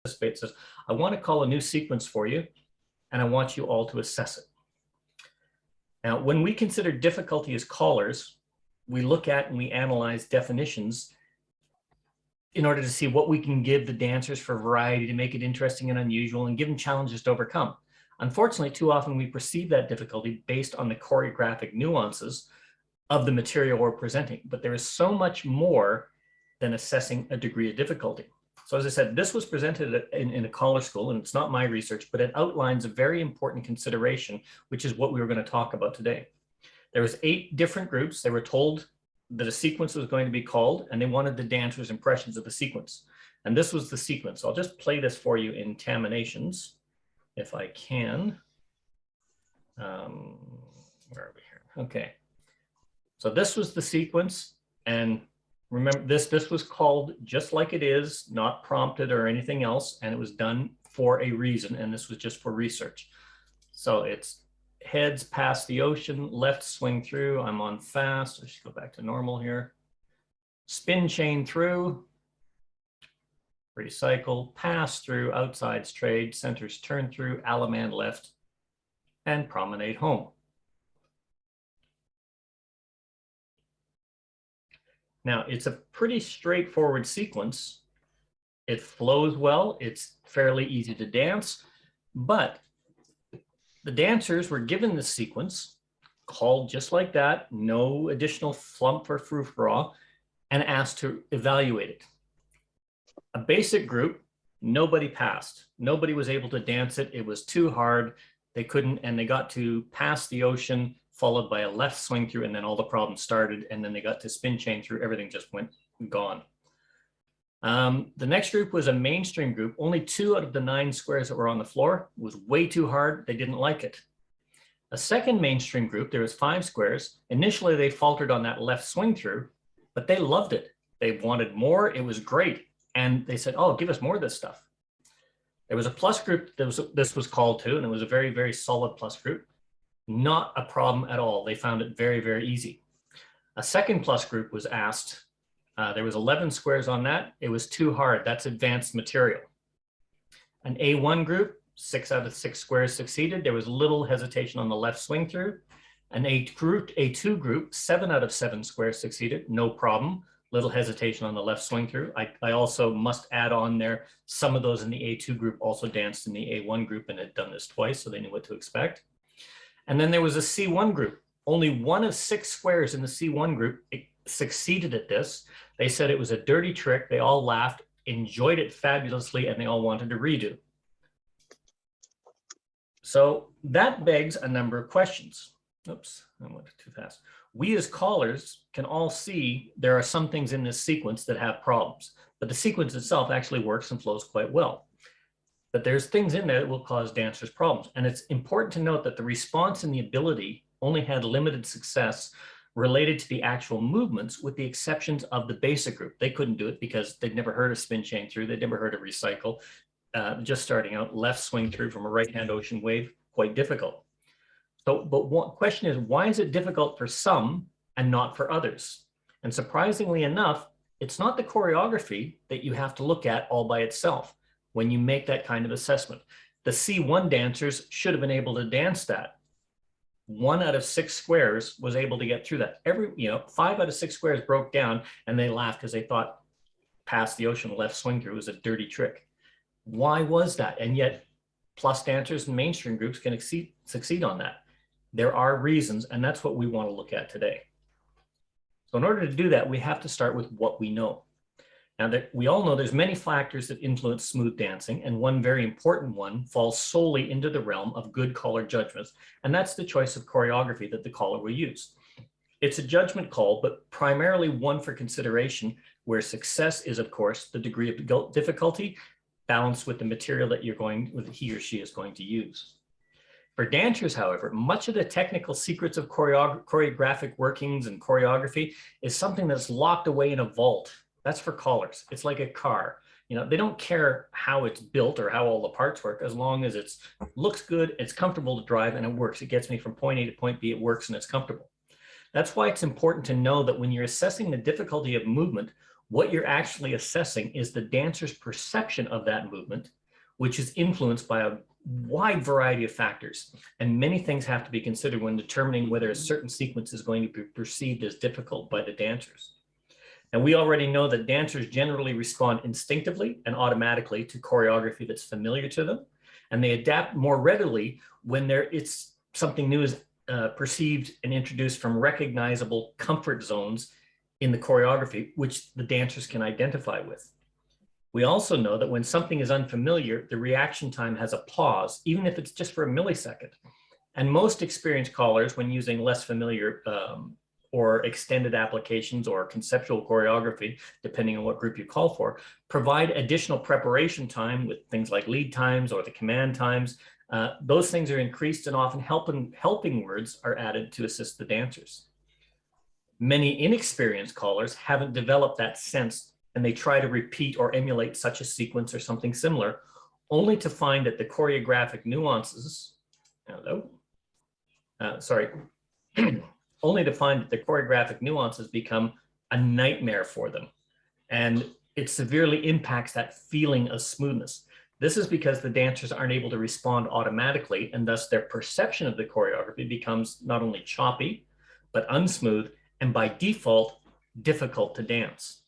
says, I want to call a new sequence for you, and I want you all to assess it. Now, when we consider difficulty as callers, we look at and we analyze definitions in order to see what we can give the dancers for variety to make it interesting and unusual and give them challenges to overcome. Unfortunately, too often we perceive that difficulty based on the choreographic nuances of the material we're presenting, but there is so much more than assessing a degree of difficulty. So as I said, this was presented in a caller school, and it's not my research, but it outlines a very important consideration, which is what we were going to talk about today. There was 8 different groups. They were told that a sequence was going to be called, and they wanted the dancers' impressions of the sequence. And this was the sequence. I'll just play this for you in Taminations, if I can. Where are we here? Okay. So this was the sequence, and remember, this was called just like it is, not prompted or anything else, and it was done for a reason, and this was just for research. So it's heads past the ocean, left swing through, I'm on fast, let's go back to normal here. Spin chain through, recycle, pass through, outsides trade, centers turn through, Allemande left, and promenade home. Now, it's a pretty straightforward sequence. It flows well. It's fairly easy to dance, but the dancers were given this sequence, called just like that, no additional flump or frou-frou, and asked to evaluate it. A basic group, nobody passed. Nobody was able to dance it. It was too hard. They couldn't, and they got to pass the ocean, followed by a left swing through, and then all the problems started, and then they got to spin chain through, everything just went gone. The next group was a mainstream group. Only 2 out of the 9 squares that were on the floor was way too hard. They didn't like it. A second mainstream group, there was 5 squares. Initially, they faltered on that left swing through, but they loved it. They wanted more. It was great. And they said, oh, give us more of this stuff. There was a plus group that this was called to, and it was a very, very solid plus group. Not a problem at all. They found it very, very easy. A second plus group was asked. There was 11 squares on that. It was too hard. That's advanced material. An A1 group, 6 out of 6 squares succeeded. There was little hesitation on the left swing through. An A2 group, 7 out of 7 squares succeeded. No problem. Little hesitation on the left swing through. I also must add on there, some of those in the A2 group also danced in the A1 group and had done this twice, so they knew what to expect. And then there was a C1 group. Only 1 of 6 squares in the C1 group succeeded at this. They said it was a dirty trick. They all laughed, enjoyed it fabulously, and they all wanted to redo. So that begs a number of questions. Oops, I went too fast. We as callers can all see there are some things in this sequence that have problems, but the sequence itself actually works and flows quite well. But there's things in there that will cause dancers problems. And it's important to note that the response and the ability only had limited success related to the actual movements, with the exceptions of the basic group. They couldn't do it because they'd never heard of spin chain through. They'd never heard of recycle. Just starting out, left swing through from a right-hand ocean wave, quite difficult. So, but one question is, why is it difficult for some and not for others? And surprisingly enough, it's not the choreography that you have to look at all by itself when you make that kind of assessment. The C1 dancers should have been able to dance that. 1 out of 6 squares was able to get through that. 5 out of 6 squares broke down, and they laughed because they thought past the ocean left swing through was a dirty trick. Why was that? And yet plus dancers and mainstream groups can succeed on that. There are reasons, and that's what we want to look at today. So in order to do that, we have to start with what we know. Now, we all know there's many factors that influence smooth dancing, and one very important one falls solely into the realm of good caller judgments, and that's the choice of choreography that the caller will use. It's a judgment call, but primarily one for consideration, where success is, of course, the degree of difficulty balanced with the material that he or she is going to use. For dancers, however, much of the technical secrets of choreographic workings and choreography is something that's locked away in a vault. That's for callers. It's like a car. They don't care how it's built or how all the parts work, as long as it looks good, it's comfortable to drive, and it works. It gets me from point A to point B, it works and it's comfortable. That's why it's important to know that when you're assessing the difficulty of movement, What you're actually assessing is the dancer's perception of that movement, which is influenced by a wide variety of factors. And many things have to be considered when determining whether a certain sequence is going to be perceived as difficult by the dancers. And we already know that dancers generally respond instinctively and automatically to choreography that's familiar to them. And they adapt more readily when it's something new is perceived and introduced from recognizable comfort zones in the choreography, which the dancers can identify with. We also know that when something is unfamiliar, the reaction time has a pause, even if it's just for a millisecond. And most experienced callers, when using less familiar or extended applications or conceptual choreography, depending on what group you call for, provide additional preparation time with things like lead times or the command times. Those things are increased, and often helping words are added to assist the dancers. Many inexperienced callers haven't developed that sense, and they try to repeat or emulate such a sequence or something similar, only to find that the choreographic nuances, only to find that the choreographic nuances become a nightmare for them. And it severely impacts that feeling of smoothness. This is because the dancers aren't able to respond automatically, and thus their perception of the choreography becomes not only choppy, but unsmooth, and by default, difficult to dance.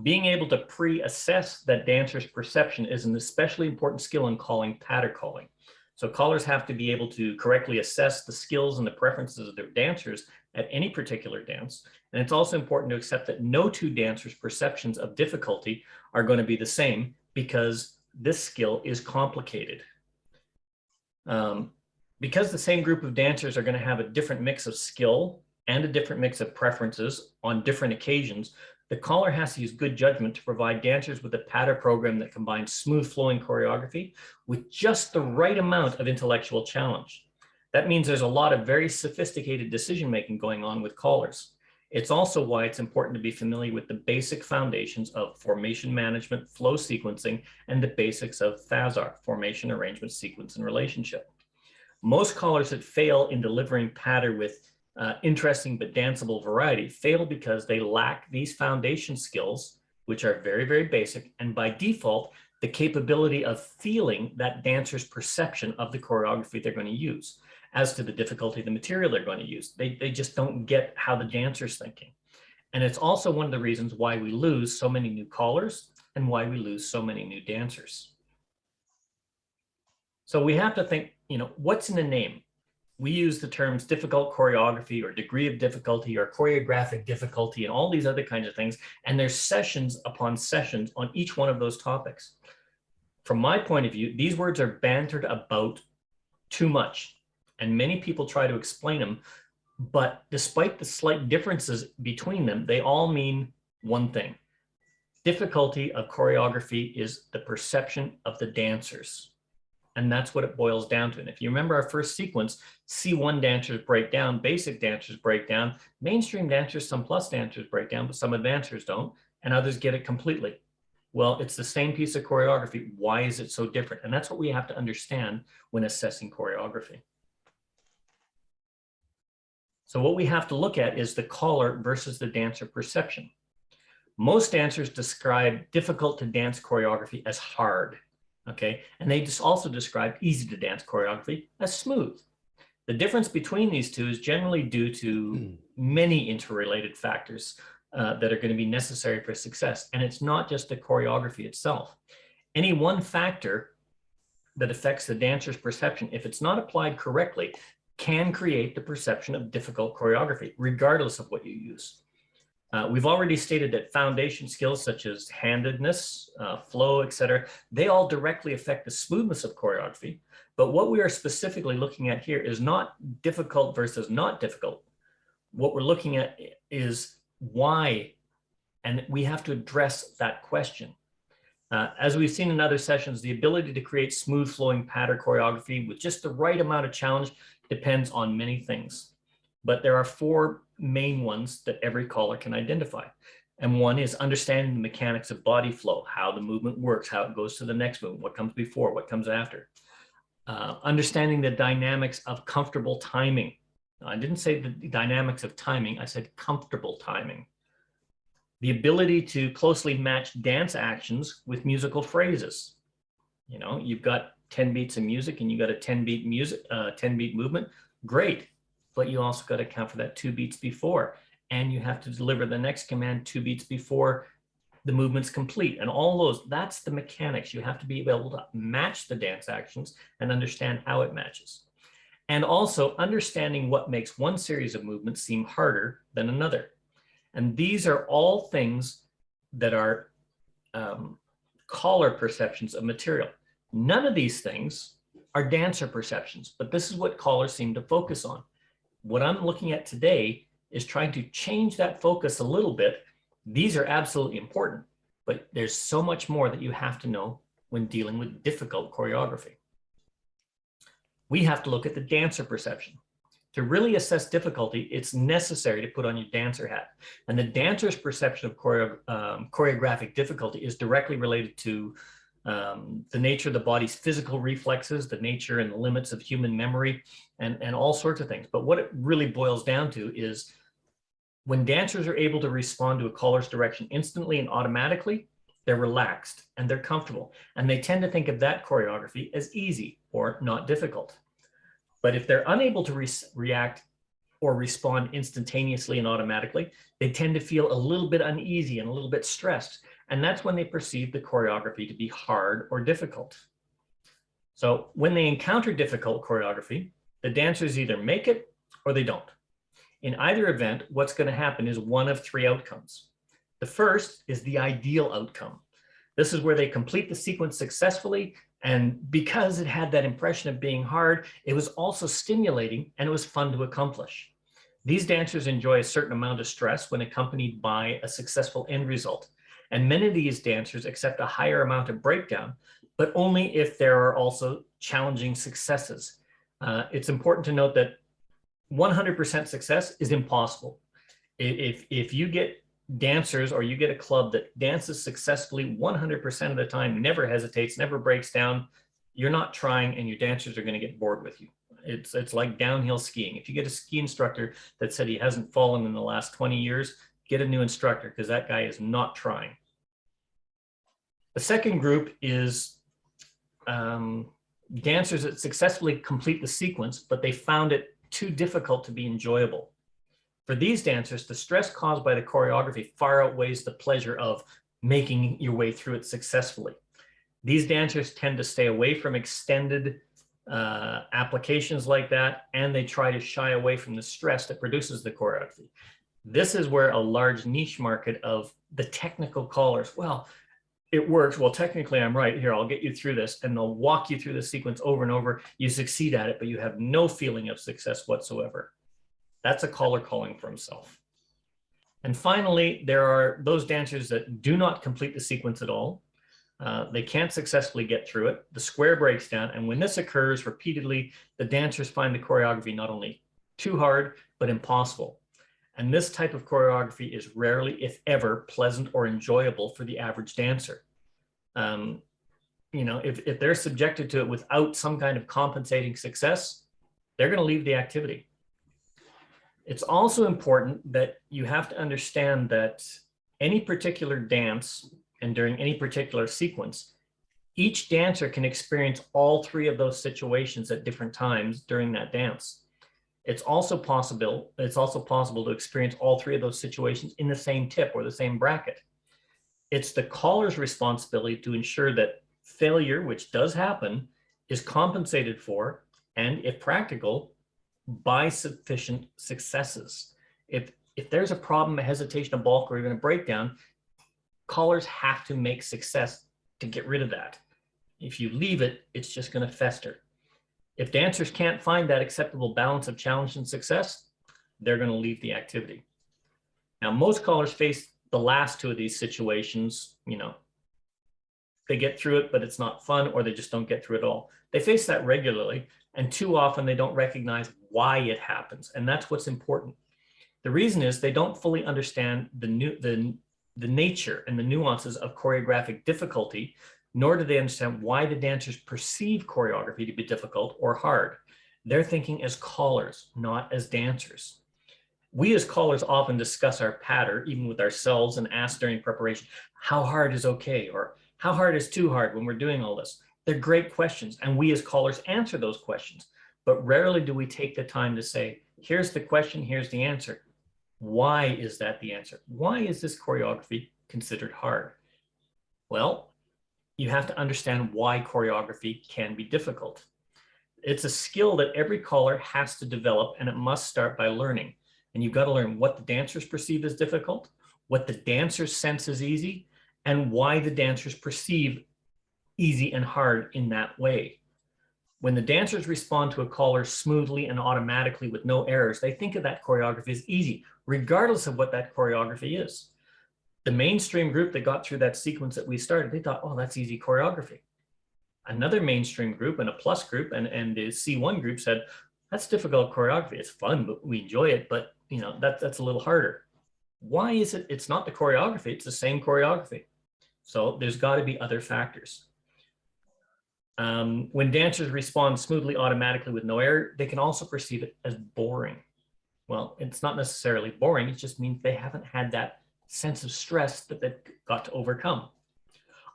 Being able to pre-assess that dancer's perception is an especially important skill in calling patter calling. So callers have to be able to correctly assess the skills and the preferences of their dancers at any particular dance. And it's also important to accept that no two dancers' perceptions of difficulty are going to be the same, because this skill is complicated. Because the same group of dancers are going to have a different mix of skill and a different mix of preferences on different occasions, the caller has to use good judgment to provide dancers with a patter program that combines smooth flowing choreography with just the right amount of intellectual challenge. That means there's a lot of very sophisticated decision-making going on with callers. It's also why it's important to be familiar with the basic foundations of formation management, flow sequencing, and the basics of FASAR, formation, arrangement, sequence, and relationship. Most callers that fail in delivering patter with interesting but danceable variety fail because they lack these foundation skills, which are very, very basic, and by default, the capability of feeling that dancer's perception of the choreography they're going to use. As to the difficulty of the material they're going to use, they just don't get how the dancer's thinking. And it's also one of the reasons why we lose so many new callers and why we lose so many new dancers. So we have to think, what's in a name? We use the terms difficult choreography or degree of difficulty or choreographic difficulty and all these other kinds of things. And there's sessions upon sessions on each one of those topics. From my point of view, these words are bantered about too much, and many people try to explain them. But despite the slight differences between them, they all mean one thing. Difficulty of choreography is the perception of the dancers. And that's what it boils down to. And if you remember our first sequence, C1 dancers break down, basic dancers break down, mainstream dancers, some plus dancers break down, but some advancers don't, and others get it completely. Well, it's the same piece of choreography. Why is it so different? And that's what we have to understand when assessing choreography. So what we have to look at is the caller versus the dancer perception. Most dancers describe difficult to dance choreography as hard. Okay, and they just also describe easy to dance choreography as smooth. The difference between these two is generally due to many interrelated factors that are going to be necessary for success. And it's not just the choreography itself. Any one factor that affects the dancer's perception, if it's not applied correctly, can create the perception of difficult choreography, regardless of what you use. We've already stated that foundation skills such as handedness, flow, etc., they all directly affect the smoothness of choreography. But what we are specifically looking at here is not difficult versus not difficult. What we're looking at is why, and we have to address that question. As we've seen in other sessions, the ability to create smooth flowing pattern choreography with just the right amount of challenge depends on many things. But there are four main ones that every caller can identify. And one is understanding the mechanics of body flow, how the movement works, how it goes to the next movement, what comes before, what comes after. Understanding the dynamics of comfortable timing. I didn't say the dynamics of timing, I said comfortable timing. the ability to closely match dance actions with musical phrases. You know, you've got 10 beats of music and you got a 10-beat music, 10-beat movement. Great, but you also got to account for that 2 beats before, and you have to deliver the next command 2 beats before the movement's complete, and all those. That's the mechanics. You have to be able to match the dance actions and understand how it matches, and also understanding what makes one series of movements seem harder than another. And these are all things that are caller perceptions of material. None of these things are dancer perceptions, but this is what callers seem to focus on. What I'm looking at today is trying to change that focus a little bit. These are absolutely important, but there's so much more that you have to know when dealing with difficult choreography. We have to look at the dancer perception. To really assess difficulty, it's necessary to put on your dancer hat. And the dancer's perception of choreographic difficulty is directly related to the nature of the body's physical reflexes, the nature and the limits of human memory, and all sorts of things. But what it really boils down to is when dancers are able to respond to a caller's direction instantly and automatically, they're relaxed and they're comfortable. And they tend to think of that choreography as easy or not difficult. But if they're unable to react or respond instantaneously and automatically, they tend to feel a little bit uneasy and a little bit stressed. And that's when they perceive the choreography to be hard or difficult. So when they encounter difficult choreography, the dancers either make it or they don't. In either event, what's going to happen is one of 3 outcomes. The first is the ideal outcome. This is where they complete the sequence successfully, and because it had that impression of being hard, it was also stimulating and it was fun to accomplish. These dancers enjoy a certain amount of stress when accompanied by a successful end result. And many of these dancers accept a higher amount of breakdown, but only if there are also challenging successes. It's important to note that 100% success is impossible. If you get dancers or you get a club that dances successfully 100% of the time, never hesitates, never breaks down, you're not trying and your dancers are going to get bored with you. It's like downhill skiing. If you get a ski instructor that said he hasn't fallen in the last 20 years, get a new instructor because that guy is not trying. The second group is dancers that successfully complete the sequence, but they found it too difficult to be enjoyable. For these dancers, the stress caused by the choreography far outweighs the pleasure of making your way through it successfully. These dancers tend to stay away from extended applications like that, and they try to shy away from the stress that produces the choreography. This is where a large niche market of the technical callers, well, it works. Well, technically I'm right. Here, I'll get you through this, and they'll walk you through the sequence over and over. You succeed at it, but you have no feeling of success whatsoever. That's a caller calling for himself. And finally, there are those dancers that do not complete the sequence at all. They can't successfully get through it. The square breaks down. And when this occurs repeatedly, the dancers find the choreography not only too hard, but impossible. And this type of choreography is rarely, if ever, pleasant or enjoyable for the average dancer. You know, if they're subjected to it without some kind of compensating success, they're going to leave the activity. It's also important that you have to understand that any particular dance and during any particular sequence, each dancer can experience all 3 of those situations at different times during that dance. It's also possible to experience all 3 of those situations in the same tip or the same bracket. It's the caller's responsibility to ensure that failure, which does happen, is compensated for, and if practical, by sufficient successes. If there's a problem, a hesitation, a balk, or even a breakdown, callers have to make success to get rid of that. If you leave it, it's just going to fester. If dancers can't find that acceptable balance of challenge and success, they're going to leave the activity. Now, most callers face the last 2 of these situations. You know, they get through it, but it's not fun, or they just don't get through it all. They face that regularly, and too often they don't recognize why it happens. And that's what's important. The reason is they don't fully understand the nature and the nuances of choreographic difficulty, nor do they understand why the dancers perceive choreography to be difficult or hard. They're thinking as callers, not as dancers. We as callers often discuss our pattern, even with ourselves, and ask during preparation, how hard is okay? Or how hard is too hard when we're doing all this? They're great questions. And we as callers answer those questions. But rarely do we take the time to say, here's the question, here's the answer. Why is that the answer? Why is this choreography considered hard? Well, you have to understand why choreography can be difficult. It's a skill that every caller has to develop, and it must start by learning. And you've got to learn what the dancers perceive as difficult, what the dancers sense as easy, and why the dancers perceive easy and hard in that way. When the dancers respond to a caller smoothly and automatically with no errors, they think of that choreography as easy, regardless of what that choreography is. The mainstream group that got through that sequence that we started, they thought, oh, that's easy choreography. Another mainstream group and a plus group and the C1 group said, that's difficult choreography. It's fun, but we enjoy it, but you know, that's a little harder. Why is it? It's not the choreography, it's the same choreography. So there's got to be other factors. When dancers respond smoothly, automatically with no error, they can also perceive it as boring. Well, it's not necessarily boring. It just means they haven't had that sense of stress that they've got to overcome.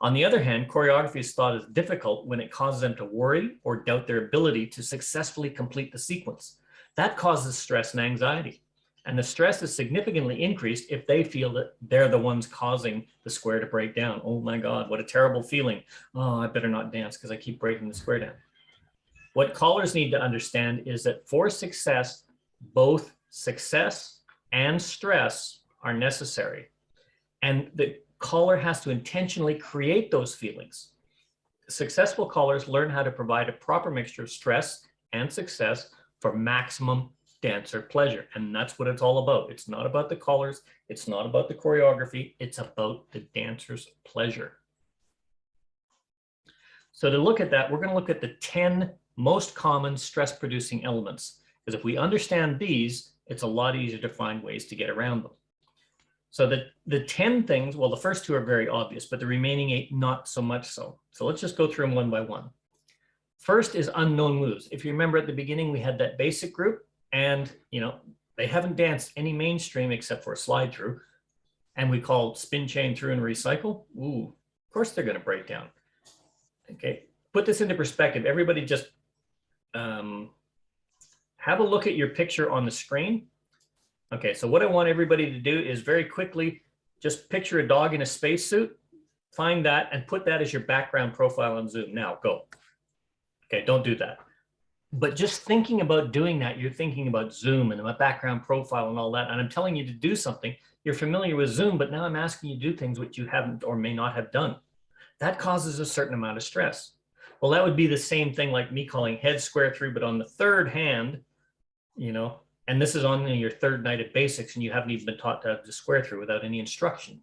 On the other hand, choreography is thought as difficult when it causes them to worry or doubt their ability to successfully complete the sequence. That causes stress and anxiety. And the stress is significantly increased if they feel that they're the ones causing the square to break down. Oh my God, what a terrible feeling. Oh, I better not dance because I keep breaking the square down. What callers need to understand is that for success, both success and stress are necessary. And the caller has to intentionally create those feelings. Successful callers learn how to provide a proper mixture of stress and success for maximum dancer pleasure. And that's what it's all about. It's not about the callers. It's not about the choreography. It's about the dancer's pleasure. So to look at that, we're going to look at the 10 most common stress-producing elements. Because if we understand these, it's a lot easier to find ways to get around them. So the 10 things, well, the first two are very obvious, but the remaining 8, not so much so. So let's just go through them one by one. First is unknown moves. If you remember at the beginning, we had that basic group and, you know, they haven't danced any mainstream except for a slide through. And we call spin, chain, through, and recycle. Ooh, of course they're going to break down. Okay, put this into perspective. Everybody just have a look at your picture on the screen. Okay, so what I want everybody to do is very quickly just picture a dog in a spacesuit, find that and put that as your background profile on Zoom. Now go. Okay, don't do that. But just thinking about doing that, you're thinking about Zoom and a background profile and all that. And I'm telling you to do something. You're familiar with Zoom, but now I'm asking you to do things which you haven't or may not have done. That causes a certain amount of stress. Well, that would be the same thing like me calling head square through, but on the third hand, you know, and this is on your third night of basics and you haven't even been taught to square through without any instruction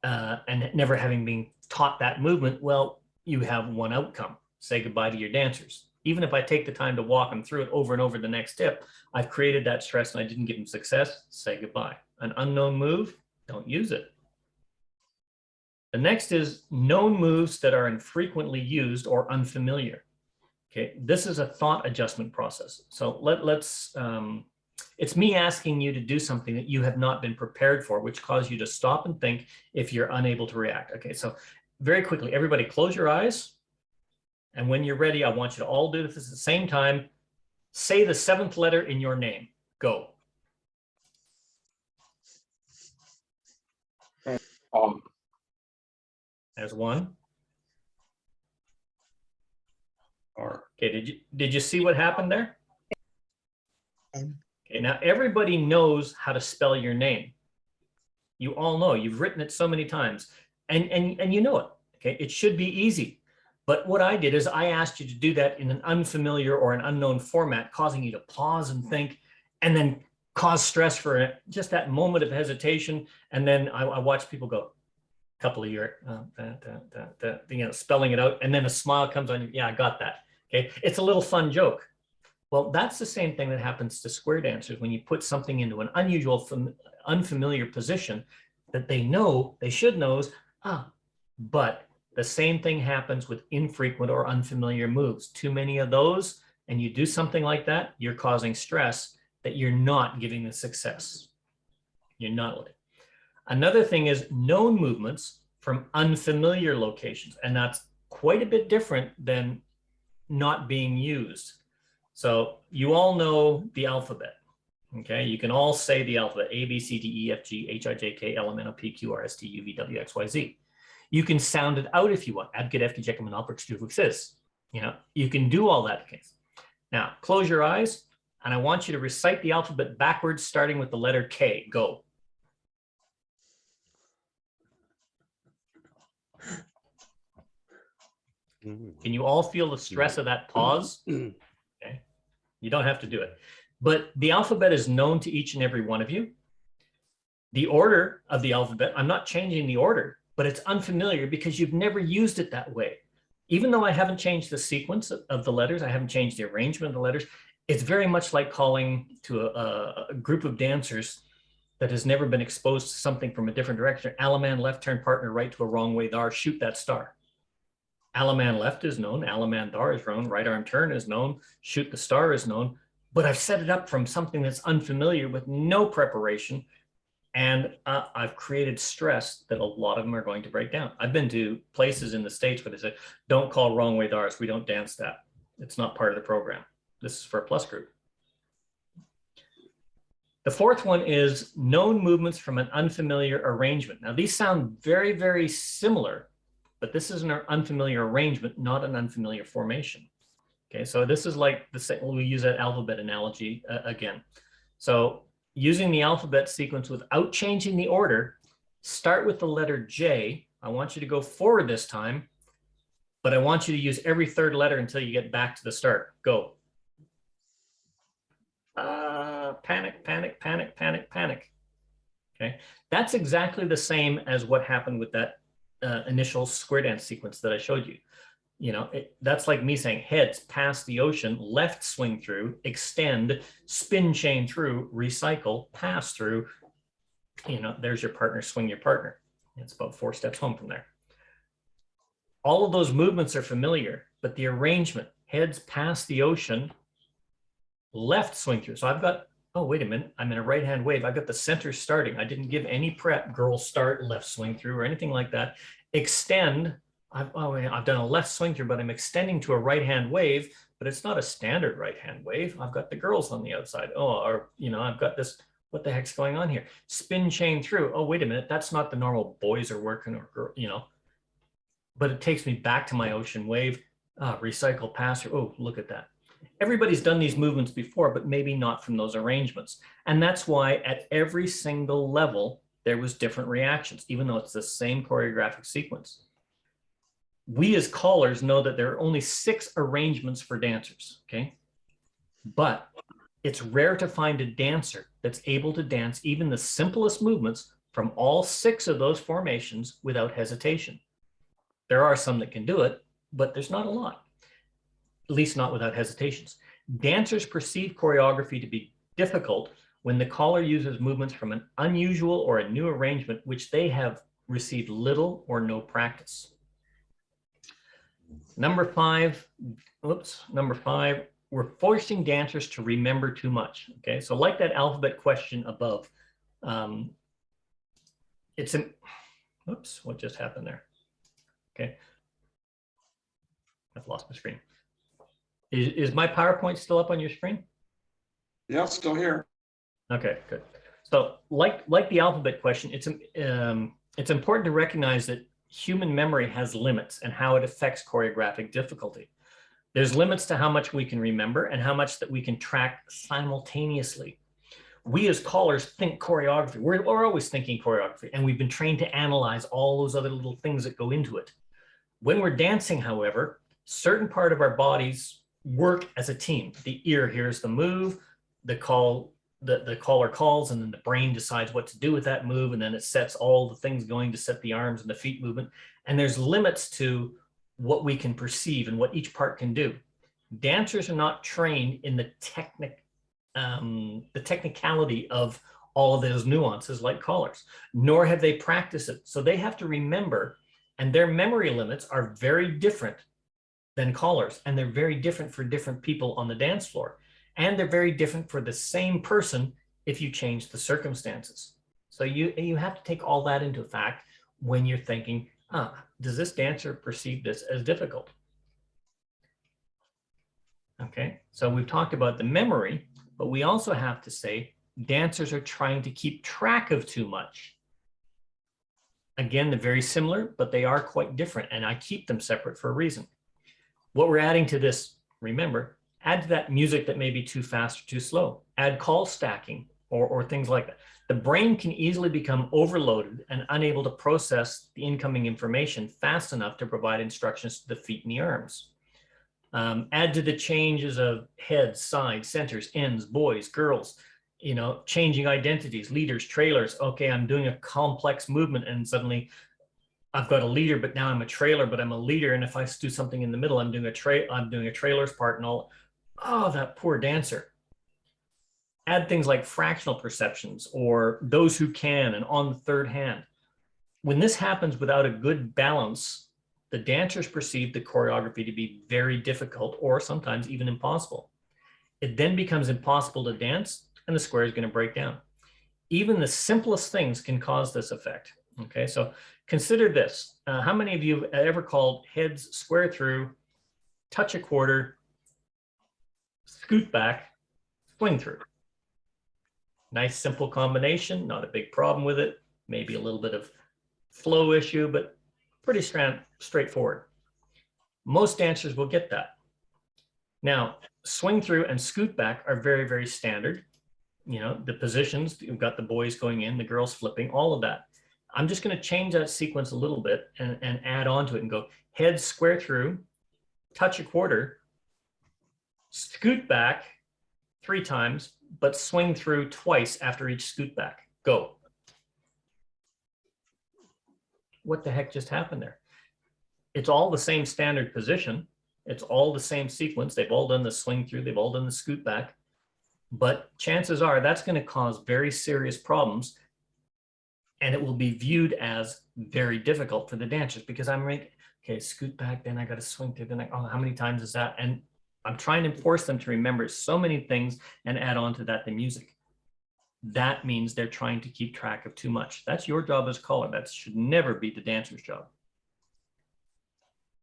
and never having been taught that movement. Well, you have one outcome. Say goodbye to your dancers. Even if I take the time to walk them through it over and over the next step, I've created that stress and I didn't give them success. Say goodbye. An unknown move, don't use it. The next is known moves that are infrequently used or unfamiliar. Okay, this is a thought adjustment process. So it's me asking you to do something that you have not been prepared for, which causes you to stop and think if you're unable to react. Okay, so very quickly, everybody close your eyes. And when you're ready, I want you to all do this at the same time. Say the 7th letter in your name. Go. There's one. Okay, did you see what happened there? Okay, now everybody knows how to spell your name. You all know, you've written it so many times and you know it. Okay, it should be easy. But what I did is I asked you to do that in an unfamiliar or an unknown format, causing you to pause and think and then cause stress for just that moment of hesitation. And then I watch people go, a couple of years, you know, spelling it out. And then a smile comes on you. Yeah, I got that. Okay, it's a little fun joke. Well, that's the same thing that happens to square dancers when you put something into an unusual, unfamiliar position that they know, they should know, but the same thing happens with infrequent or unfamiliar moves. Too many of those, and you do something like that, you're causing stress, that you're not giving the success. You're not. Another thing is known movements from unfamiliar locations, and that's quite a bit different than not being used. So you all know the alphabet, okay? You can all say the alphabet: A, B, C, D, E, F, G, H, I, J, K, L, M, N, O, P, Q, R, S, T, U, V, W, X, Y, Z. You can sound it out if you want. Abged, FG, Jekyll, Alpert, Stufix. You know, you can do all that. Now, close your eyes, and I want you to recite the alphabet backwards, starting with the letter K. Go. Can you all feel the stress of that pause? Okay. You don't have to do it. But the alphabet is known to each and every one of you. The order of the alphabet, I'm not changing the order, but it's unfamiliar because you've never used it that way. Even though I haven't changed the sequence of the letters, I haven't changed the arrangement of the letters, it's very much like calling to a group of dancers that has never been exposed to something from a different direction. Alaman left, turn partner right to a wrong way, thar, shoot that star. Alaman left is known, Alaman thar is known, right arm turn is known, shoot the star is known, but I've set it up from something that's unfamiliar with no preparation, and I've created stress that a lot of them are going to break down. I've been to places in the States where they say, don't call wrong way thars, we don't dance that. It's not part of the program. This is for a plus group. The fourth one is known movements from an unfamiliar arrangement. Now these sound very, very similar, but this is an unfamiliar arrangement, not an unfamiliar formation. Okay, so this is like the same, we use that alphabet analogy again. So using the alphabet sequence without changing the order, start with the letter J. I want you to go forward this time, but I want you to use every third letter until you get back to the start. Go. Panic, panic, panic, panic, panic. Okay, that's exactly the same as what happened with that initial square dance sequence that I showed you. You know, that's like me saying heads past the ocean, left swing through, extend, spin chain through, recycle, pass through. You know, there's your partner, swing your partner. It's about 4 steps home from there. All of those movements are familiar, but the arrangement, heads past the ocean, left swing through. So I've got, oh, wait a minute, I'm in a right hand wave. I've got the center starting. I didn't give any prep, girl start, left swing through or anything like that. Extend. I've done a left swing through, but I'm extending to a right hand wave, but it's not a standard right hand wave. I've got the girls on the outside. Oh, or, you know, I've got this, what the heck's going on here? Spin chain through. Oh, wait a minute, that's not the normal boys are working or, you know, but it takes me back to my ocean wave, recycle, pass through. Oh, look at that. Everybody's done these movements before, but maybe not from those arrangements. And that's why at every single level, there was different reactions, even though it's the same choreographic sequence. We as callers know that there are only 6 arrangements for dancers, okay? But it's rare to find a dancer that's able to dance even the simplest movements from all 6 of those formations without hesitation. There are some that can do it, but there's not a lot, at least not without hesitations. Dancers perceive choreography to be difficult when the caller uses movements from an unusual or a new arrangement which they have received little or no practice. Number 5, we're forcing dancers to remember too much. Okay, so like that alphabet question above, it's an, oops, what just happened there? Okay, I've lost my screen. Is my PowerPoint still up on your screen? Yeah, still here. Okay, good. So like the alphabet question, it's important to recognize that human memory has limits and how it affects choreographic difficulty. There's limits to how much we can remember and how much that we can track simultaneously. We as callers think choreography. We're always thinking choreography, and we've been trained to analyze all those other little things that go into it. When we're dancing, however, certain part of our bodies work as a team. The ear hears the move, the caller calls, and then the brain decides what to do with that move, and then it sets all the things going to set the arms and the feet movement. And there's limits to what we can perceive and what each part can do. Dancers are not trained in the technicality of all of those nuances like callers, nor have they practiced it. So they have to remember, and their memory limits are very different than callers, and they're very different for different people on the dance floor. And they're very different for the same person if you change the circumstances. So you have to take all that into fact when you're thinking, does this dancer perceive this as difficult? Okay, so we've talked about the memory, but we also have to say dancers are trying to keep track of too much. Again, they're very similar, but they are quite different, and I keep them separate for a reason. What we're adding to this, remember, add to that music that may be too fast or too slow. Add call stacking or things like that. The brain can easily become overloaded and unable to process the incoming information fast enough to provide instructions to the feet and the arms. Add to the changes of heads, sides, centers, ends, boys, girls, changing identities, leaders, trailers. Okay, I'm doing a complex movement and suddenly I've got a leader, but now I'm a trailer, but I'm a leader. And if I do something in the middle, I'm doing a trailer's part and all. Oh, that poor dancer. Add things like fractional perceptions or those who can and on the third hand. When this happens without a good balance, the dancers perceive the choreography to be very difficult or sometimes even impossible. It then becomes impossible to dance and the square is going to break down. Even the simplest things can cause this effect. Okay, so consider this. How many of you have ever called heads square through, touch a quarter, scoot back, swing through? Nice simple combination, not a big problem with it. Maybe a little bit of flow issue, but pretty straightforward. Most dancers will get that. Now, swing through and scoot back are very, very standard. The positions, you've got the boys going in, the girls flipping, all of that. I'm just going to change that sequence a little bit and add on to it and go head square through, touch a quarter, scoot back 3 times, but swing through twice after each scoot back. Go. What the heck just happened there? It's all the same standard position. It's all the same sequence. They've all done the swing through. They've all done the scoot back. But chances are that's going to cause very serious problems. And it will be viewed as very difficult for the dancers because I'm like, okay, scoot back, then I got to swing through, then how many times is that? And I'm trying to force them to remember so many things and add on to that the music. That means they're trying to keep track of too much. That's your job as a caller. That should never be the dancer's job.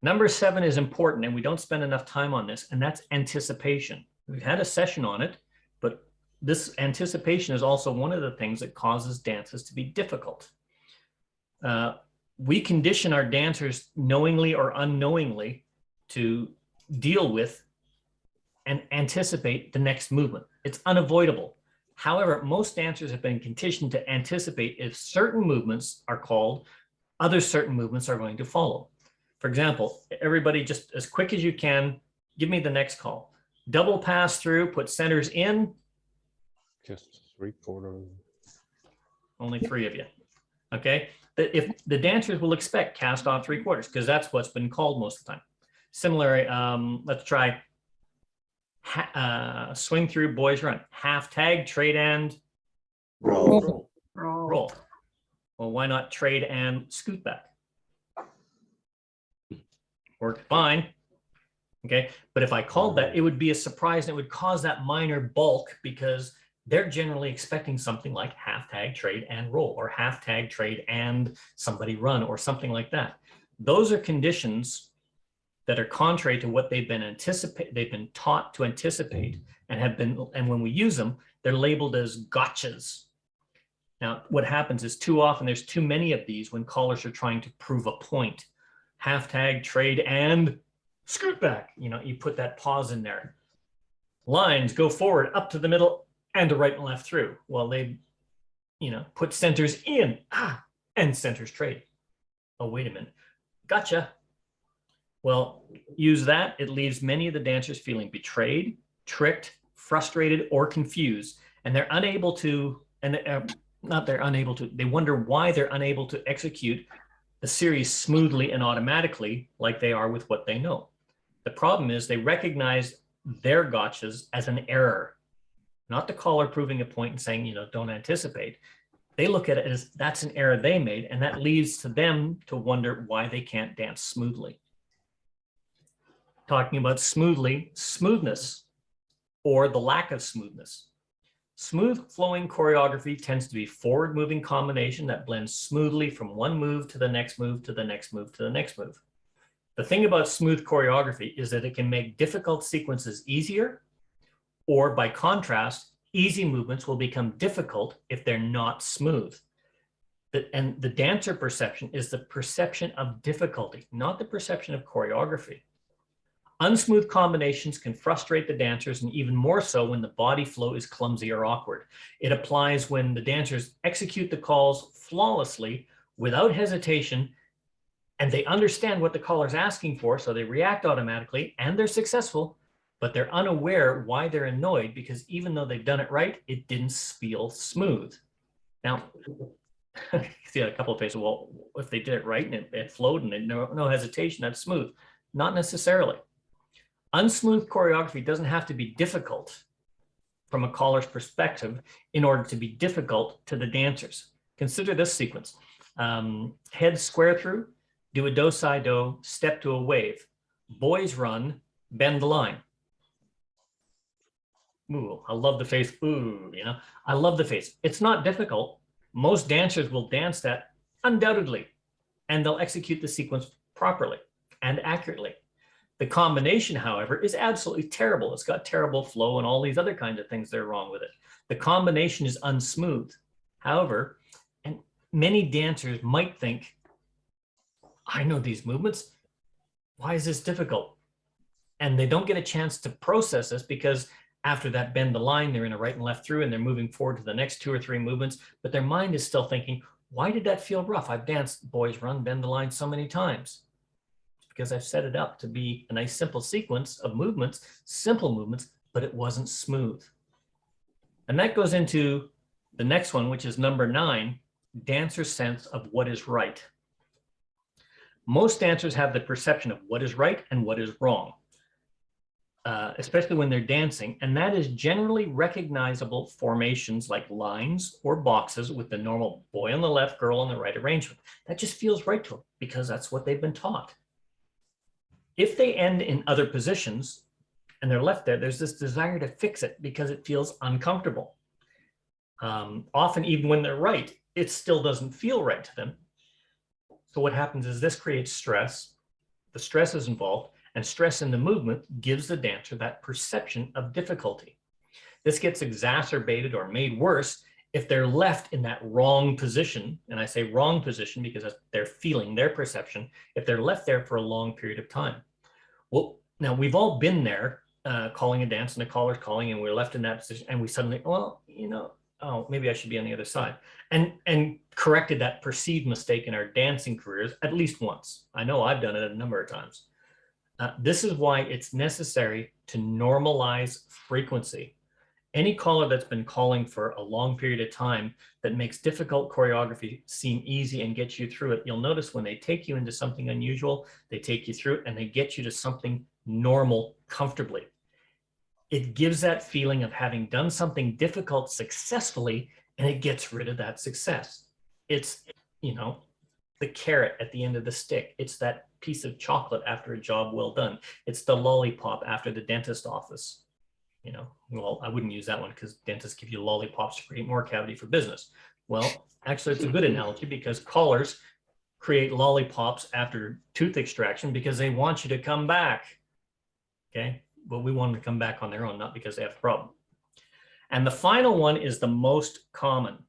Number 7 is important, and we don't spend enough time on this, and that's anticipation. We've had a session on it, but this anticipation is also one of the things that causes dances to be difficult. We condition our dancers knowingly or unknowingly to deal with and anticipate the next movement. It's unavoidable. However, most dancers have been conditioned to anticipate if certain movements are called, other certain movements are going to follow. For example, everybody just as quick as you can, give me the next call. Double pass through, put centers in. Just 3/4. Only 3 of you. Okay. If the dancers will expect cast off 3/4 because that's what's been called most of the time. Similarly, let's try swing through, boys run, half tag, trade and Roll. roll. Well, why not trade and scoot back? Worked fine. Okay. But if I called that, it would be a surprise and it would cause that minor bulk because they're generally expecting something like half tag, trade and roll, or half tag, trade and somebody run, or something like that. Those are conditions that are contrary to what they've been taught to anticipate and when we use them, they're labeled as gotchas. Now, what happens is too often there's too many of these when callers are trying to prove a point. Half tag, trade, and scoot back. You put that pause in there. Lines go forward, up to the middle, and to right and left through. Well, they, put centers in, and centers trade. Oh, wait a minute. Gotcha. Well, use that. It leaves many of the dancers feeling betrayed, tricked, frustrated, or confused, and they're unable to, they wonder why they're unable to execute the series smoothly and automatically like they are with what they know. The problem is they recognize their gotchas as an error, not the caller proving a point and saying, don't anticipate. They look at it as that's an error they made, and that leads to them to wonder why they can't dance smoothly. Talking about smoothness. or the lack of smoothness. Smooth flowing choreography tends to be forward moving combination that blends smoothly from one move to the next move to the next move to the next move. The thing about smooth choreography is that it can make difficult sequences easier, or by contrast, easy movements will become difficult if they're not smooth. And the dancer perception is the perception of difficulty, not the perception of choreography. Unsmooth combinations can frustrate the dancers, and even more so when the body flow is clumsy or awkward. It applies when the dancers execute the calls flawlessly without hesitation, and they understand what the caller's asking for, so they react automatically and they're successful, but they're unaware why they're annoyed, because even though they've done it right, it didn't feel smooth. Now, see a couple of faces, well, if they did it right and it flowed and no hesitation, that's smooth. Not necessarily. Unsmooth choreography doesn't have to be difficult from a caller's perspective in order to be difficult to the dancers. Consider this sequence. Head square through, do a do-si-do, step to a wave. Boys run, bend the line. Ooh, I love the face. Ooh, you know, I love the face. It's not difficult. Most dancers will dance that undoubtedly, and they'll execute the sequence properly and accurately. The combination, however, is absolutely terrible. It's got terrible flow and all these other kinds of things that are wrong with it. The combination is unsmooth. However, and many dancers might think, I know these movements. Why is this difficult? And they don't get a chance to process this, because after that bend the line, they're in a right and left through and they're moving forward to the next 2 or 3 movements, but their mind is still thinking, why did that feel rough? I've danced boys run, bend the line so many times. Because I've set it up to be a nice simple sequence of movements, simple movements, but it wasn't smooth. And that goes into the next one, which is number 9, dancer's sense of what is right. Most dancers have the perception of what is right and what is wrong, especially when they're dancing. And that is generally recognizable formations like lines or boxes with the normal boy on the left, girl on the right arrangement. That just feels right to them because that's what they've been taught. If they end in other positions and they're left there, there's this desire to fix it because it feels uncomfortable. Often, even when they're right, it still doesn't feel right to them. So what happens is this creates stress. The stress is involved, and stress in the movement gives the dancer that perception of difficulty. This gets exacerbated or made worse if they're left in that wrong position. And I say wrong position because they're feeling their perception, if they're left there for a long period of time. Well, now we've all been there calling a dance and the caller's calling and we're left in that position and we suddenly, well, you know, oh, maybe I should be on the other side, and corrected that perceived mistake in our dancing careers at least once. I know I've done it a number of times. This is why it's necessary to normalize frequency. Any caller that's been calling for a long period of time that makes difficult choreography seem easy and gets you through it, you'll notice when they take you into something unusual, they take you through it and they get you to something normal comfortably. It gives that feeling of having done something difficult successfully, and it gets rid of that success. It's, you know, the carrot at the end of the stick. It's that piece of chocolate after a job well done. It's the lollipop after the dentist office. You know, well, I wouldn't use that one because dentists give you lollipops to create more cavity for business. Well, actually, it's a good analogy because callers create lollipops after tooth extraction because they want you to come back. Okay, but we want them to come back on their own, not because they have a problem. And the final one is the most common.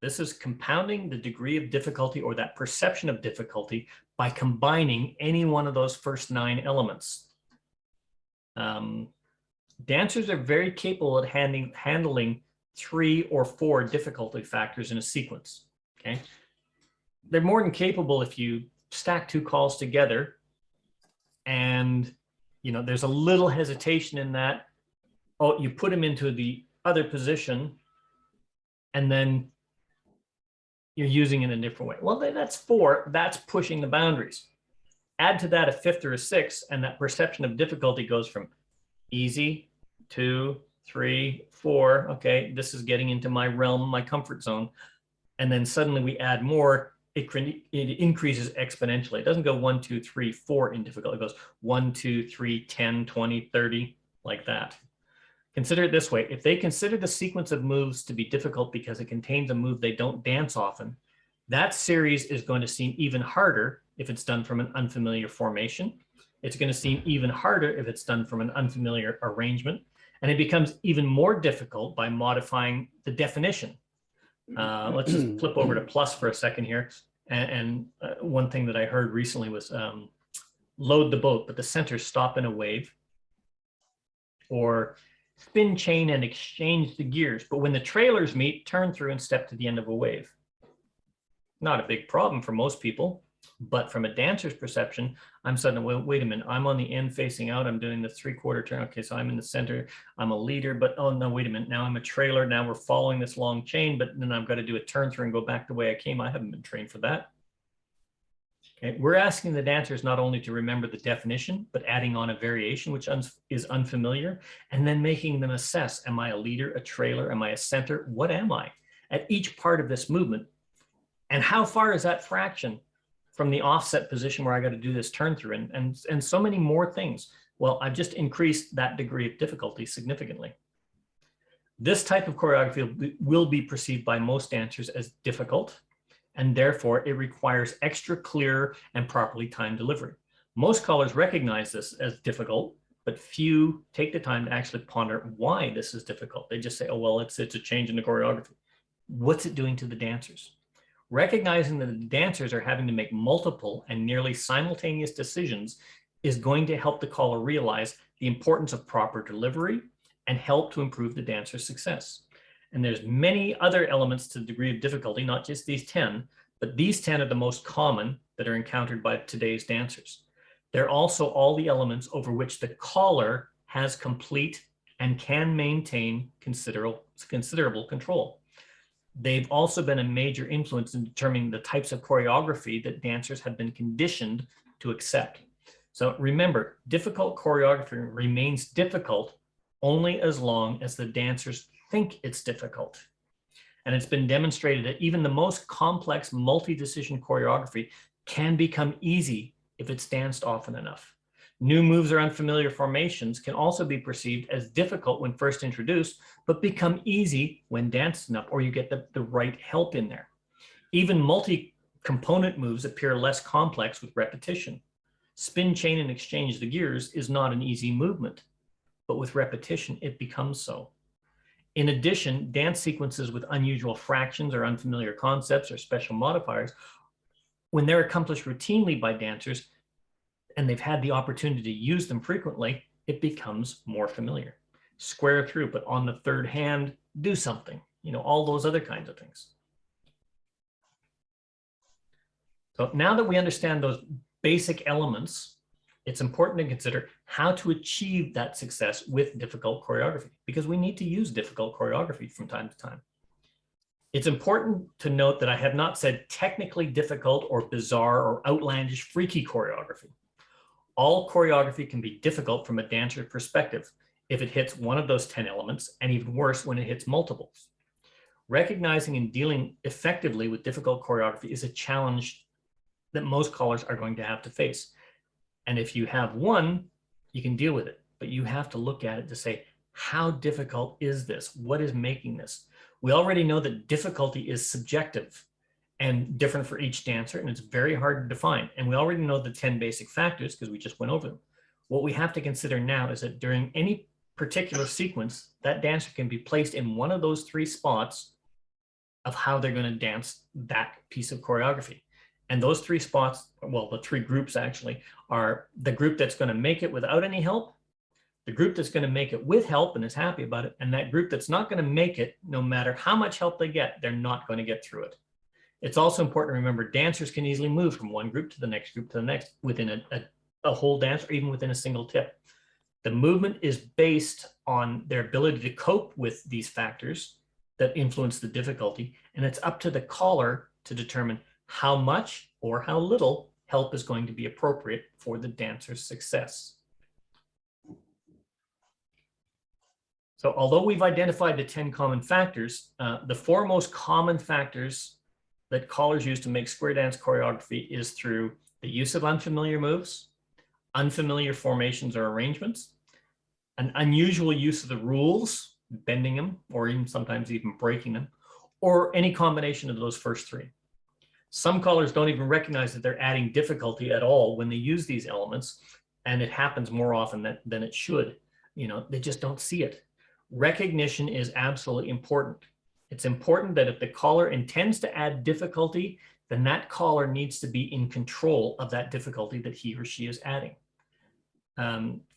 This is compounding the degree of difficulty or that perception of difficulty by combining any one of those first 9 elements. Dancers are very capable at handling 3 or 4 difficulty factors in a sequence. Okay, they're more than capable if you stack 2 calls together and you know there's a little hesitation in that. Oh, you put them into the other position and then you're using it in a different way. Well, that's 4. That's pushing the boundaries. Add to that a 5th or a 6th, and that perception of difficulty goes from easy, 2, 3, 4. Okay, this is getting into my realm, my comfort zone. And then suddenly we add more. It increases exponentially. It doesn't go 1, 2, 3, 4 in difficulty. It goes 1, 2, 3, 10, 20, 30, like that. Consider it this way. If they consider the sequence of moves to be difficult because it contains a move they don't dance often, that series is going to seem even harder if it's done from an unfamiliar formation. It's going to seem even harder if it's done from an unfamiliar arrangement. And it becomes even more difficult by modifying the definition. Let's just flip over to plus for a second here. And one thing that I heard recently was load the boat, but the center stop in a wave, or spin chain and exchange the gears. But when the trailers meet, turn through and step to the end of a wave. Not a big problem for most people, but from a dancer's perception, I'm suddenly, well, wait a minute, I'm on the end facing out, I'm doing the 3/4 turn. Okay, so I'm in the center, I'm a leader, but oh no, wait a minute, now I'm a trailer, now we're following this long chain, but then I've got to do a turn through and go back the way I came. I haven't been trained for that. Okay, we're asking the dancers not only to remember the definition, but adding on a variation which is unfamiliar, and then making them assess, am I a leader, a trailer, am I a center? What am I at each part of this movement? And how far is that fraction from the offset position where I got to do this turn through, and so many more things. Well, I've just increased that degree of difficulty significantly. This type of choreography will be perceived by most dancers as difficult, and therefore it requires extra clear and properly timed delivery. Most callers recognize this as difficult, but few take the time to actually ponder why this is difficult. They just say, oh, well, it's a change in the choreography. What's it doing to the dancers? Recognizing that the dancers are having to make multiple and nearly simultaneous decisions is going to help the caller realize the importance of proper delivery and help to improve the dancer's success. And there's many other elements to the degree of difficulty, not just these 10, but these 10 are the most common that are encountered by today's dancers. They're also all the elements over which the caller has complete and can maintain considerable control. They've also been a major influence in determining the types of choreography that dancers have been conditioned to accept. So remember, difficult choreography remains difficult only as long as the dancers think it's difficult. And it's been demonstrated that even the most complex multi-decision choreography can become easy if it's danced often enough. New moves or unfamiliar formations can also be perceived as difficult when first introduced, but become easy when danced enough, or you get the right help in there. Even multi-component moves appear less complex with repetition. Spin, chain, and exchange the gears is not an easy movement, but with repetition, it becomes so. In addition, dance sequences with unusual fractions or unfamiliar concepts or special modifiers, when they're accomplished routinely by dancers, and they've had the opportunity to use them frequently, it becomes more familiar. Square through, but on the third hand, do something, all those other kinds of things. So now that we understand those basic elements, it's important to consider how to achieve that success with difficult choreography, because we need to use difficult choreography from time to time. It's important to note that I have not said technically difficult or bizarre or outlandish freaky choreography. All choreography can be difficult from a dancer's perspective if it hits one of those 10 elements, and even worse when it hits multiples. Recognizing and dealing effectively with difficult choreography is a challenge that most callers are going to have to face. And if you have one, you can deal with it, but you have to look at it to say, how difficult is this? What is making this? We already know that difficulty is subjective and different for each dancer, and it's very hard to define. And we already know the 10 basic factors because we just went over them. What we have to consider now is that during any particular sequence, that dancer can be placed in one of those 3 spots of how they're going to dance that piece of choreography. And those 3 spots, well, the 3 groups actually, are the group that's going to make it without any help, the group that's going to make it with help and is happy about it, and that group that's not going to make it, no matter how much help they get, they're not going to get through it. It's also important to remember dancers can easily move from one group to the next group to the next within a whole dance, or even within a single tip. The movement is based on their ability to cope with these factors that influence the difficulty, and it's up to the caller to determine how much or how little help is going to be appropriate for the dancer's success. So although we've identified the 10 common factors, the 4 most common factors that callers use to make square dance choreography is through the use of unfamiliar moves, unfamiliar formations or arrangements, an unusual use of the rules, bending them, or even sometimes even breaking them, or any combination of those first three. Some callers don't even recognize that they're adding difficulty at all when they use these elements, and it happens more often than it should. You know, they just don't see it. Recognition is absolutely important. It's important that if the caller intends to add difficulty, then that caller needs to be in control of that difficulty that he or she is adding.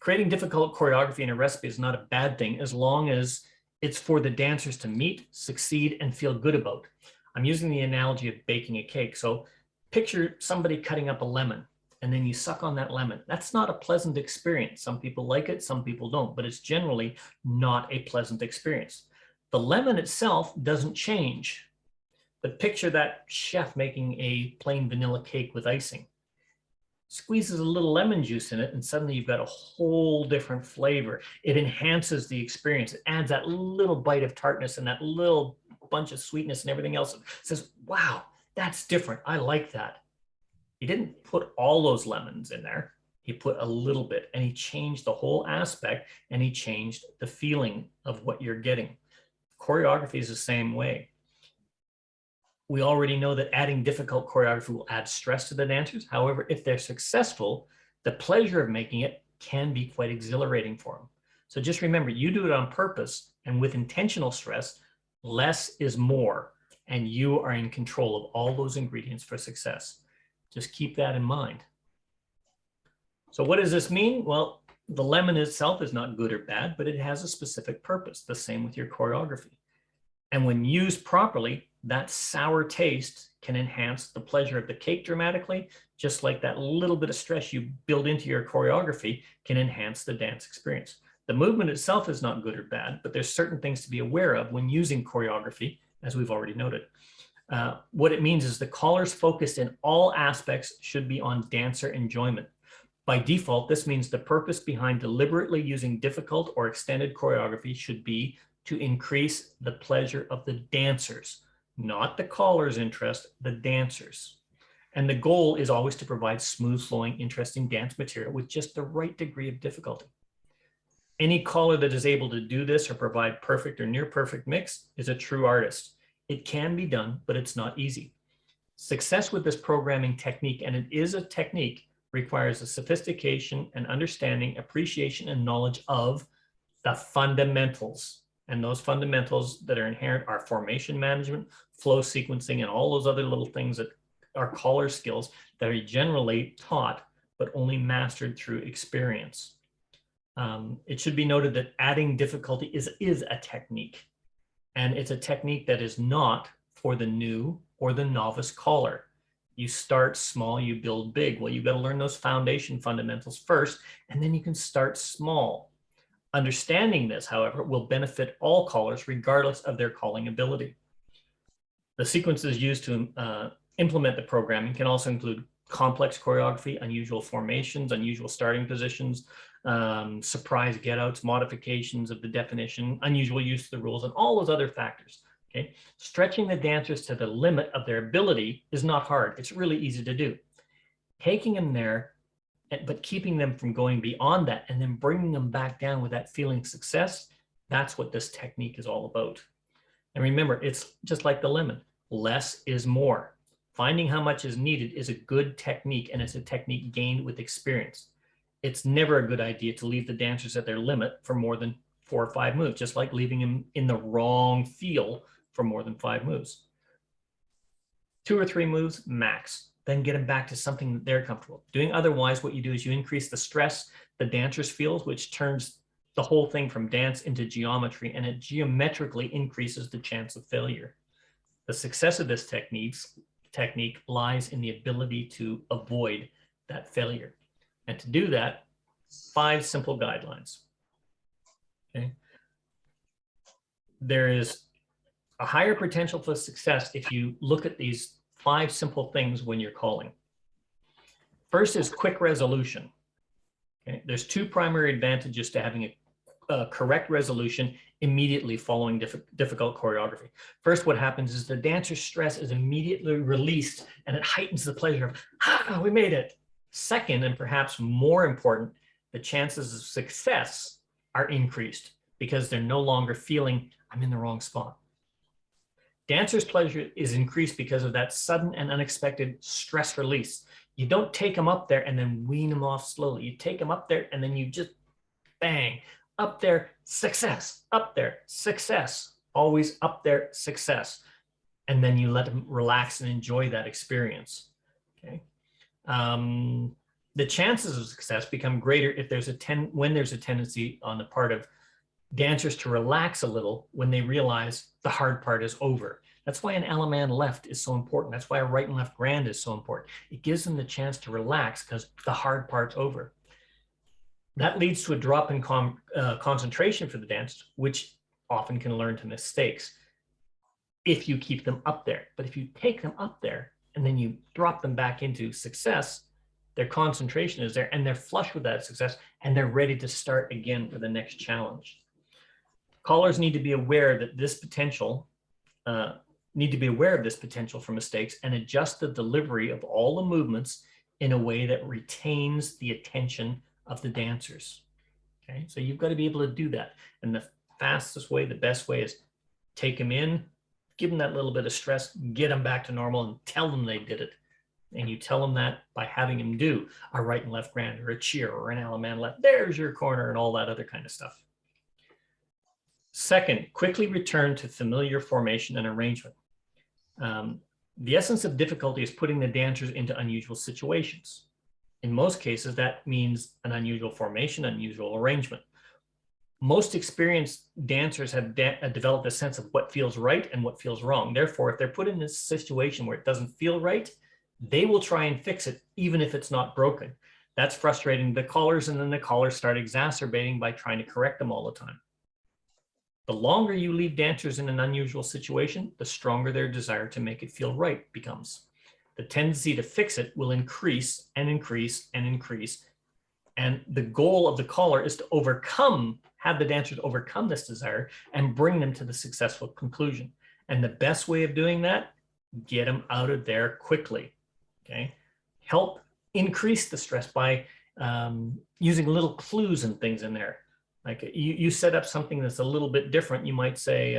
Creating difficult choreography in a recipe is not a bad thing as long as it's for the dancers to meet, succeed, and feel good about. I'm using the analogy of baking a cake. So picture somebody cutting up a lemon and then you suck on that lemon. That's not a pleasant experience. Some people like it, some people don't, but it's generally not a pleasant experience. The lemon itself doesn't change, but picture that chef making a plain vanilla cake with icing. Squeezes a little lemon juice in it and suddenly you've got a whole different flavor. It enhances the experience. It adds that little bite of tartness and that little bunch of sweetness and everything else. It says, wow, that's different. I like that. He didn't put all those lemons in there. He put a little bit and he changed the whole aspect and he changed the feeling of what you're getting. Choreography is the same way. We already know that adding difficult choreography will add stress to the dancers. However, if they're successful, the pleasure of making it can be quite exhilarating for them. So just remember, you do it on purpose and with intentional stress, less is more, and you are in control of all those ingredients for success. Just keep that in mind. So what does this mean? Well, the lemon itself is not good or bad, but it has a specific purpose. The same with your choreography. And when used properly, that sour taste can enhance the pleasure of the cake dramatically, just like that little bit of stress you build into your choreography can enhance the dance experience. The movement itself is not good or bad, but there's certain things to be aware of when using choreography, as we've already noted. What it means is the caller's focus in all aspects should be on dancer enjoyment. By default, this means the purpose behind deliberately using difficult or extended choreography should be to increase the pleasure of the dancers, not the caller's interest, the dancers. And the goal is always to provide smooth flowing, interesting dance material with just the right degree of difficulty. Any caller that is able to do this or provide perfect or near perfect mix is a true artist. It can be done, but it's not easy. Success with this programming technique, and it is a technique, requires a sophistication and understanding, appreciation, and knowledge of the fundamentals. And those fundamentals that are inherent are formation management, flow sequencing, and all those other little things that are caller skills that are generally taught, but only mastered through experience. It should be noted that adding difficulty is a technique, and it's a technique that is not for the new or the novice caller. You start small, you build big. Well, you've got to learn those foundation fundamentals first, and then you can start small. Understanding this, however, will benefit all callers regardless of their calling ability. The sequences used to implement the programming can also include complex choreography, unusual formations, unusual starting positions, surprise get-outs, modifications of the definition, unusual use of the rules, and all those other factors. Okay? Stretching the dancers to the limit of their ability is not hard. It's really easy to do. Taking them there, but keeping them from going beyond that and then bringing them back down with that feeling of success, that's what this technique is all about. And remember, it's just like the lemon. Less is more. Finding how much is needed is a good technique, and it's a technique gained with experience. It's never a good idea to leave the dancers at their limit for more than 4 or 5 moves, just like leaving them in the wrong feel for more than 5 moves. 2 or 3 moves max, then get them back to something that they're comfortable doing. Otherwise, what you do is you increase the stress the dancers feel, which turns the whole thing from dance into geometry, and it geometrically increases the chance of failure. The success of this technique lies in the ability to avoid that failure. And to do that, 5 simple guidelines. Okay. There is a higher potential for success if you look at these 5 simple things when you're calling. First is quick resolution. Okay. There's 2 primary advantages to having a correct resolution immediately following difficult choreography. First, what happens is the dancer's stress is immediately released and it heightens the pleasure of, we made it. Second, and perhaps more important, the chances of success are increased because they're no longer feeling I'm in the wrong spot. Dancers' pleasure is increased because of that sudden and unexpected stress release. You don't take them up there and then wean them off slowly. You take them up there and then you just bang, up there, success, up there, success, always up there, success. And then you let them relax and enjoy that experience. Okay. The chances of success become greater if there's when there's a tendency on the part of dancers to relax a little when they realize the hard part is over. That's why an Allemande left is so important. That's why a right and left grand is so important. It gives them the chance to relax because the hard part's over. That leads to a drop in concentration for the dancers, which often can lead to mistakes if you keep them up there. But if you take them up there and then you drop them back into success, their concentration is there and they're flush with that success and they're ready to start again for the next challenge. Callers need to be aware that this potential, for mistakes and adjust the delivery of all the movements in a way that retains the attention of the dancers. Okay, so you've got to be able to do that. And the fastest way, the best way is take them in, give them that little bit of stress, get them back to normal and tell them they did it. And you tell them that by having them do a right and left grand or a cheer or an Allemande left, there's your corner and all that other kind of stuff. Second, quickly return to familiar formation and arrangement. The essence of difficulty is putting the dancers into unusual situations. In most cases, that means an unusual formation, unusual arrangement. Most experienced dancers have developed a sense of what feels right and what feels wrong. Therefore, if they're put in this situation where it doesn't feel right, they will try and fix it, even if it's not broken. That's frustrating the callers, and then the callers start exacerbating by trying to correct them all the time. The longer you leave dancers in an unusual situation, the stronger their desire to make it feel right becomes. The tendency to fix it will increase and increase and increase. And the goal of the caller is to have the dancers overcome this desire and bring them to the successful conclusion. And the best way of doing that, get them out of there quickly. Okay, help increase the stress by using little clues and things in there. Like you set up something that's a little bit different. You might say,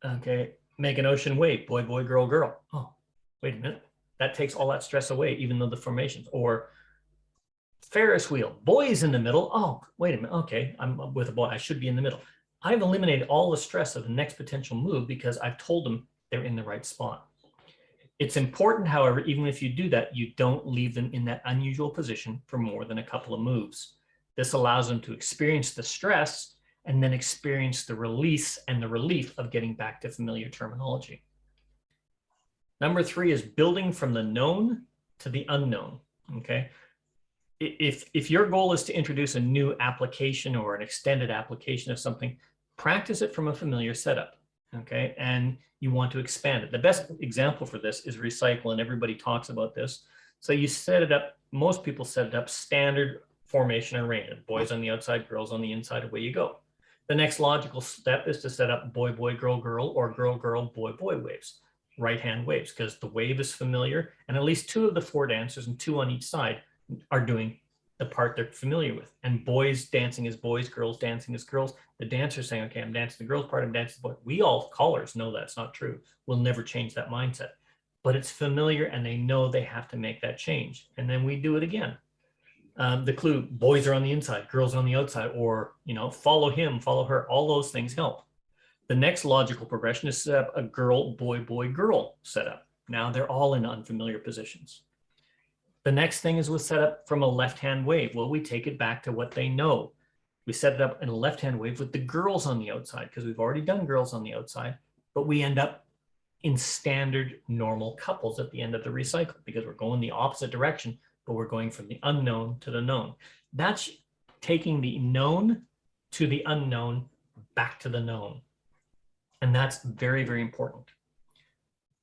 okay, make an ocean wave, boy, boy, girl, girl. Oh, wait a minute. That takes all that stress away, even though the formations. Or Ferris wheel, boys in the middle. Oh, wait a minute. Okay, I'm with a boy. I should be in the middle. I've eliminated all the stress of the next potential move because I've told them they're in the right spot. It's important, however, even if you do that, you don't leave them in that unusual position for more than a couple of moves. This allows them to experience the stress and then experience the release and the relief of getting back to familiar terminology. Number 3 is building from the known to the unknown. Okay. If your goal is to introduce a new application or an extended application of something, practice it from a familiar setup. Okay, and you want to expand it. The best example for this is recycle, and everybody talks about this. So you set it up, most people set it up standard formation arrangement, boys on the outside, girls on the inside, away you go. The next logical step is to set up boy, boy, girl, girl, or girl, girl, boy, boy waves, right hand waves, because the wave is familiar, and at least 2 of the 4 dancers and 2 on each side are doing the part they're familiar with. And boys dancing as boys, girls dancing as girls. The dancer's saying, okay, I'm dancing the girls part, I'm dancing the boy. We all callers know that's not true. We'll never change that mindset. But it's familiar and they know they have to make that change. And then we do it again. The clue, boys are on the inside, girls on the outside, or, you know, follow him, follow her. All those things help. The next logical progression is set up a girl, boy, boy, girl setup. Now they're all in unfamiliar positions. The next thing is we'll set up from a left-hand wave. Well, we take it back to what they know. We set it up in a left-hand wave with the girls on the outside because we've already done girls on the outside, but we end up in standard normal couples at the end of the recycle because we're going the opposite direction, but we're going from the unknown to the known. That's taking the known to the unknown back to the known. And that's very, very important.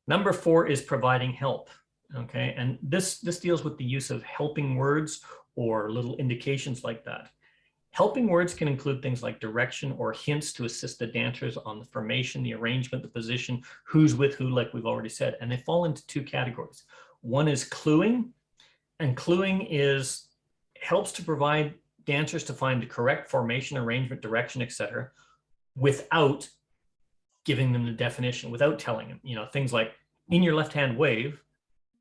Number 4 is providing help. Okay, and this deals with the use of helping words or little indications like that. Helping words can include things like direction or hints to assist the dancers on the formation, the arrangement, the position, who's with who, like we've already said. And they fall into 2 categories. One is cluing, and cluing helps to provide dancers to find the correct formation, arrangement, direction, etc., without giving them the definition, without telling them, things like in your left hand wave,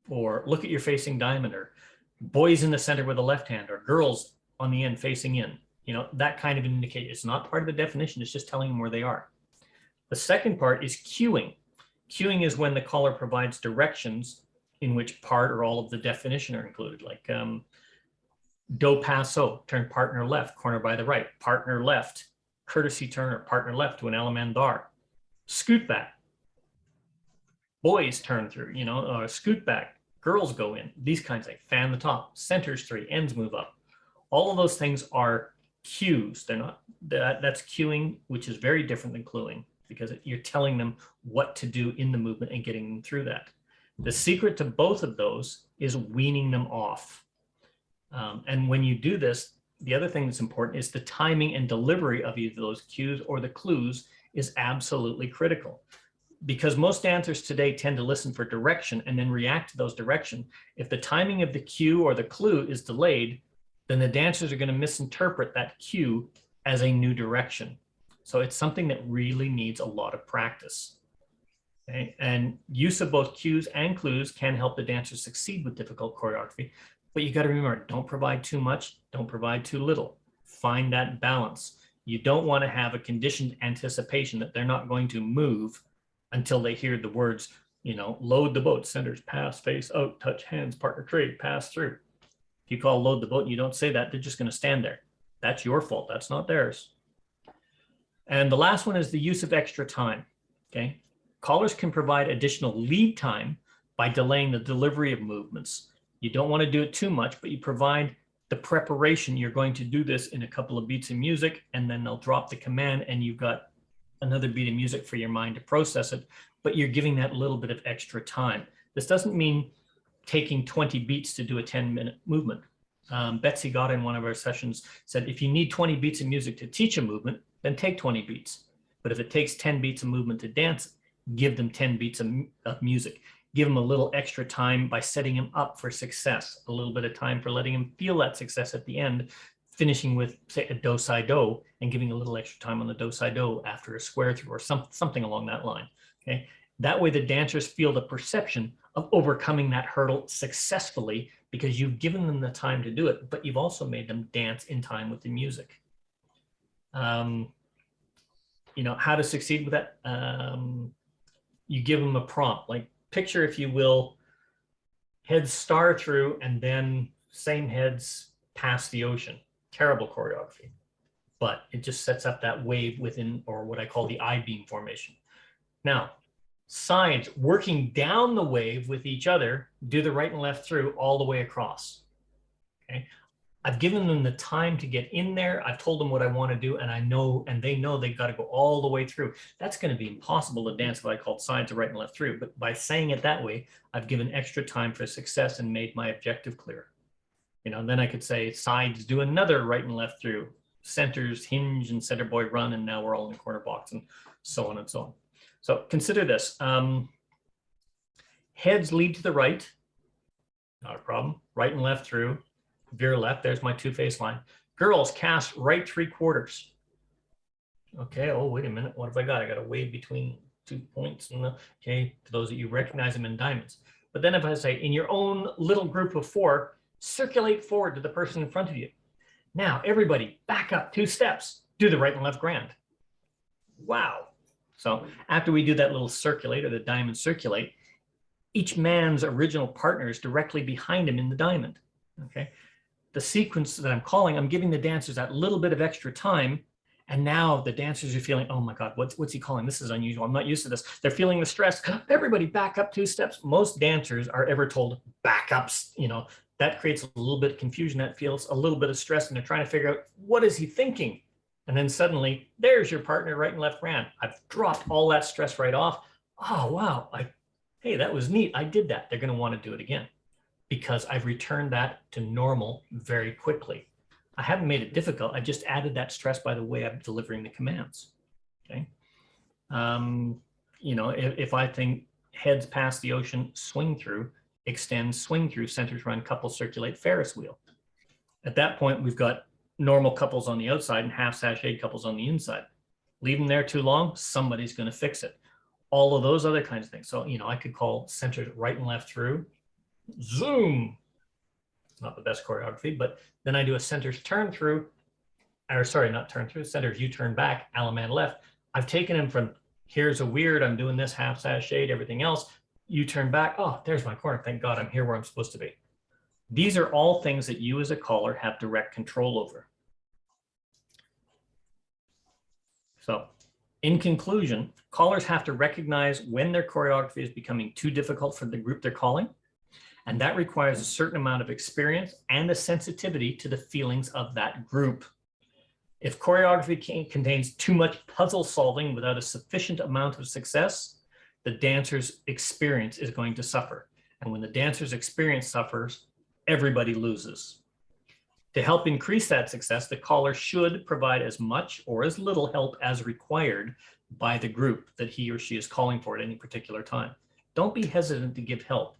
or look at your facing diamond, or boys in the center with a left hand, or girls on the end facing in, that kind of indicator. It's not part of the definition. It's just telling them where they are. The second part is cueing. Cueing is when the caller provides directions in which part or all of the definition are included, like do passo, turn partner left, corner by the right, partner left, courtesy turn or partner left to an elemandar, scoot back, boys turn through, scoot back, girls go in, these kinds, like fan the top, centers 3, ends move up. All of those things are cues. They're not, that's cueing, which is very different than cluing, because you're telling them what to do in the movement and getting them through that. The secret to both of those is weaning them off. And when you do this, the other thing that's important is the timing and delivery of either those cues or the clues is absolutely critical. Because most dancers today tend to listen for direction and then react to those directions. If the timing of the cue or the clue is delayed, then the dancers are going to misinterpret that cue as a new direction. So it's something that really needs a lot of practice. Okay? And use of both cues and clues can help the dancers succeed with difficult choreography. But you got to remember, don't provide too much, don't provide too little. Find that balance. You don't want to have a conditioned anticipation that they're not going to move until they hear the words, load the boat, centers, pass, face out, touch hands, partner trade, pass through. If you call load the boat and you don't say that, they're just going to stand there. That's your fault. That's not theirs. And the last one is the use of extra time. Okay. Callers can provide additional lead time by delaying the delivery of movements. You don't want to do it too much, but you provide the preparation. You're going to do this in a couple of beats of music, and then they'll drop the command and you've got another beat of music for your mind to process it, but you're giving that little bit of extra time. This doesn't mean taking 20 beats to do a 10-minute movement. Betsy Gotta in one of our sessions said, if you need 20 beats of music to teach a movement, then take 20 beats. But if it takes 10 beats of movement to dance, give them 10 beats of music. Give them a little extra time by setting them up for success, a little bit of time for letting them feel that success at the end, finishing with, say, a do-si-do and giving a little extra time on the do-si-do after a square through or something along that line. Okay, that way the dancers feel the perception of overcoming that hurdle successfully because you've given them the time to do it, but you've also made them dance in time with the music. How to succeed with that? You give them a prompt, like picture, if you will, heads star through and then same heads past the ocean. Terrible choreography, but it just sets up that wave within, or what I call the I-beam formation. Now, sides working down the wave with each other, do the right and left through all the way across. Okay, I've given them the time to get in there. I've told them what I want to do, and I know, and they know they've got to go all the way through. That's going to be impossible to dance what I called sides of right and left through, but by saying it that way, I've given extra time for success and made my objective clear. Then I could say sides do another right and left through, centers hinge and center boy run, and now we're all in the corner box, and so on and so on. So consider this. Heads lead to the right, not a problem. Right and left through, veer left, there's my two-face line. Girls cast right 3/4. Okay, oh, wait a minute, what have I got? I got a wave between 2 points. Okay, to those of you recognize them in diamonds. But then if I say, in your own little group of 4, circulate forward to the person in front of you. Now, everybody back up 2 steps, do the right and left grand. Wow. So after we do that little circulate, or the diamond circulate, each man's original partner is directly behind him in the diamond. Okay. The sequence that I'm calling, I'm giving the dancers that little bit of extra time. And now the dancers are feeling, oh my God, what's he calling? This is unusual. I'm not used to this. They're feeling the stress. Everybody back up 2 steps. Most dancers are ever told back ups, that creates a little bit of confusion. That feels a little bit of stress, and they're trying to figure out, what is he thinking? And then suddenly, there's your partner right and left grand. I've dropped all that stress right off. Oh, wow. Hey, that was neat. I did that. They're going to want to do it again because I've returned that to normal very quickly. I haven't made it difficult. I just added that stress by the way I'm delivering the commands. Okay. If I think heads past the ocean, swing through, extend, swing through, centers run, couple circulate, Ferris wheel. At that point, we've got normal couples on the outside and half sashayed couples on the inside. Leave them there too long, somebody's going to fix it. All of those other kinds of things. So, I could call centers right and left through, zoom. Not the best choreography, but then I do a centers turn through, or sorry, not turn through, centers U-turn back, Alaman left. I've taken him from here's a weird, I'm doing this half sashayed, everything else, U-turn back, oh, there's my corner. Thank God I'm here where I'm supposed to be. These are all things that you as a caller have direct control over. So in conclusion, callers have to recognize when their choreography is becoming too difficult for the group they're calling. And that requires a certain amount of experience and a sensitivity to the feelings of that group. If choreography contains too much puzzle solving without a sufficient amount of success, the dancer's experience is going to suffer. And when the dancer's experience suffers, everybody loses. To help increase that success, the caller should provide as much or as little help as required by the group that he or she is calling for at any particular time. Don't be hesitant to give help.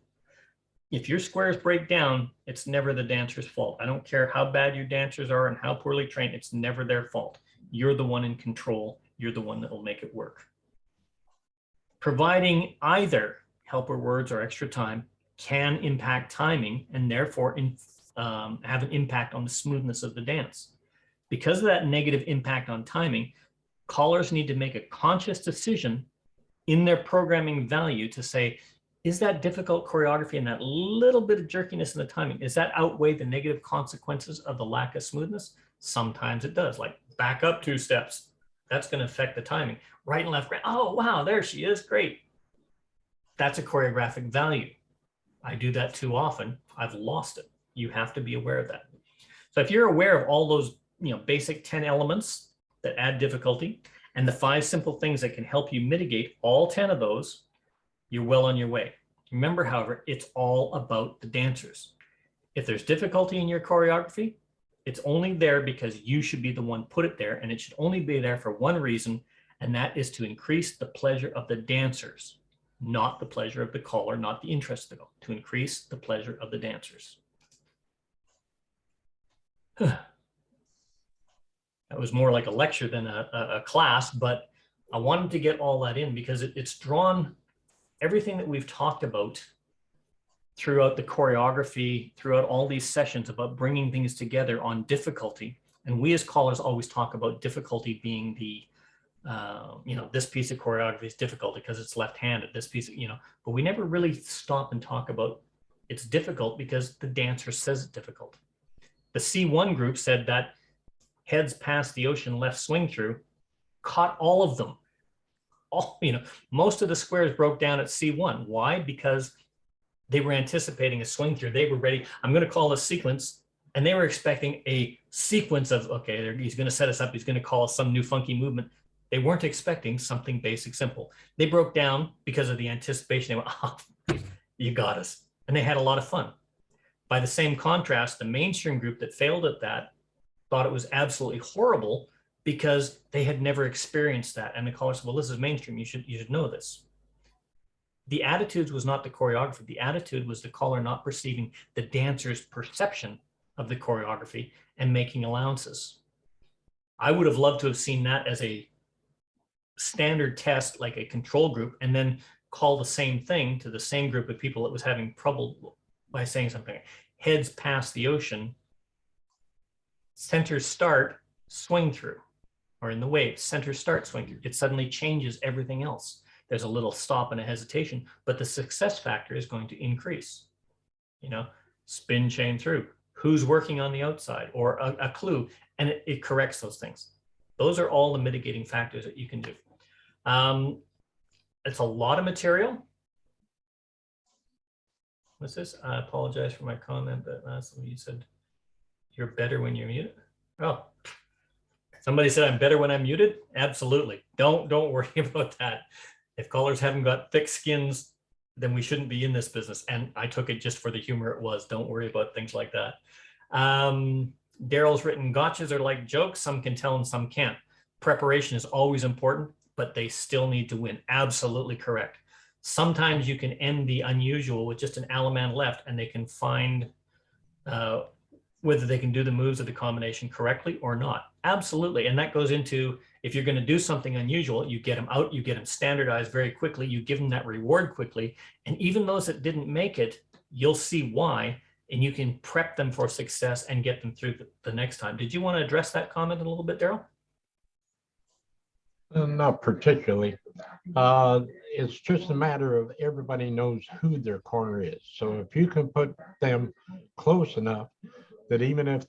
If your squares break down, it's never the dancer's fault. I don't care how bad your dancers are and how poorly trained, it's never their fault. You're the one in control. You're the one that will make it work. Providing either help or words or extra time can impact timing and therefore have an impact on the smoothness of the dance. Because of that negative impact on timing, callers need to make a conscious decision in their programming value to say, is that difficult choreography and that little bit of jerkiness in the timing, does that outweigh the negative consequences of the lack of smoothness? Sometimes it does, like back up 2 steps. That's going to affect the timing. Right and left, right. Oh, wow, there she is. Great. That's a choreographic value. I do that too often. I've lost it. You have to be aware of that. So if you're aware of all those, basic 10 elements that add difficulty and the 5 simple things that can help you mitigate all 10 of those, you're well on your way. Remember, however, it's all about the dancers. If there's difficulty in your choreography, it's only there because you should be the one put it there, and it should only be there for one reason, and that is to increase the pleasure of the dancers, not the pleasure of the caller, not the interest of the caller, to increase the pleasure of the dancers. That was more like a lecture than a class, but I wanted to get all that in because it's drawn everything that we've talked about throughout the choreography, throughout all these sessions about bringing things together on difficulty. And we as callers always talk about difficulty being the, this piece of choreography is difficult because it's left-handed, this piece, but we never really stop and talk about it's difficult because the dancer says it's difficult. The C1 group said that heads past the ocean left swing through caught all of them. Most of the squares broke down at C1. Why? Because they were anticipating a swing through. They were ready. I'm going to call a sequence, and they were expecting a sequence of, okay, he's going to set us up. He's going to call us some new funky movement. They weren't expecting something basic, simple. They broke down because of the anticipation. They went, oh, you got us. And they had a lot of fun. By the same contrast, the mainstream group that failed at that thought it was absolutely horrible because they had never experienced that. And the caller said, well, this is mainstream. You should know this. The attitude was not the choreography. The attitude was the caller not perceiving the dancer's perception of the choreography and making allowances. I would have loved to have seen that as a standard test, like a control group, and then call the same thing to the same group of people that was having trouble by saying something. Heads past the ocean, center start, swing through. Or in the wave, center start, swing through. It suddenly changes everything else. There's a little stop and a hesitation, but the success factor is going to increase. Spin chain through. Who's working on the outside? Or a clue, and it corrects those things. Those are all the mitigating factors that you can do. It's a lot of material. What's this? I apologize for my comment, but last time you said you're better when you're muted. Oh. Somebody said I'm better when I'm muted. Absolutely. Don't worry about that. If callers haven't got thick skins, then we shouldn't be in this business. And I took it just for the humor it was. Don't worry about things like that. Daryl's written, gotchas are like jokes. Some can tell and some can't. Preparation is always important, but they still need to win. Absolutely correct. Sometimes you can end the unusual with just an Alaman left, and they can find whether they can do the moves of the combination correctly or not. Absolutely. And that goes into, if you're going to do something unusual, you get them out, you get them standardized very quickly, you give them that reward quickly. And even those that didn't make it, you'll see why, and you can prep them for success and get them through the next time. Did you want to address that comment a little bit, Daryl? Not particularly. It's just a matter of everybody knows who their corner is. So if you can put them close enough that even if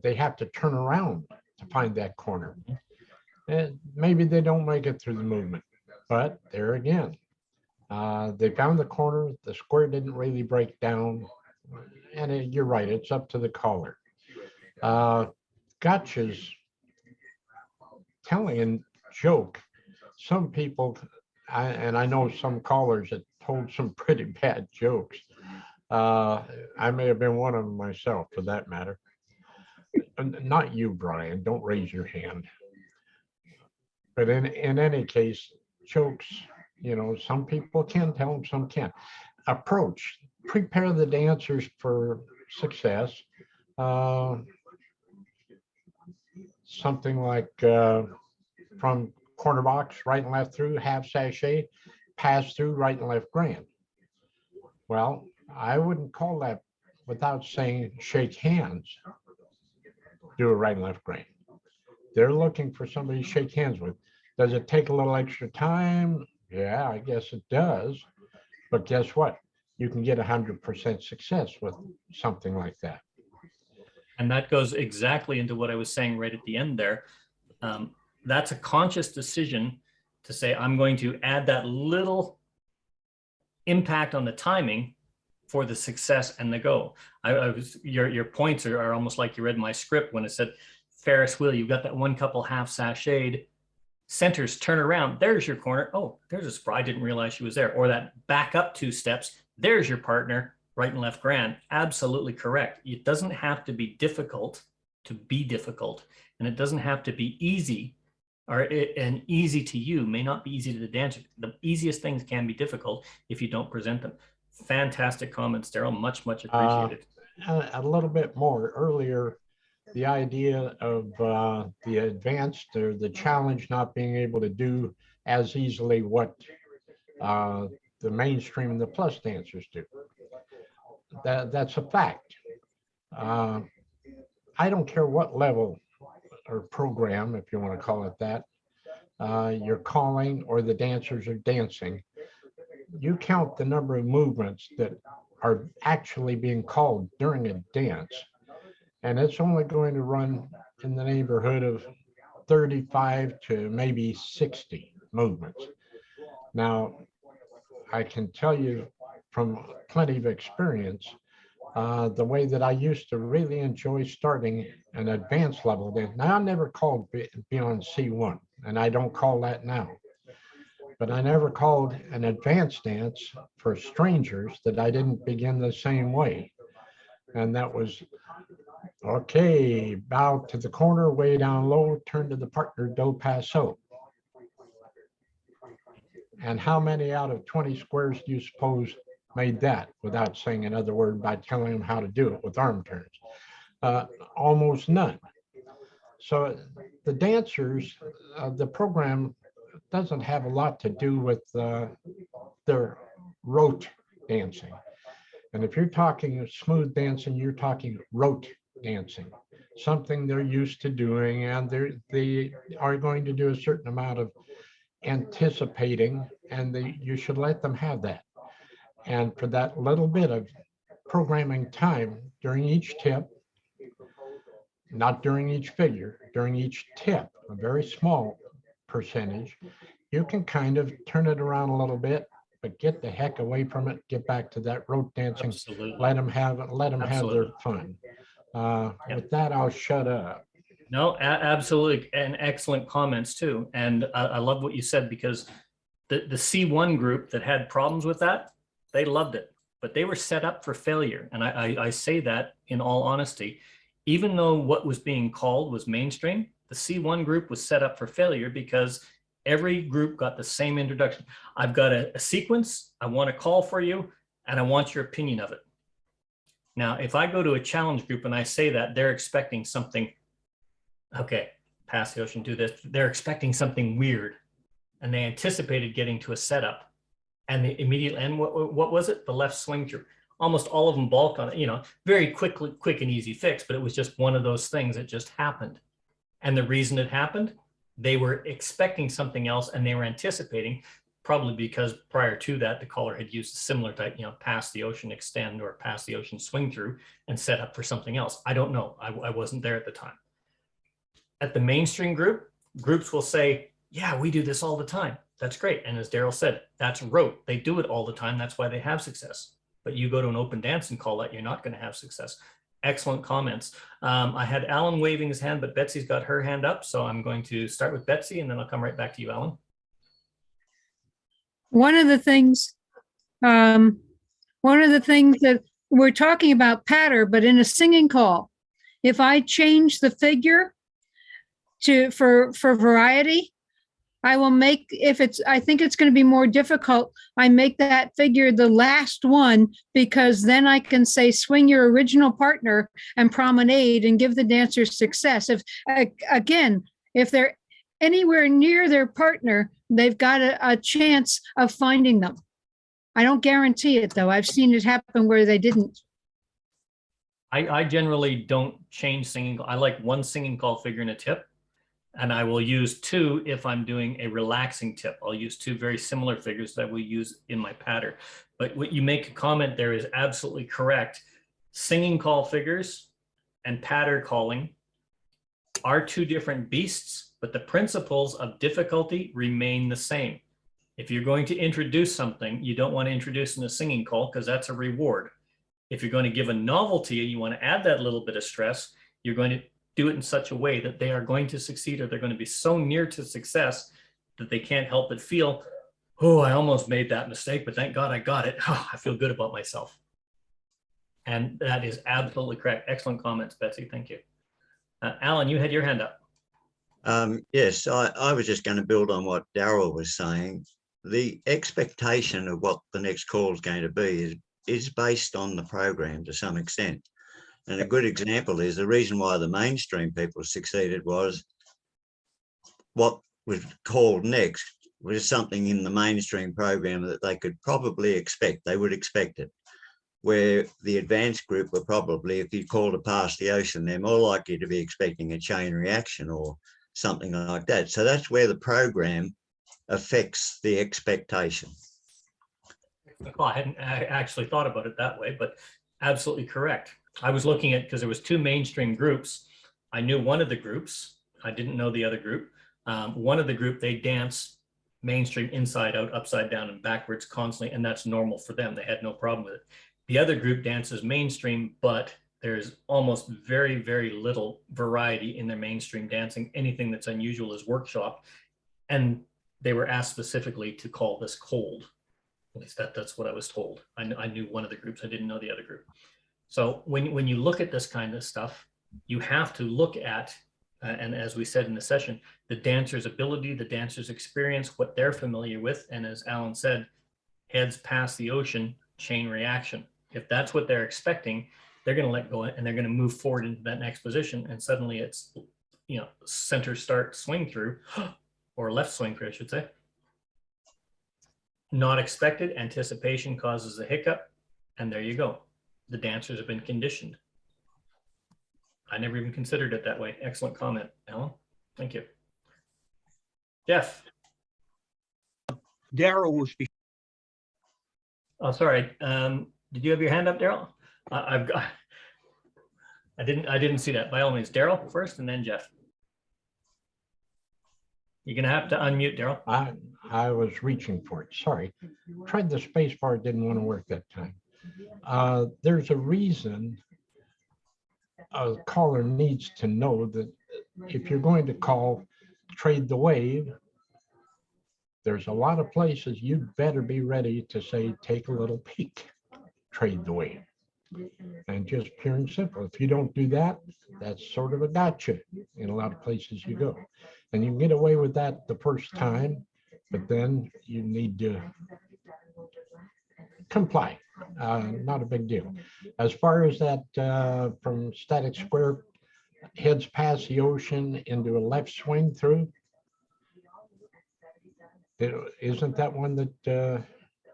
they have to turn around to find that corner, and maybe they don't make it through the movement, but there again, they found the corner, the square didn't really break down, and you're right, it's up to the caller. Gotcha's telling a joke. Some people, and I know some callers that told some pretty bad jokes. I may have been one of them myself, for that matter. Not you, Brian. Don't raise your hand. But in any case, jokes, some people can tell them, some can't. Approach, prepare the dancers for success. Something like from corner box, right and left through, half sachet, pass through, right and left grand. Well, I wouldn't call that, without saying shake hands, do a right and left grand. They're looking for somebody to shake hands with. Does it take a little extra time? Yeah, I guess it does. But guess what? You can get 100% success with something like that. And that goes exactly into what I was saying right at the end there. That's a conscious decision to say, I'm going to add that little impact on the timing for the success and the go. Your points are almost like you read my script when it said, Ferris wheel, you've got that one couple half sashayed, centers, turn around, there's your corner. Oh, there's a spry, I didn't realize she was there. Or that back up 2 steps, there's your partner, right and left grand. Absolutely correct. It doesn't have to be difficult to be difficult, and it doesn't have to be easy, and easy to you may not be easy to the dancer. The easiest things can be difficult if you don't present them. Fantastic comments, Daryl. Much appreciated. A little bit more earlier, the idea of the advanced or the challenge not being able to do as easily what the mainstream and the plus dancers do. That's a fact. I don't care what level or program, if you want to call it that, you're calling or the dancers are dancing. You count the number of movements that are actually being called during a dance, and it's only going to run in the neighborhood of 35 to maybe 60 movements. Now, I can tell you from plenty of experience, the way that I used to really enjoy starting an advanced level dance. Now, I never called beyond C1, and I don't call that now. But I never called an advanced dance for strangers that I didn't begin the same way. And that was, okay, bow to the corner, way down low, turn to the partner, do passo. And how many out of 20 squares do you suppose made that without saying another word by telling them how to do it with arm turns? Almost none. So the dancers, the program doesn't have a lot to do with their rote dancing. And if you're talking smooth dancing, you're talking rote dancing, something they're used to doing, and they are going to do a certain amount of anticipating, and you should let them have that. And for that little bit of programming time during each tip, not during each figure, during each tip, a very small percentage, you can kind of turn it around a little bit, but get the heck away from it, get back to that rote dancing. Absolutely. Let them have their fun. With that, I'll shut up. No, absolutely. And excellent comments too. And I love what you said, because the C1 group that had problems with that, they loved it, but they were set up for failure. And I say that in all honesty. Even though what was being called was mainstream, the C1 group was set up for failure because every group got the same introduction. I've got a sequence, I want to call for you, and I want your opinion of it. Now, if I go to a challenge group and I say that, they're expecting something, okay, pass the ocean, do this. They're expecting something weird, and they anticipated getting to a setup, and the immediate, and what was it? The left swing through. Almost all of them balked on it, very quick and easy fix, but it was just one of those things that just happened. And the reason it happened, they were expecting something else, and they were anticipating, probably because prior to that, the caller had used a similar type, pass the ocean, extend, or pass the ocean, swing through, and set up for something else. I don't know. I wasn't there at the time. At the mainstream groups will say, yeah, we do this all the time. That's great. And as Daryl said, that's rote. They do it all the time. That's why they have success. But you go to an open dance and call that, you're not going to have success. Excellent comments. I had Alan waving his hand, but Betsy's got her hand up. So I'm going to start with Betsy, and then I'll come right back to you, Alan. One of the things that we're talking about patter, but in a singing call, if I change the figure for variety, I will make, I think it's going to be more difficult, I make that figure the last one, because then I can say swing your original partner and promenade and give the dancer success. If they're anywhere near their partner, they've got a chance of finding them. I don't guarantee it, though. I've seen it happen where they didn't. I generally don't change singing. I like one singing call figure in a tip, and I will use two if I'm doing a relaxing tip. I'll use two very similar figures that I will use in my patter. But what you make a comment there is absolutely correct. Singing call figures and patter calling are two different beasts, but the principles of difficulty remain the same. If you're going to introduce something, you don't want to introduce in a singing call, because that's a reward. If you're going to give a novelty and you want to add that little bit of stress, you're going to do it in such a way that they are going to succeed, or they're going to be so near to success that they can't help but feel, oh, I almost made that mistake, but thank God I got it. Oh, I feel good about myself. And that is absolutely correct. Excellent comments, Betsy. Thank you. Alan, you had your hand up. Yes, I was just going to build on what Daryl was saying. The expectation of what the next call is going to be is based on the program to some extent. And a good example is the reason why the mainstream people succeeded was what was called next was something in the mainstream program that they could probably expect. They would expect it. Where the advanced group were probably, if you called a pass the ocean, they're more likely to be expecting a chain reaction or something like that. So that's where the program affects the expectation. Well, I hadn't actually thought about it that way, but absolutely correct. I was looking at, because there was two mainstream groups. I knew one of the groups. I didn't know the other group. One of the group, they dance mainstream inside out, upside down, and backwards constantly, and that's normal for them. They had no problem with it. The other group dances mainstream, but there's almost very, very little variety in their mainstream dancing. Anything that's unusual is workshopped, and they were asked specifically to call this cold. At least that's what I was told. I knew one of the groups. I didn't know the other group. So when you look at this kind of stuff, you have to look at, and as we said in the session, the dancer's ability, the dancer's experience, what they're familiar with. And as Alan said, heads past the ocean, chain reaction. If that's what they're expecting, they're going to let go and they're going to move forward into that next position. And suddenly it's, center start swing through, or left swing through, I should say. Not expected, anticipation causes a hiccup, and there you go. The dancers have been conditioned. I never even considered it that way. Excellent comment, Alan. Thank you. Jeff. Daryl was. Oh, sorry. Did you have your hand up, Daryl? I've got. I didn't see that. By all means, Daryl first, and then Jeff. You're gonna have to unmute, Daryl. I was reaching for it. Sorry. Tried the space bar, didn't want to work that time. There's a reason a caller needs to know that if you're going to call trade the wave, there's a lot of places you'd better be ready to say, take a little peek, trade the wave. And just pure and simple. If you don't do that, that's sort of a gotcha in a lot of places you go. And you can get away with that the first time, but then you need to comply. Not a big deal. As far as that, from static square, heads past the ocean into a left swing through. Isn't that one that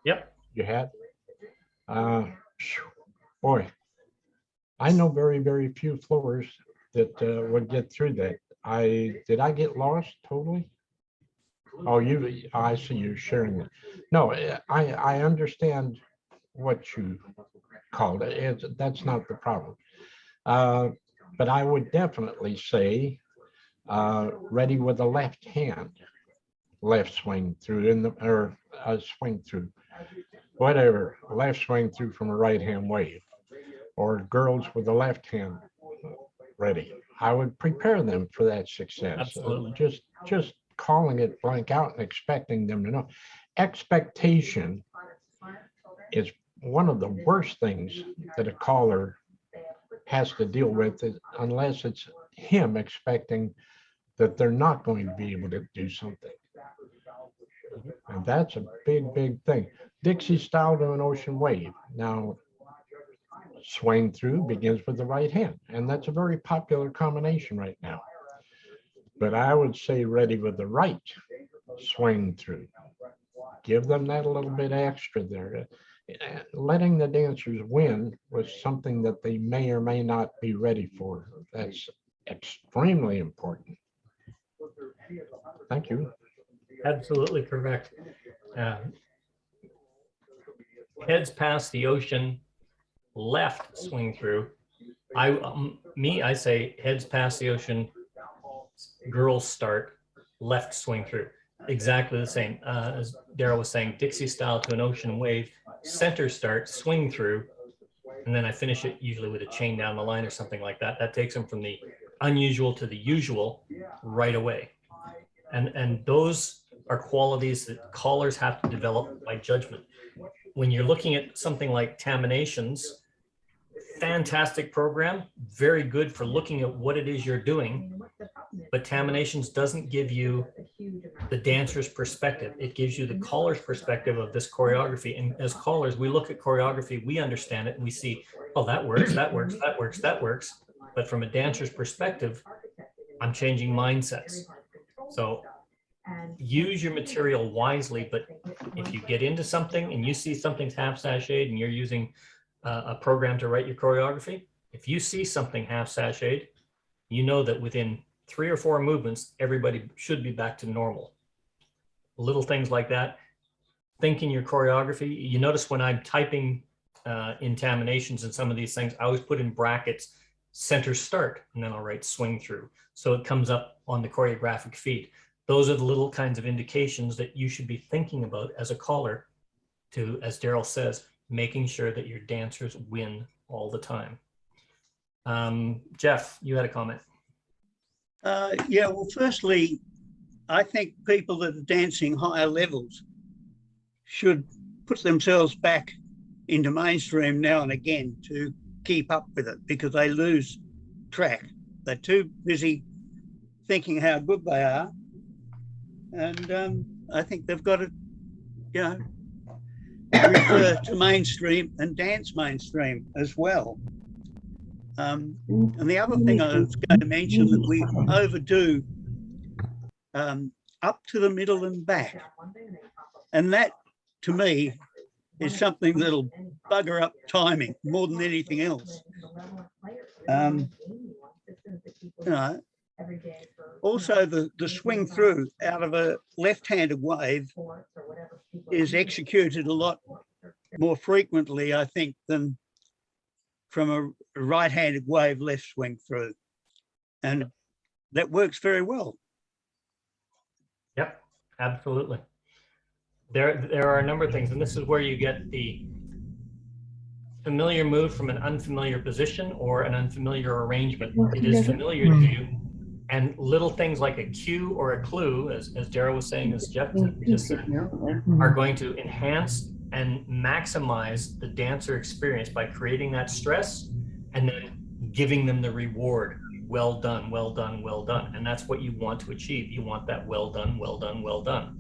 Yep. you had? Boy, I know very, very few floors that would get through that. Did I get lost totally? Oh, I see you sharing it. No, I understand what you called it. That's not the problem. But I would definitely say ready with the left hand, left swing through or swing through, whatever, left swing through from a right hand wave, or girls with the left hand ready. I would prepare them for that success. Absolutely. Just calling it blank out and expecting them to know. Expectation is one of the worst things that a caller has to deal with, unless it's him expecting that they're not going to be able to do something. And that's a big, big thing. Dixie style to an ocean wave. Now, swing through begins with the right hand, and that's a very popular combination right now. But I would say ready with the right, swing through. Give them that a little bit extra there. Letting the dancers win was something that they may or may not be ready for. That's extremely important. Thank you. Absolutely correct. Heads past the ocean, left swing through. I say heads past the ocean, girls start, left swing through. Exactly the same as Daryl was saying, Dixie style to an ocean wave, center start, swing through, and then I finish it usually with a chain down the line or something like that. That takes them from the unusual to the usual right away. And those are qualities that callers have to develop by judgment. When you're looking at something like Taminations, fantastic program, very good for looking at what it is you're doing, but Taminations doesn't give you the dancer's perspective. It gives you the caller's perspective of this choreography. And as callers, we look at choreography, we understand it, and we see, oh, that works, that works, that works, that works. But from a dancer's perspective, I'm changing mindsets. So use your material wisely, but if you get into something and you see something's half sashayed and you're using a program to write your choreography, if you see something half sashayed, you know that within 3 or 4 movements, everybody should be back to normal. Little things like that. Think in your choreography. You notice when I'm typing in Taminations and some of these things, I always put in brackets, center start, and then I'll write swing through. So it comes up on the choreographic feed. Those are the little kinds of indications that you should be thinking about as a caller to, as Daryl says, making sure that your dancers win all the time. Jeff, you had a comment. Yeah, well, firstly, I think people that are dancing higher levels should put themselves back into mainstream now and again to keep up with it, because they lose track. They're too busy thinking how good they are. And I think they've got to, you know, refer to mainstream and dance mainstream as well. And the other thing I was going to mention, that we overdo up to the middle and back. And that, to me, is something that'll bugger up timing more than anything else. You know, also the swing through out of a left-handed wave is executed a lot more frequently, I think, than from a right-handed wave left swing through. And that works very well. Yep, absolutely. There are a number of things, and this is where you get the familiar move from an unfamiliar position or an unfamiliar arrangement. It is familiar to you, and little things like a cue or a clue, as Darryl was saying, as Jeff just said, are going to enhance and maximize the dancer experience by creating that stress and then giving them the reward. Well done, well done, well done. And that's what you want to achieve. You want that well done, well done, well done.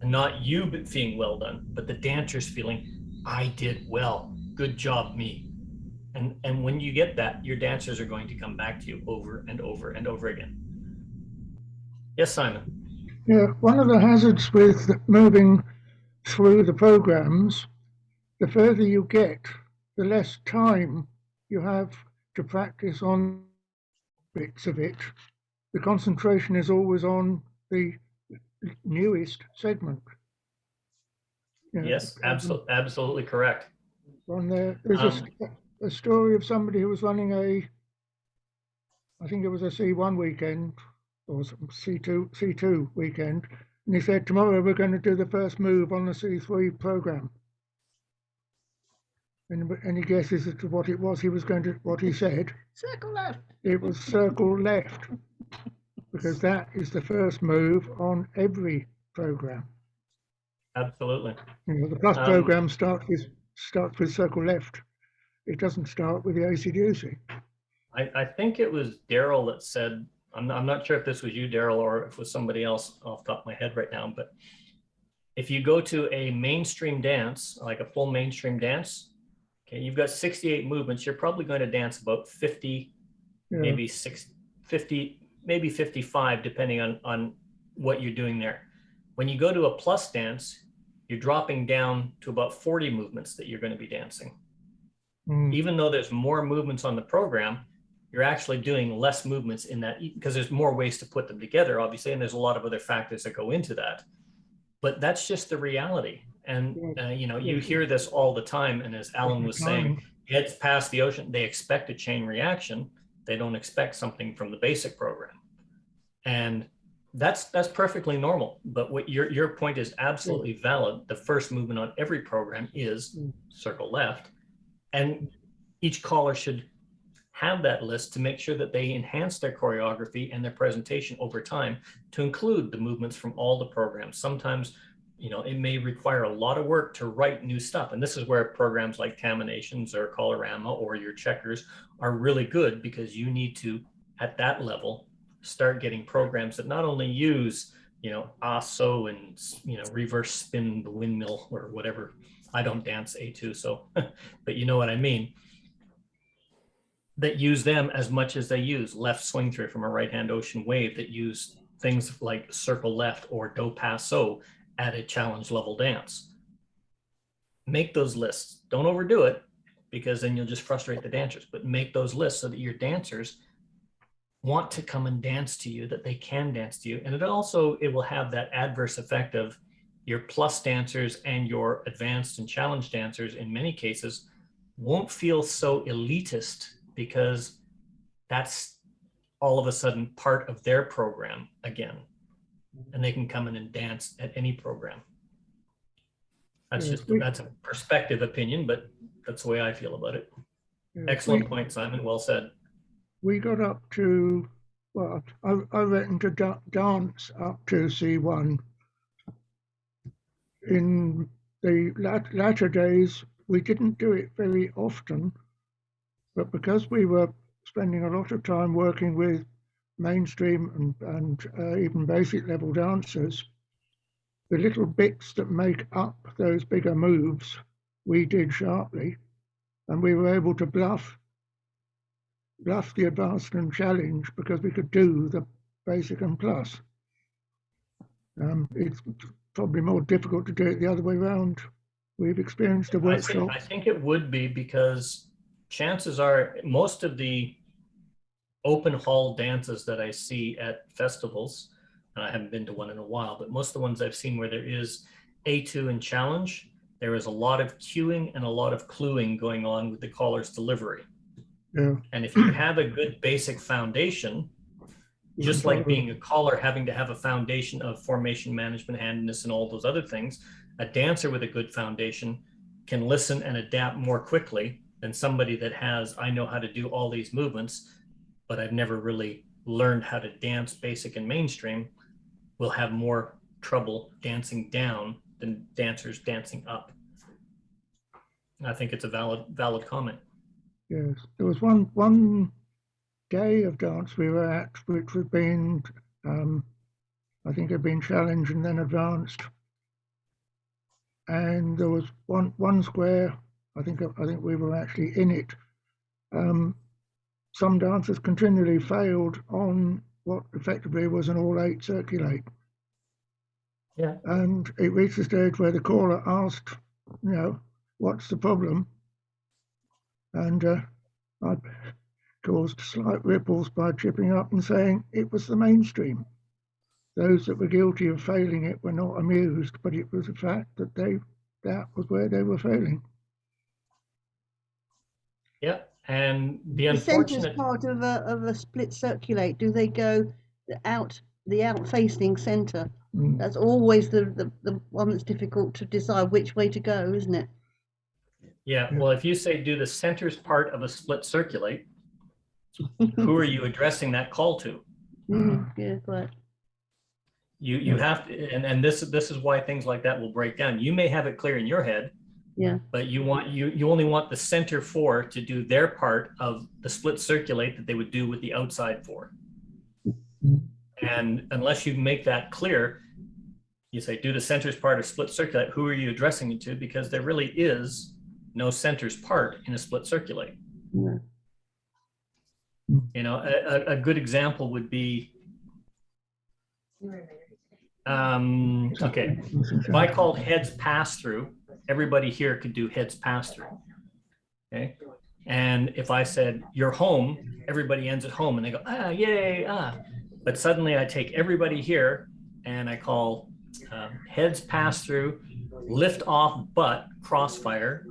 And not you feeling well done, but the dancers feeling, I did well. Good job, me. And when you get that, your dancers are going to come back to you over and over and over again. Yes, Simon. Yeah, one of the hazards with moving through the programs, the further you get, the less time you have to practice on bits of it. The concentration is always on the newest segment. You know, Yes, absolutely correct. on there's a story of somebody who was running I think it was a C1 weekend or some C2 weekend, and he said, tomorrow we're going to do the first move on the C3 program. And any guesses as to what it was he was going to, what he said? Circle left. It was circle left, because that is the first move on every program. Absolutely. You know, the plus program starts with circle left. It doesn't start with the AC/DC. I think it was Daryl that said, I'm not sure if this was you, Daryl, or if it was somebody else off the top of my head right now, but if you go to a mainstream dance, like a full mainstream dance, okay, you've got 68 movements, you're probably going to dance about 50, maybe 50, maybe 55, depending on what you're doing there. When you go to a plus dance, you're dropping down to about 40 movements that you're going to be dancing. Even though there's more movements on the program, you're actually doing less movements in that, because there's more ways to put them together, obviously, and there's a lot of other factors that go into that. But that's just the reality. And, you know, you hear this all the time. And as Alan was saying, heads past the ocean, they expect a chain reaction. They don't expect something from the basic program. And that's perfectly normal. But what your point is absolutely valid. The first movement on every program is circle left. And each caller should have that list to make sure that they enhance their choreography and their presentation over time to include the movements from all the programs. Sometimes, you know, it may require a lot of work to write new stuff. And this is where programs like Caminations or Colorama or your Checkers are really good, because you need to, at that level, start getting programs that not only use, you know, ASO and, you know, reverse spin the windmill or whatever. I don't dance A2, so, but you know what I mean. That use them as much as they use left swing through from a right hand ocean wave, that use things like circle left or do pas so at a challenge level dance. Make those lists. Don't overdo it, because then you'll just frustrate the dancers, but make those lists so that your dancers want to come and dance to you, that they can dance to you. And it will have that adverse effect of your plus dancers and your advanced and challenge dancers in many cases won't feel so elitist, because that's all of a sudden part of their program again, and they can come in and dance at any program. That's that's a perspective opinion, but that's the way I feel about it. Excellent point, Simon. Well said. We got up to, well, I reckon to dance up to C1. In the latter days, we didn't do it very often, but because we were spending a lot of time working with mainstream and even basic level dancers, the little bits that make up those bigger moves, we did sharply, and we were able to bluff the advanced and challenge, because we could do the basic and plus. It's probably more difficult to do it the other way around. We've experienced a workshop. I think it would be, because chances are most of the open hall dances that I see at festivals, and I haven't been to one in a while, but most of the ones I've seen where there is A2 and challenge, there is a lot of cueing and a lot of cluing going on with the caller's delivery. Yeah. And if you have a good basic foundation, just like being a caller having to have a foundation of formation management, handedness, and all those other things, a dancer with a good foundation can listen and adapt more quickly than somebody that has, I know how to do all these movements, but I've never really learned how to dance basic and mainstream, will have more trouble dancing down than dancers dancing up. And I think it's a valid comment. Yes, there was one day of dance we were at, which had been, I think had been challenged and then advanced. and there was one square. I think we were actually in it. Some dancers continually failed on what effectively was an all-8 circulate. Yeah. And it reached a stage where the caller asked, what's the problem? And I caused slight ripples by chipping up and saying it was the mainstream. Those that were guilty of failing it were not amused, but it was a fact that that was where they were failing. Yeah, and the The centre's unfortunate, part of a split circulate. Do they go the out facing centre? Mm. That's always the one that's difficult to decide which way to go, isn't it? yeah, well, if you say do the center's part of a split circulate, who are you addressing that call to? Yeah, right. You have to, and this is why things like that will break down. You may have it clear in your head, Yeah. but you only want the center 4 to do their part of the split circulate that they would do with the outside 4. And unless you make that clear, you say do the center's part of split circulate, who are you addressing it to? Because there really is no center's part in a split circulate. Yeah. You know, a good example would be, okay, if I called heads pass through, everybody here could do heads pass through. Okay. And if I said you're home, everybody ends at home and they go, ah, yay, ah. But suddenly I take everybody here and I call heads pass through, lift off butt, crossfire,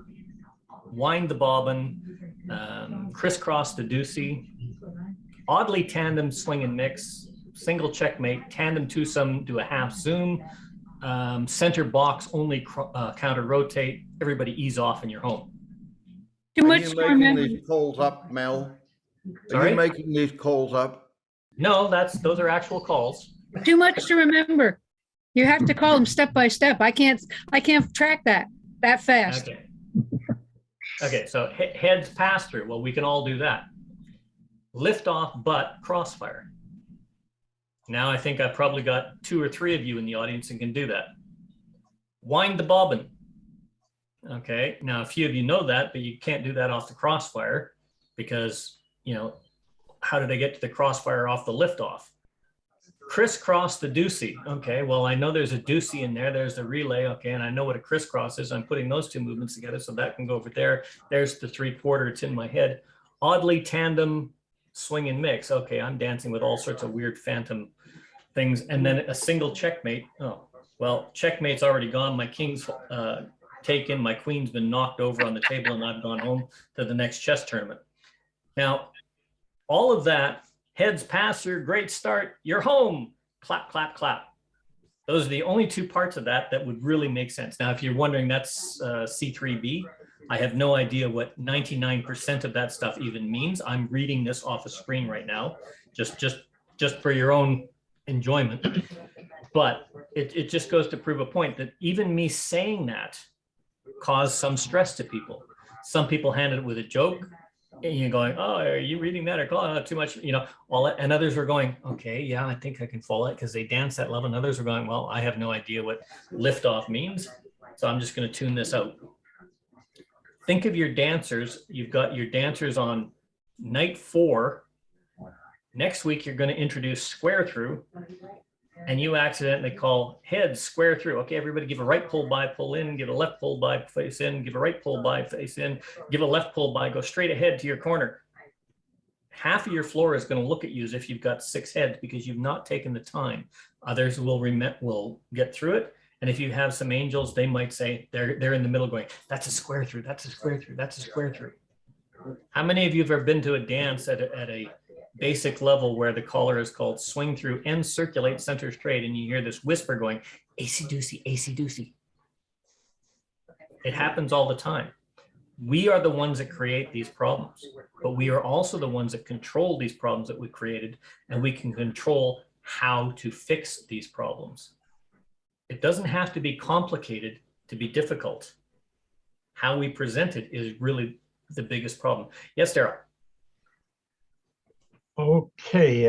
wind the bobbin, crisscross the deucey, oddly tandem swing and mix, single checkmate, tandem twosome, do a half zoom, center box only counter rotate, everybody ease off and you're home. Too Are much you to making remember. these calls up, Mel? Are Sorry? you making these calls up? No, those are actual calls. Too much to remember. You have to call them step by step. I can't track that fast. Okay. Okay, so heads pass through. Well, we can all do that. Lift off butt, crossfire. Now I think I've probably got 2 or 3 of you in the audience and can do that. Wind the bobbin. Okay, now a few of you know that, but you can't do that off the crossfire because, you know, how did I get to the crossfire off the lift off? Crisscross the deucey. Okay, well, I know there's a deucey in there. There's the relay. Okay, and I know what a crisscross is. I'm putting those 2 movements together, so that can go over there. There's the 3/4. It's in my head. Oddly tandem swing and mix. Okay, I'm dancing with all sorts of weird phantom things. And then a single checkmate. Oh, well, checkmate's already gone. My king's taken. My queen's been knocked over on the table, and I've gone home to the next chess tournament. Now, all of that, heads pass through, great start, you're home, clap, clap, clap. Those are the only 2 parts of that would really make sense. Now, if you're wondering, that's C3B. I have no idea what 99% of that stuff even means. I'm reading this off a screen right now, just for your own enjoyment. But it just goes to prove a point that even me saying that caused some stress to people. Some people handled it with a joke. And you're going, oh, are you reading that or oh, too much, you know, all that. And others were going, okay, yeah, I think I can follow it because they dance that level. And others were going, well, I have no idea what lift off means. So I'm just going to tune this out. Think of your dancers. You've got your dancers on night 4. Next week, you're going to introduce square through. And you accidentally call heads square through. Okay, everybody give a right pull by, pull in, give a left pull by, face in, give a right pull by, face in, give a left pull by, go straight ahead to your corner. Half of your floor is going to look at you as if you've got 6 heads because you've not taken the time. Others will get through it. And if you have some angels, they might say they're in the middle going, that's a square through, that's a square through, that's a square through. How many of you have ever been to a dance at a basic level where the caller is called swing through and circulate center straight, and you hear this whisper going, AC doocy, AC doocy. It happens all the time. We are the ones that create these problems, but we are also the ones that control these problems that we created, and we can control how to fix these problems. It doesn't have to be complicated to be difficult. How we present it is really the biggest problem. Yes, Daryl. Okay,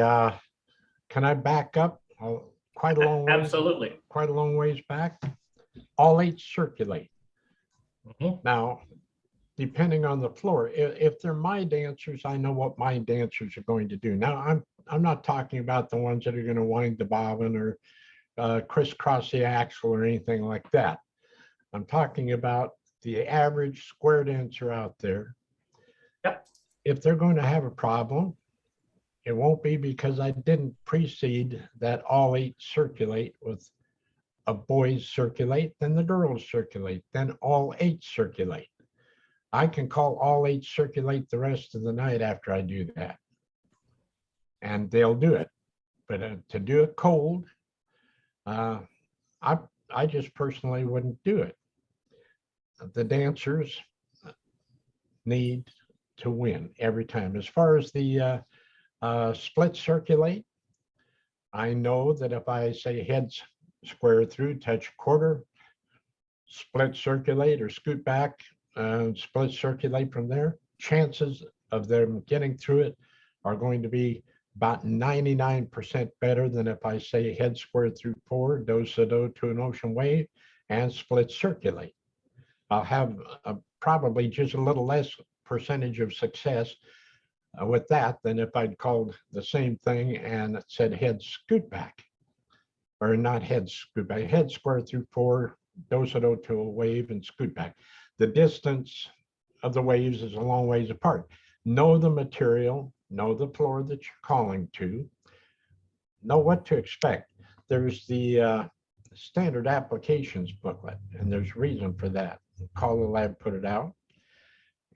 can I back up quite a long ways? Absolutely. Quite a long ways back. all 8 circulate. Mhm. Now, depending on the floor, if they're my dancers, I know what my dancers are going to do. Now, I'm not talking about the ones that are going to wind the bobbin or crisscross the axle or anything like that. I'm talking about the average square dancer out there. Yep. If they're going to have a problem, it won't be because I didn't precede that all 8 circulate with a boys circulate, then the girls circulate, then all 8 circulate. I can call all 8 circulate the rest of the night after I do that. And they'll do it. But to do it cold, I just personally wouldn't do it. The dancers need to win every time. As far as the split circulate, I know that if I say heads square through, touch quarter, split circulate or scoot back, split circulate from there, chances of them getting through it are going to be about 99% better than if I say head square through 4, do-sa-do to an ocean wave, and split circulate. I'll have probably just a little less percentage of success with that than if I'd called the same thing and said head scoot back, or not head scoot back, head square through 4, do-sa-do to a wave and scoot back. The distance of the waves is a long ways apart. Know the material, know the floor that you're calling to, know what to expect. There's the standard applications booklet, and there's reason for that. Call the Lab put it out.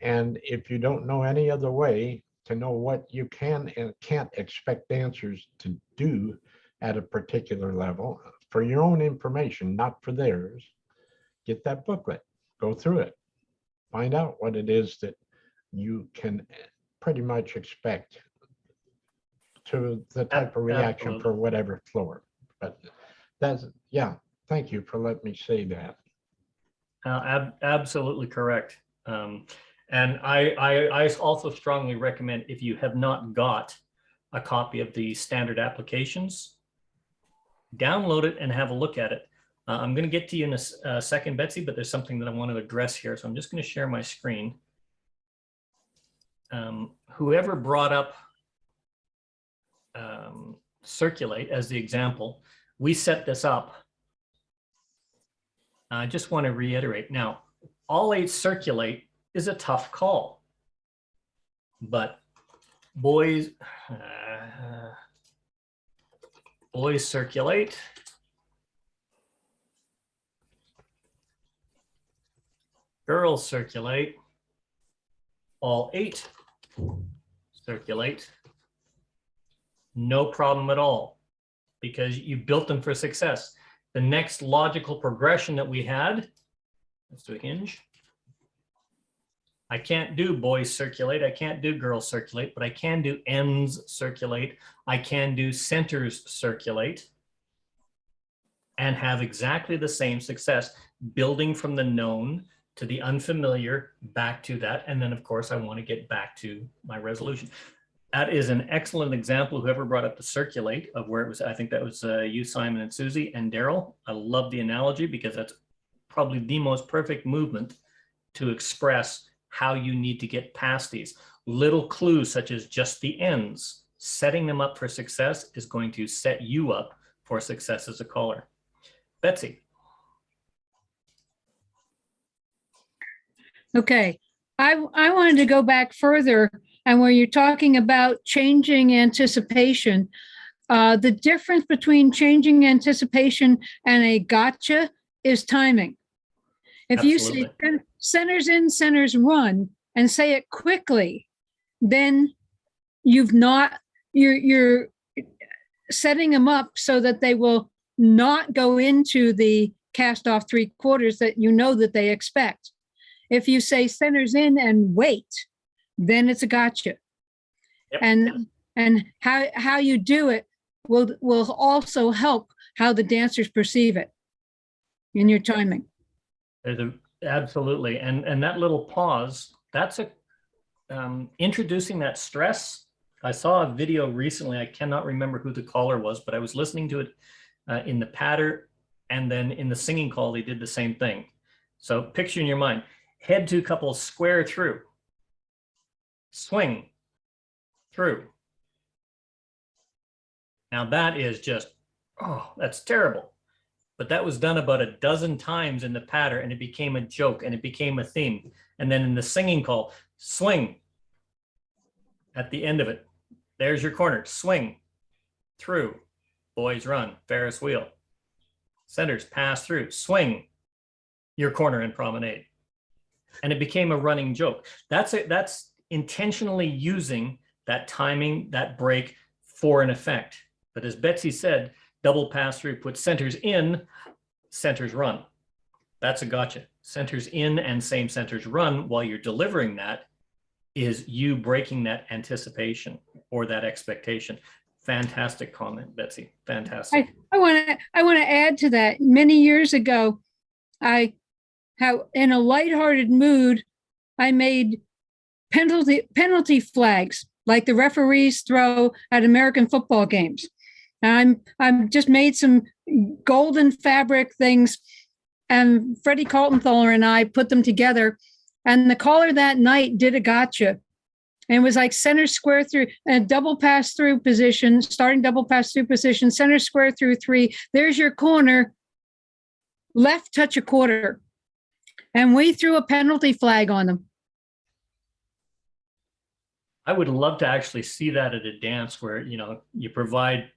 And if you don't know any other way to know what you can and can't expect dancers to do at a particular level, for your own information, not for theirs, get that booklet, go through it, find out what it is that you can pretty much expect to the type of reaction Absolutely. for whatever floor. But that's, yeah, thank you for letting me say that. Absolutely correct. And I also strongly recommend, if you have not got a copy of the standard applications, download it and have a look at it. I'm going to get to you in a second, Betsy, but there's something that I want to address here. So I'm just going to share my screen. Whoever brought up circulate as the example, we set this up. I just want to reiterate. Now, all 8 circulate is a tough call, but boys circulate, girls circulate, all 8 circulate, no problem at all, because you built them for success. The next logical progression that we had, let's do a hinge. I can't do boys circulate, I can't do girls circulate, but I can do ends circulate, I can do centers circulate, and have exactly the same success, building from the known to the unfamiliar, back to that. And then of course I want to get back to my resolution. That is an excellent example. Whoever brought up the circulate of where it was, I think that was you, Simon, and Susie, and Daryl. I love the analogy because that's probably the most perfect movement to express how you need to get past these. Little clues such as just the ends, setting them up for success is going to set you up for success as a caller. Betsy. Okay, I wanted to go back further, and where you're talking about changing anticipation, the difference between changing anticipation and a gotcha is timing. If you say centers in, centers run, and say it quickly, then you're setting them up so that they will not go into the cast off 3/4 that you know that they expect. If you say centers in and wait, then it's a gotcha. Yep. And how you do it will also help how the dancers perceive it in your timing. Absolutely. And that little pause, that's introducing that stress. I saw a video recently. I cannot remember who the caller was, but I was listening to it in the patter And then in the singing call, they did the same thing. So picture in your mind, head to couple, square through, swing through. Now that is just, oh, that's terrible. But that was done about a dozen times in the patter, and it became a joke and it became a theme. And then in the singing call, swing at the end of it. There's your corner, swing through, boys run, Ferris wheel. Centers pass through, swing your corner and promenade. And it became a running joke. That's it. That's intentionally using that timing, that break for an effect. But as Betsy said, double pass through, put centers in, centers run. That's a gotcha. Centers in and same centers run while you're delivering that is you breaking that anticipation or that expectation. Fantastic comment, Betsy. Fantastic. I want to add to that. Many years ago, in a lighthearted mood, I made penalty flags like the referees throw at American football games. I'm just made some golden fabric things, and Freddie Kaltenthaler and I put them together. And the caller that night did a gotcha. And it was like center square through a double pass through position, starting double pass through position, center square through 3. There's your corner, left touch a quarter. And we threw a penalty flag on them. I would love to actually see that at a dance where, you know, you provide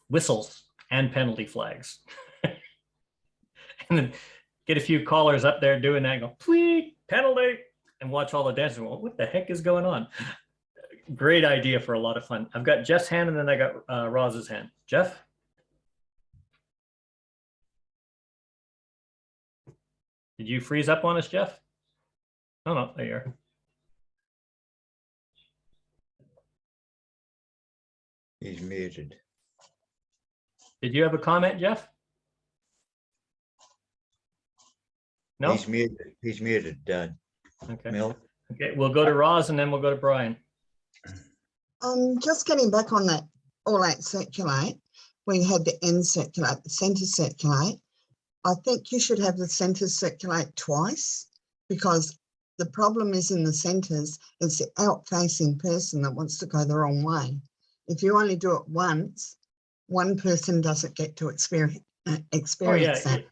whistles and penalty flags. And then get a few callers up there doing that and go, please, penalty, and watch all the dancers. Well, what the heck is going on? Great idea for a lot of fun. I've got Jeff's hand and then I got Roz's hand. Jeff? Did you freeze up on us, Jeff? Oh, no, there you are. He's muted. Did you have a comment, Jeff? No? He's muted. He's muted, Okay. Mel. Okay, we'll go to Roz and then we'll go to Brian. Just getting back on that all out circulate, we had the end circulate, the center circulate. I think you should have the centers circulate twice, because the problem is in the centers, it's the out-facing person that wants to go the wrong way. If you only do it once, one person doesn't get to experience that.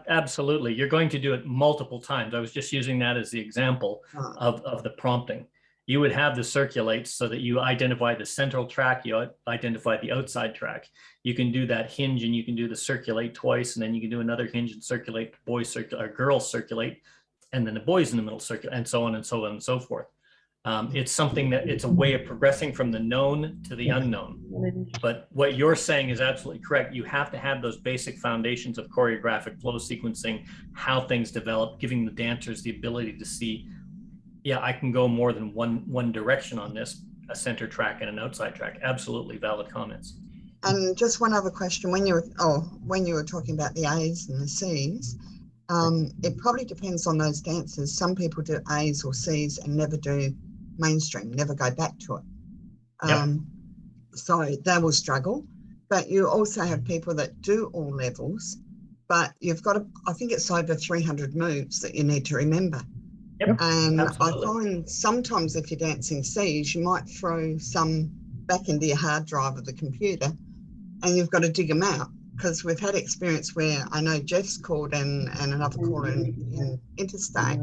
Absolutely. You're going to do it multiple times. I was just using that as the example of the prompting. You would have the circulates so that you identify the central track, you identify the outside track. You can do that hinge and you can do the circulate twice, and then you can do another hinge and circulate, boys circulate, or girls circulate, and then the boys in the middle circulate, and so on and so on and so forth. It's something that it's a way of progressing from the known to the unknown. But what you're saying is absolutely correct. You have to have those basic foundations of choreographic flow sequencing, how things develop, giving the dancers the ability to see, yeah, I can go more than one direction on this, a center track and an outside track. Absolutely valid comments. And just one other question, when you were talking about the A's and the C's, it probably depends on those dancers. Some people do A's or C's and never do mainstream, never go back to it. So they will struggle. But you also have people that do all levels, but you've got to, I think it's over 300 moves that you need to remember. Yep, and absolutely. I find sometimes if you're dancing C's, you might throw some back into your hard drive of the computer and you've got to dig them out, because we've had experience where I know Jeff's called and another caller in Interstate,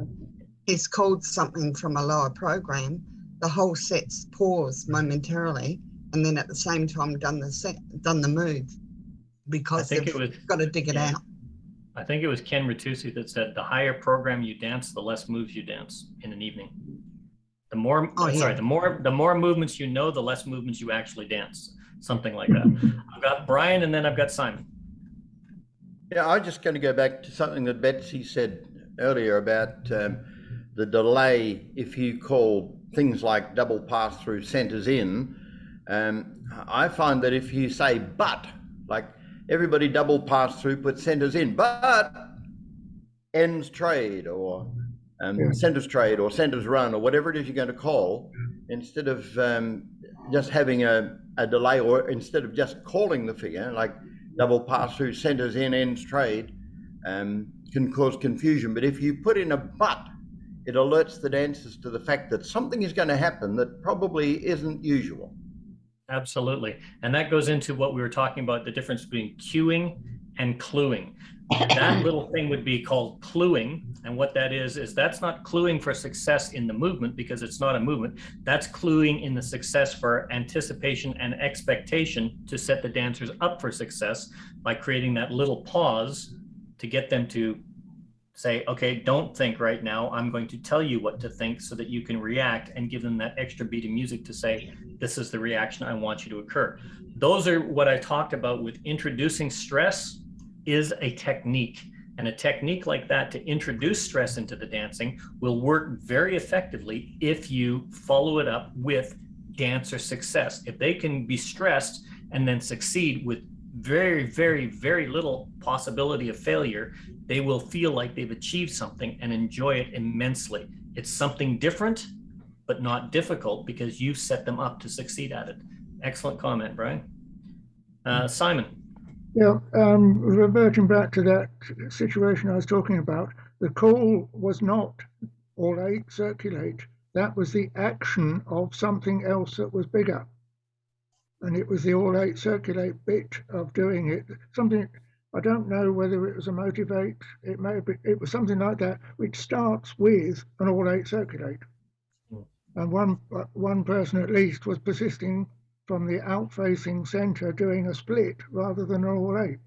he's called something from a lower program, the whole set's paused momentarily, and then at the same time done the move, because they've got to dig it out. I think it was Ken Ritusi that said, the higher program you dance, the less moves you dance in an evening. The more, the more movements you know, the less movements you actually dance. Something like that. I've got Brian and then I've got Simon. Yeah, I'm just going to go back to something that Betsy said earlier about the delay if you call things like double pass through centers in. I find that if you say but, like everybody double pass through, put centers in, but ends trade or centers trade or centers run or whatever it is you're going to call, instead of just having a delay, or instead of just calling the figure, like double pass through, centers in, ends trade, can cause confusion. But if you put in a but, it alerts the dancers to the fact that something is going to happen that probably isn't usual. Absolutely. And that goes into what we were talking about, the difference between cueing and cluing. That little thing would be called cluing. And what that is that's not cluing for success in the movement, because it's not a movement. That's cluing in the success for anticipation and expectation to set the dancers up for success by creating that little pause to get them to say, okay, don't think right now. I'm going to tell you what to think so that you can react, and give them that extra beat of music to say, this is the reaction I want you to occur. Those are what I talked about with introducing stress is a technique. And a technique like that to introduce stress into the dancing will work very effectively if you follow it up with dancer success. If they can be stressed and then succeed with very, very, very little possibility of failure, they will feel like they've achieved something and enjoy it immensely. It's something different, but not difficult, because you set them up to succeed at it. Excellent comment, Brian. Simon. Yeah, reverting back to that situation I was talking about, the call was not all eight circulate. That was the action of something else that was bigger. And it was the all eight circulate bit of doing it. Something, I don't know whether it was a motivate, it may have been, it was something like that, which starts with an all eight circulate. And one person at least was persisting from the out-facing center doing a split rather than an all eight.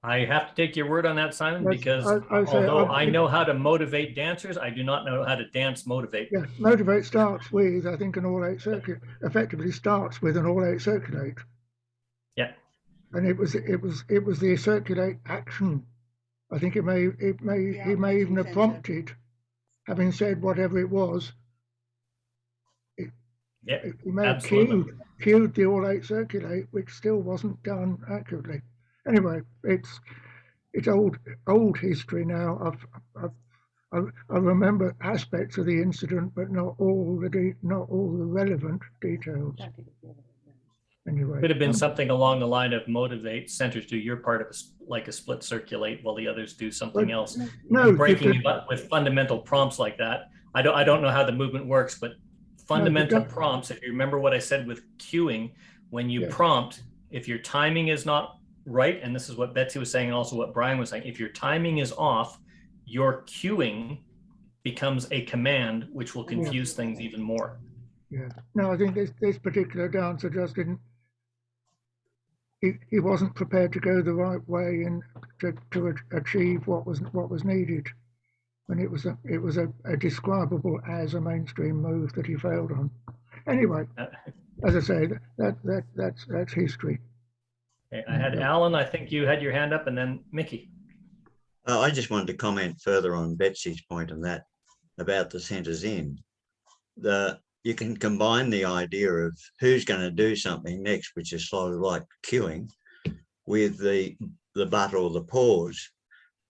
I have to take your word on that, Simon, Yes, because although I know how to motivate dancers, I do not know how to dance motivate. Yeah, motivate starts with, I think, an all eight circulate, effectively starts with an all eight circulate. Yeah. And it was the circulate action. I think he may even have prompted, having said whatever it was. Yeah, he may have cued the all eight circulate, which still wasn't done accurately. Anyway, it's old history now. I remember aspects of the incident, but not all the relevant details. Anyway, could have been something along the line of motivate, centers do your part of like a split circulate while the others do something else. No, breaking it up with fundamental prompts like that. I don't know how the movement works, but fundamental prompts, if you remember what I said with cueing, when you prompt, if your timing is not right, and this is what Betsy was saying and also what Brian was saying, if your timing is off, your cueing becomes a command, which will confuse things even more. Yeah. No, I think this particular dancer just didn't. He wasn't prepared to go the right way and to achieve what was needed, and it was a describable as a mainstream move that he failed on. Anyway, as I say, that's history. Okay, I had Alan. I think you had your hand up, and then Mickey. I just wanted to comment further on Betsy's point on that about the centers in. You can combine the idea of who's going to do something next, which is sort of like cueing, with the but or the pause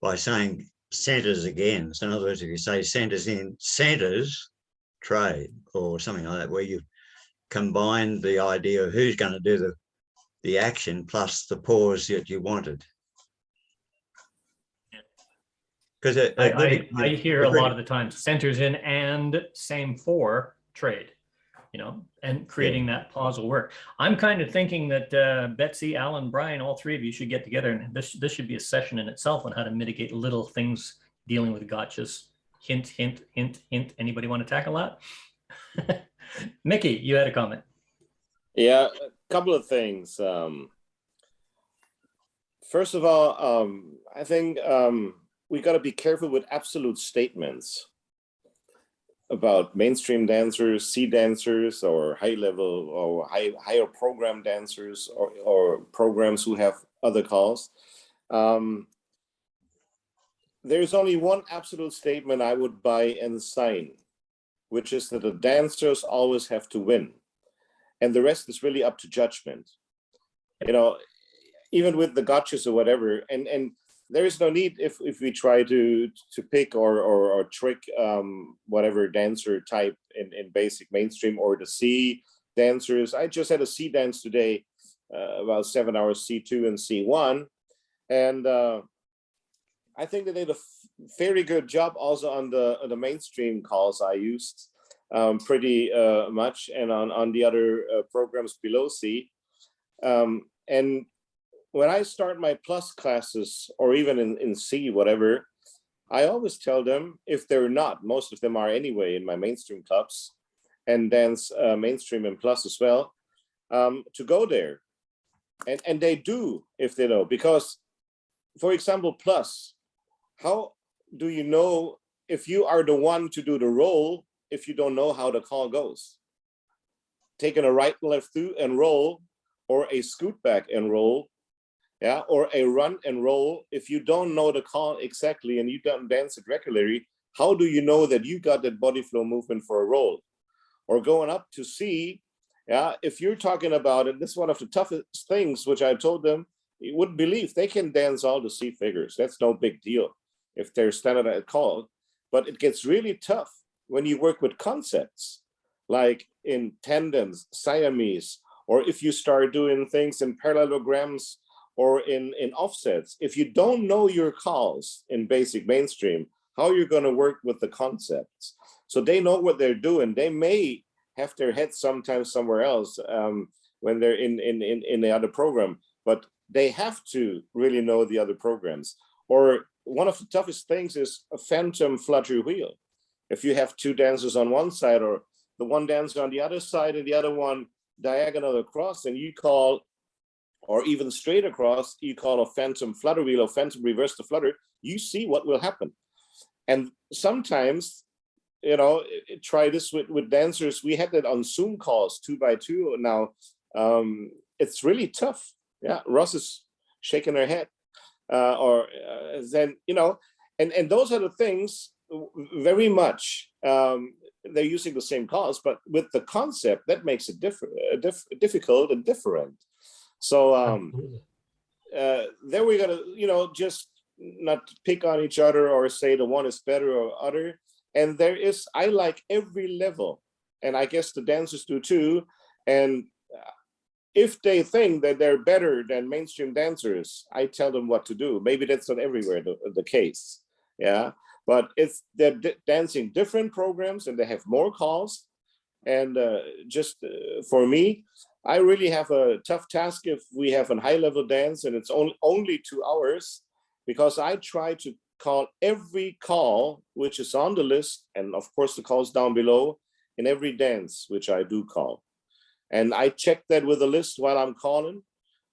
by saying centers again. So in other words, if you say centers in, centers trade or something like that, where you combine the idea of who's going to do the action plus the pause that you wanted. Because I hear a lot of the time centers in and same for trade, and creating that pause will work. I'm kind of thinking that Betsy, Alan, Brian, all three of you should get together, and this should be a session in itself on how to mitigate little things dealing with gotchas. Hint, hint, hint, hint. Anybody want to tackle that? Mickey, you had a comment. Yeah, a couple of things. First of all, I think we got to be careful with absolute statements about mainstream dancers, C dancers, or high level or higher program dancers, or programs who have other calls. There's only one absolute statement I would buy and sign, which is that the dancers always have to win. And the rest is really up to judgment. Even with the gotchas or whatever, and there is no need if we try to pick or trick whatever dancer type in basic mainstream or the C dancers. I just had a C dance today about 7 hours C2 and C1. And I think they did a very good job also on the mainstream calls I used pretty much, and on the other programs below C. And when I start my plus classes, or even in C, whatever, I always tell them, if they're not, most of them are anyway in my mainstream clubs, and dance mainstream and plus as well, to go there. And they do, if they know, because, for example, plus, how do you know if you are the one to do the roll if you don't know how the call goes? Taking a right and left through and roll, or a scoot back and roll, yeah, or a run and roll. If you don't know the call exactly and you don't dance it regularly, how do you know that you got that body flow movement for a roll? Or going up to C, yeah, if you're talking about it, this is one of the toughest things, which I told them, you wouldn't believe they can dance all the C figures. That's no big deal if they're standardized call, but it gets really tough when you work with concepts like in tandons, Siamese, or if you start doing things in parallelograms or in offsets. If you don't know your calls in basic mainstream, how you're going to work with the concepts. So they know what they're doing. They may have their head sometimes somewhere else when they're in the other program, but they have to really know the other programs. Or one of the toughest things is a phantom flutter wheel. If you have two dancers on one side, or the one dancer on the other side and the other one diagonal across, and you call, or even straight across, you call a phantom flutter wheel or phantom reverse the flutter, you see what will happen. And sometimes, you know, try this with dancers. We had that on Zoom calls 2x2 now. It's really tough. Yeah, Ross is shaking her head. Then, you know, and those are the things very much. They're using the same calls, but with the concept, that makes it difficult and different. So then we gotta, you know, just not pick on each other or say the one is better or other. And there is, I like every level, and I guess the dancers do too. And if they think that they're better than mainstream dancers, I tell them what to do. Maybe that's not everywhere the case, yeah. But it's they're dancing different programs and they have more calls. And for me, I really have a tough task if we have a high-level dance and it's only 2 hours, because I try to call every call which is on the list, and of course the calls down below, in every dance which I do call. And I check that with a list while I'm calling,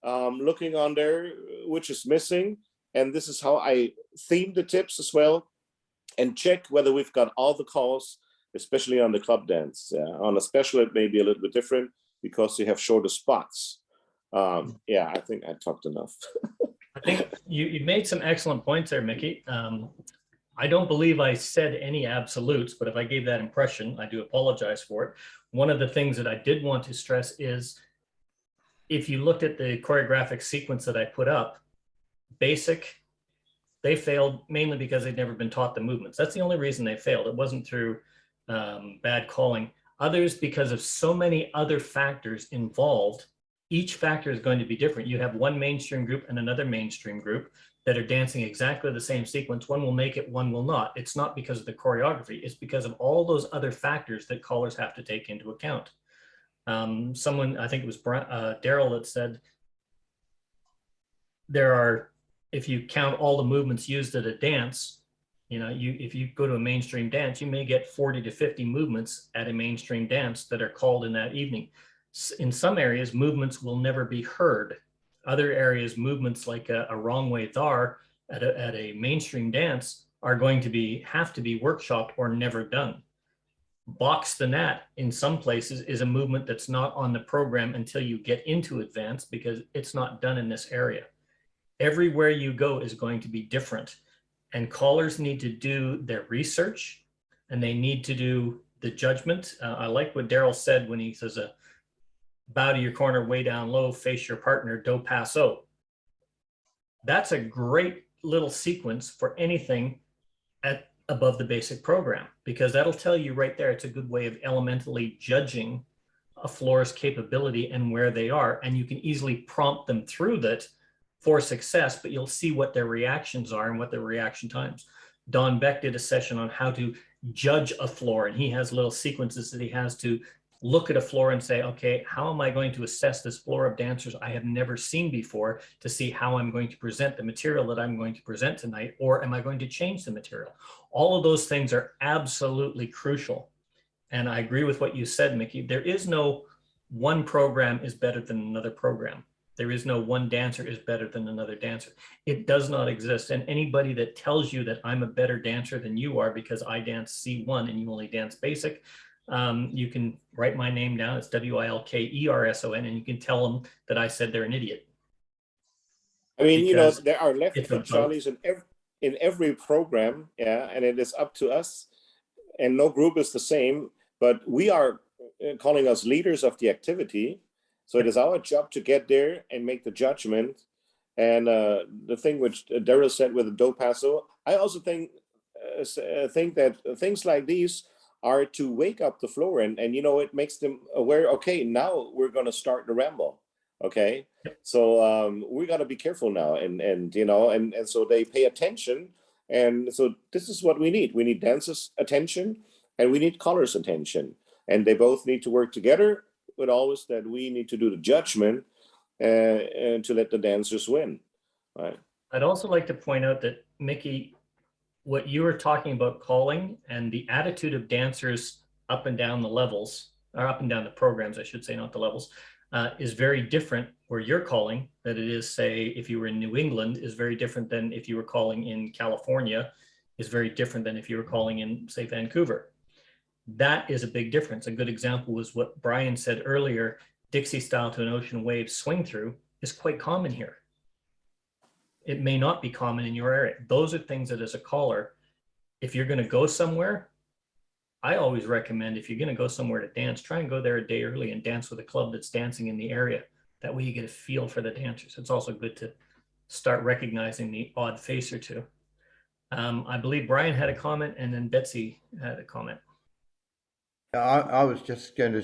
looking on there which is missing. And this is how I theme the tips as well, and check whether we've got all the calls, especially on the club dance. On a special, it may be a little bit different because you have shorter spots. Yeah, I think I talked enough. I think you made some excellent points there, Mickey. I don't believe I said any absolutes, but if I gave that impression, I do apologize for it. One of the things that I did want to stress is, if you looked at the choreographic sequence that I put up, basic, they failed mainly because they'd never been taught the movements. That's the only reason they failed. It wasn't through bad calling. Others, because of so many other factors involved, each factor is going to be different. You have one mainstream group and another mainstream group that are dancing exactly the same sequence. One will make it, one will not. It's not because of the choreography. It's because of all those other factors that callers have to take into account. Someone, I think it was Daryl, that said there are, if you count all the movements used at a dance, you know, if you go to a mainstream dance, you may get 40 to 50 movements at a mainstream dance that are called in that evening. In some areas, movements will never be heard. Other areas, movements like a wrong way thar at a mainstream dance are going to have to be workshopped or never done. Box the nat in some places is a movement that's not on the program until you get into advanced, because it's not done in this area. Everywhere you go is going to be different, and callers need to do their research and they need to do the judgment. I like what Daryl said when he says, bow to your corner, way down low, face your partner, do passo. That's a great little sequence for anything at above the basic program, because that'll tell you right there, it's a good way of elementally judging a floor's capability and where they are, and you can easily prompt them through that for success, but you'll see what their reactions are and what their reaction times. Don Beck did a session on how to judge a floor, and he has little sequences that he has to look at a floor and say, okay, how am I going to assess this floor of dancers I have never seen before to see how I'm going to present the material that I'm going to present tonight, or am I going to change the material? All of those things are absolutely crucial. And I agree with what you said, Mickey. There is no one program is better than another program. There is no one dancer is better than another dancer. It does not exist. And anybody that tells you that I'm a better dancer than you are because I dance C1 and you only dance basic, you can write my name down. It's Wilkerson, and you can tell them that I said they're an idiot. I mean, you know, Because there are left it's foot about- Charlies in every program, yeah, and it is up to us, and no group is the same, but we are calling us leaders of the activity. So it is our job to get there and make the judgment. And the thing which Daryl said with the do paso, I also think that things like these are to wake up the floor, and you know, it makes them aware, okay, now we're going to start the ramble. Okay, so we got to be careful now, and you know, and so they pay attention, and so this is what we need. We need dancers' attention, and we need callers' attention, and they both need to work together. But always that we need to do the judgment and to let the dancers win. Right. I'd also like to point out that, Mickey, what you were talking about calling and the attitude of dancers up and down the levels, or up and down the programs, I should say, not the levels, is very different where you're calling that it is, say, if you were in New England, is very different than if you were calling in California, is very different than if you were calling in, say, Vancouver. That is a big difference. A good example was what Brian said earlier, Dixie style to an ocean wave swing through is quite common here. It may not be common in your area. Those are things that as a caller, if you're going to go somewhere, I always recommend if you're going to go somewhere to dance, try and go there a day early and dance with a club that's dancing in the area. That way you get a feel for the dancers. It's also good to start recognizing the odd face or two. I believe Brian had a comment and then Betsy had a comment. I was just going to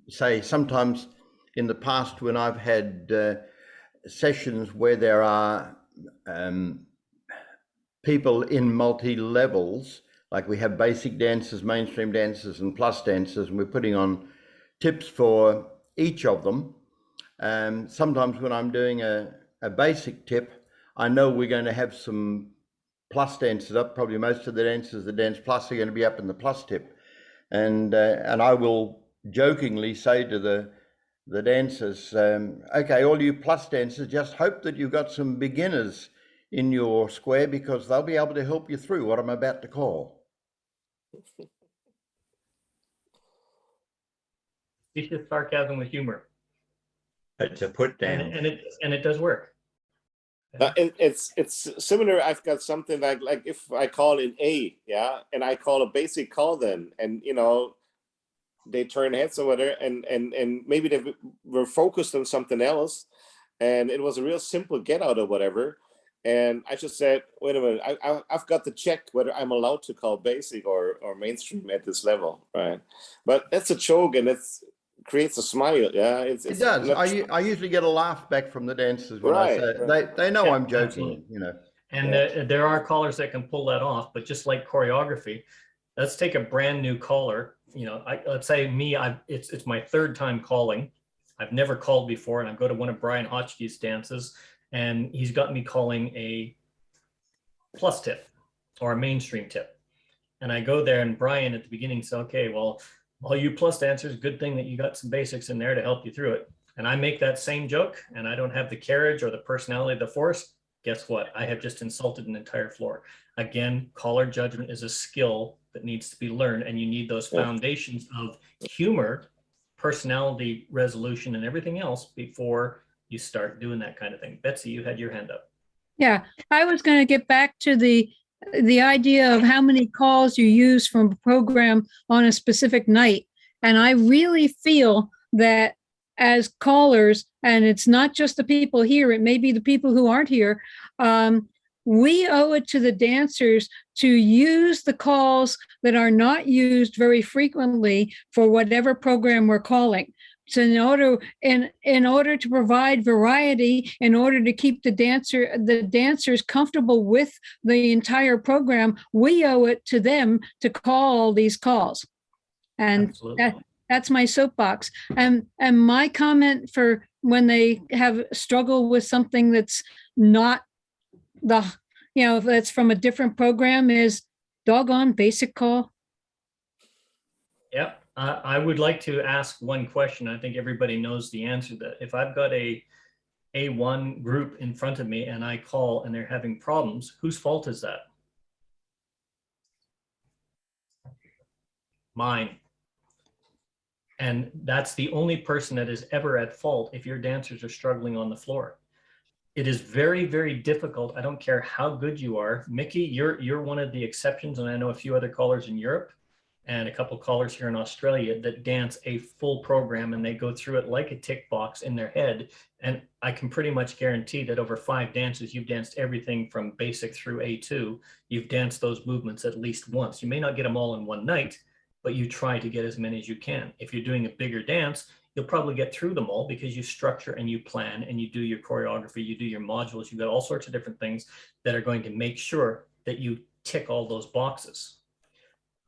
say, sometimes in the past when I've had sessions where there are people in multi-levels, like we have basic dancers, mainstream dancers, and plus dancers, and we're putting on tips for each of them. Sometimes when I'm doing a basic tip, I know we're going to have some plus dancers up. Probably most of the dancers that dance plus are going to be up in the plus tip. And I will jokingly say to the dancers, okay, all you plus dancers, just hope that you've got some beginners in your square because they'll be able to help you through what I'm about to call. It's just sarcasm with humor. It's a put down. And it does work. It's similar. I've got something like if I call in A, yeah, and I call a basic call then, and you know, they turn heads or whatever, and maybe they were focused on something else, and it was a real simple get out or whatever, and I just said, wait a minute, I've got to check whether I'm allowed to call basic or mainstream at this level, right? But that's a joke, and it's creates a smile. Yeah, it does. I usually get a laugh back from the dancers when I say it. They know I'm joking. Absolutely. You know. And there are callers that can pull that off, but just like choreography, let's take a brand new caller. You know, let's say me. It's my third time calling. I've never called before, and I go to one of Brian Hotchkiss dances, and he's got me calling a plus tip or a mainstream tip, and I go there, and Brian at the beginning says, "Okay, well, all you plus dancers, good thing that you got some basics in there to help you through it." And I make that same joke and I don't have the carriage or the personality of the force. Guess what? I have just insulted an entire floor. Again, caller judgment is a skill that needs to be learned, and you need those foundations of humor, personality resolution, and everything else before you start doing that kind of thing. Betsy, you had your hand up. Yeah, I was going to get back to the idea of how many calls you use from a program on a specific night. And I really feel that as callers, and it's not just the people here, it may be the people who aren't here, we owe it to the dancers to use the calls that are not used very frequently for whatever program we're calling. So in order to provide variety, in order to keep the dancers comfortable with the entire program, we owe it to them to call all these calls. And that's my soapbox. And my comment for when they have struggle with something that's not if that's from a different program is doggone basic call. Yep. I would like to ask one question. I think everybody knows the answer to that. If I've got a A1 group in front of me and I call and they're having problems, whose fault is that? Mine. And that's the only person that is ever at fault if your dancers are struggling on the floor. It is very, very difficult. I don't care how good you are. Mickey, you're one of the exceptions, and I know a few other callers in Europe and a couple callers here in Australia that dance a full program and they go through it like a tick box in their head. And I can pretty much guarantee that over 5 dances, you've danced everything from basic through A2. You've danced those movements at least once. You may not get them all in one night, but you try to get as many as you can. If you're doing a bigger dance, you'll probably get through them all because you structure and you plan and you do your choreography, you do your modules, you've got all sorts of different things that are going to make sure that you tick all those boxes.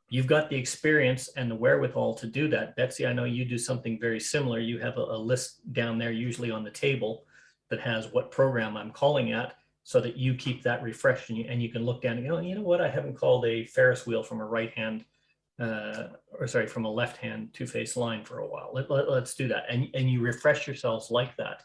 You've got the experience and the wherewithal to do that. Betsy, I know you do something very similar. You have a list down there, usually on the table, that has what program I'm calling at so that you keep that refreshed and you can look down and go, you know what, I haven't called a Ferris wheel from a right hand from a left-hand two-face line for a while. Let's do that. And you refresh yourselves like that.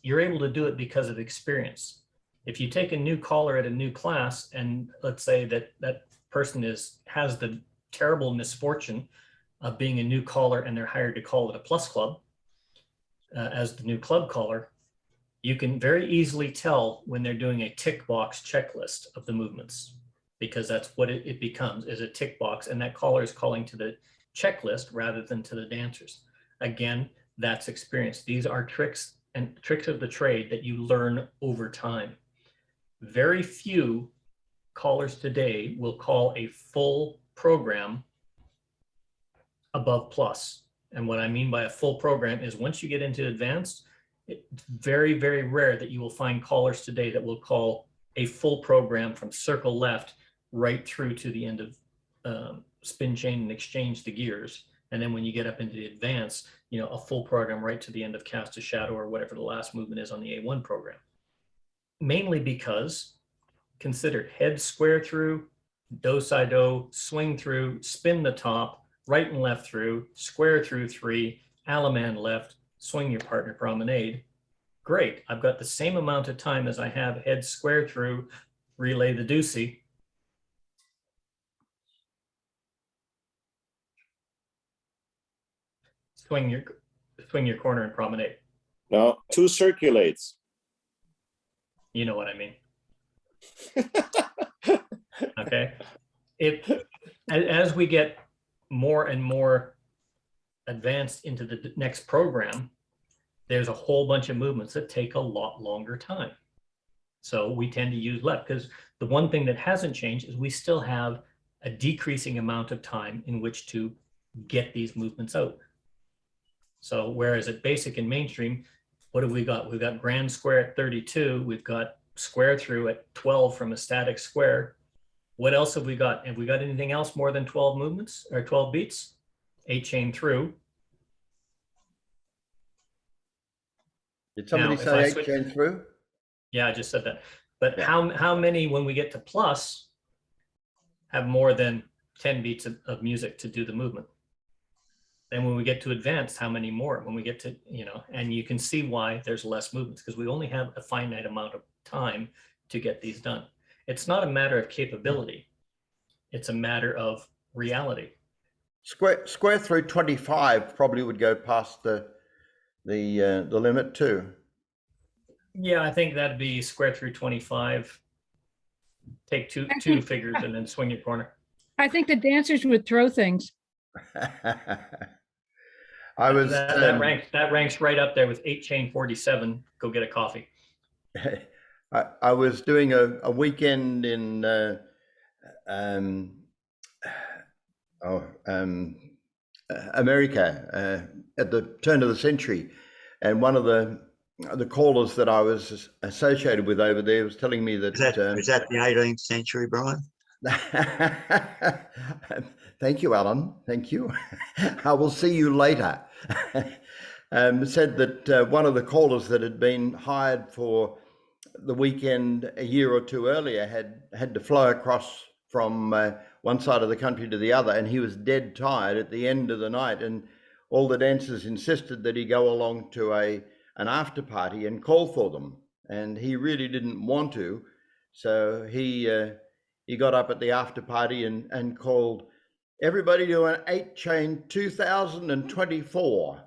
You're able to do it because of experience. If you take a new caller at a new class, and let's say that person has the terrible misfortune of being a new caller and they're hired to call at a plus club as the new club caller, you can very easily tell when they're doing a tick box checklist of the movements, because that's what it becomes, is a tick box, and that caller is calling to the checklist rather than to the dancers. Again, that's experience. These are tricks of the trade that you learn over time. Very few callers today will call a full program above plus. And what I mean by a full program is once you get into advanced, it's very, very rare that you will find callers today that will call a full program from circle left right through to the end of spin chain and exchange the gears. And then when you get up into the advanced, a full program right to the end of cast a shadow or whatever the last movement is on the A1 program. Mainly because consider head square through, do side do, swing through, spin the top, right and left through, square through 3, Alaman left, swing your partner promenade. Great, I've got the same amount of time as I have head square through, relay the deucey. Swing your corner and promenade. No, 2 circulates. You know what I mean. Okay. As we get more and more advanced into the next program, there's a whole bunch of movements that take a lot longer time. So we tend to use left, because the one thing that hasn't changed is we still have a decreasing amount of time in which to get these movements out. So whereas at basic and mainstream, what have we got? We've got grand square at 32. We've got square through at 12 from a static square. What else have we got? Have we got anything else more than 12 movements or 12 beats? 8 chain through. Did somebody say 8 chain through? Yeah, I just said that. But yeah. How many, when we get to plus, have more than 10 beats of music to do the movement? Then when we get to advanced, how many more? When we get to, and you can see why there's less movements, because we only have a finite amount of time to get these done. It's not a matter of capability. It's a matter of reality. Square through 25 probably would go past the limit too. Yeah, I think that'd be square through 25. Take two figures and then swing your corner. I think the dancers would throw things. That ranks right up there with 8 chain 47. Go get a coffee. I was doing a weekend in America at the turn of the century, and one of the callers that I was associated with over there was telling me that is that the 18th century, Brian? Thank you, Alan. Thank you. I will see you later. Said that one of the callers that had been hired for the weekend a year or two earlier had to fly across from one side of the country to the other, and he was dead tired at the end of the night, and all the dancers insisted that he go along to an after party and call for them, and he really didn't want to, so he got up at the after party and called everybody to an 8-chain 2024.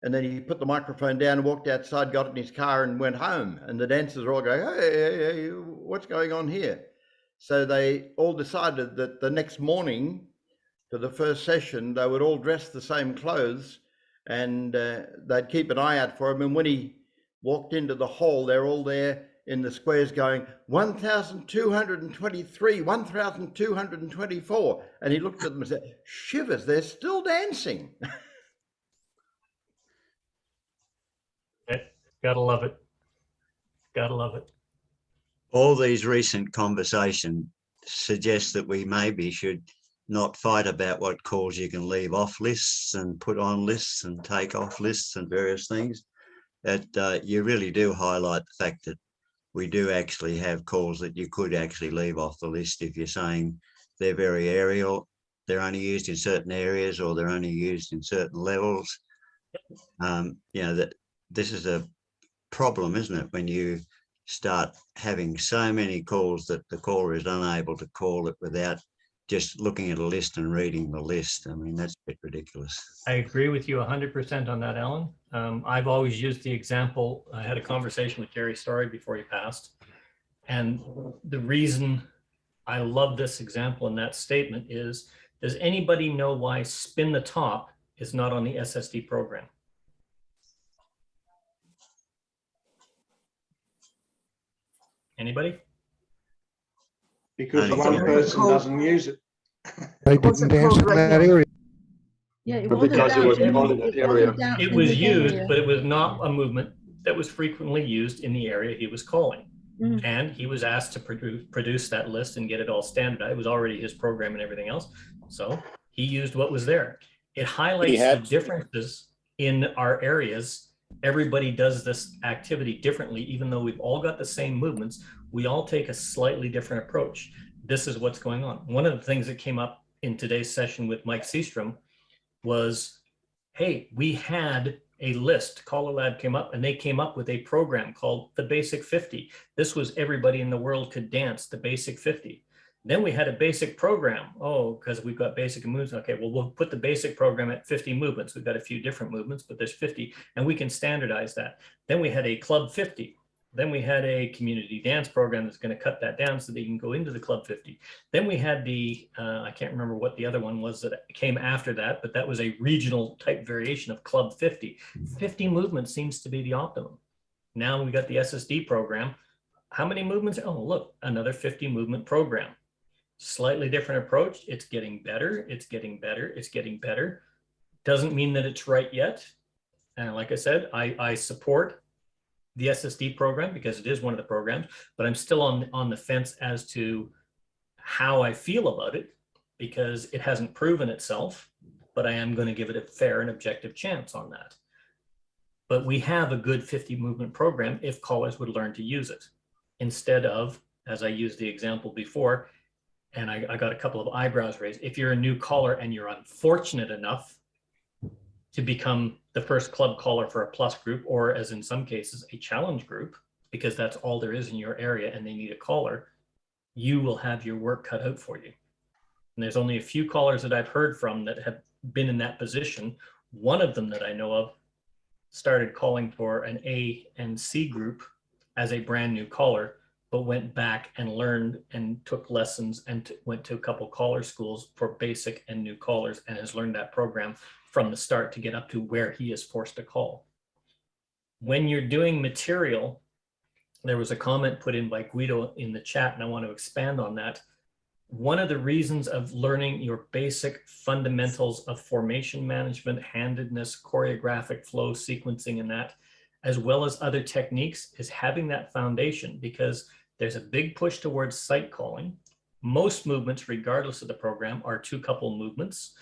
And then he put the microphone down and walked outside, got in his car and went home. And the dancers are all going, hey, what's going on here? So they all decided that the next morning for the first session, they would all dress the same clothes and they'd keep an eye out for him. And when he walked into the hall, they're all there in the squares going 1,223, 1,224. And he looked at them and said, shivers, they're still dancing. Gotta love it. Gotta love it. All these recent conversations suggest that we maybe should not fight about what calls you can leave off lists and put on lists and take off lists and various things. That you really do highlight the fact that we do actually have calls that you could actually leave off the list if you're saying they're very aerial, they're only used in certain areas, or they're only used in certain levels. You know, that this is a problem, isn't it, when you start having so many calls that the caller is unable to call it without just looking at a list and reading the list. I mean, that's a bit ridiculous. I agree with you 100% on that, Alan. I've always used the example. I had a conversation with Gary Story before he passed. And the reason I love this example and that statement is, does anybody know why Spin the Top is not on the SSD program? Anybody? Because one person doesn't use it. They didn't dance in that area. Yeah, it But wasn't because it was down- called in that area. down It in was his used, area. but it was not a movement that was frequently used in the area he was calling. Mm. And he was asked to produce that list and get it all standardized. It was already his program and everything else. So he used what was there. It highlights the differences in our areas. Everybody does this activity differently, even though we've all got the same movements. We all take a slightly different approach. This is what's going on. One of the things that came up in today's session with Mike Seastrom was, hey, we had a list. Caller Lab came up and they came up with a program called the Basic 50. This was everybody in the world could dance the Basic 50. Then we had a basic program. Oh, because we've got basic moves. Okay, well, we'll put the basic program at 50 movements. We've got a few different movements, but there's 50, and we can standardize that. Then we had a Club 50. Then we had a community dance program that's going to cut that down so that you can go into the Club 50. Then we had the, I can't remember what the other one was that came after that, but that was a regional type variation of Club 50. 50 movements seems to be the optimum. Now we got the SSD program. How many movements? Oh, look, another 50 movement program. Slightly different approach. It's getting better. It's getting better. It's getting better. Doesn't mean that it's right yet. And like I said, I support the SSD program because it is one of the programs, but I'm still on the fence as to how I feel about it because it hasn't proven itself, but I am going to give it a fair and objective chance on that. But we have a good 50 movement program if callers would learn to use it instead of, as I used the example before, and I got a couple of eyebrows raised. If you're a new caller and you're unfortunate enough to become the first club caller for a plus group, or as in some cases, a challenge group, because that's all there is in your area and they need a caller, you will have your work cut out for you. And there's only a few callers that I've heard from that have been in that position. One of them that I know of started calling for an A and C group as a brand new caller, but went back and learned and took lessons and went to a couple caller schools for basic and new callers and has learned that program from the start to get up to where he is forced to call. When you're doing material, there was a comment put in by Guido in the chat, and I want to expand on that. one of the reasons of learning your basic fundamentals of formation management, handedness, choreographic flow, sequencing, and that, as well as other techniques, is having that foundation, because there's a big push towards sight calling. Most movements, regardless of the program, are 2-couple movements.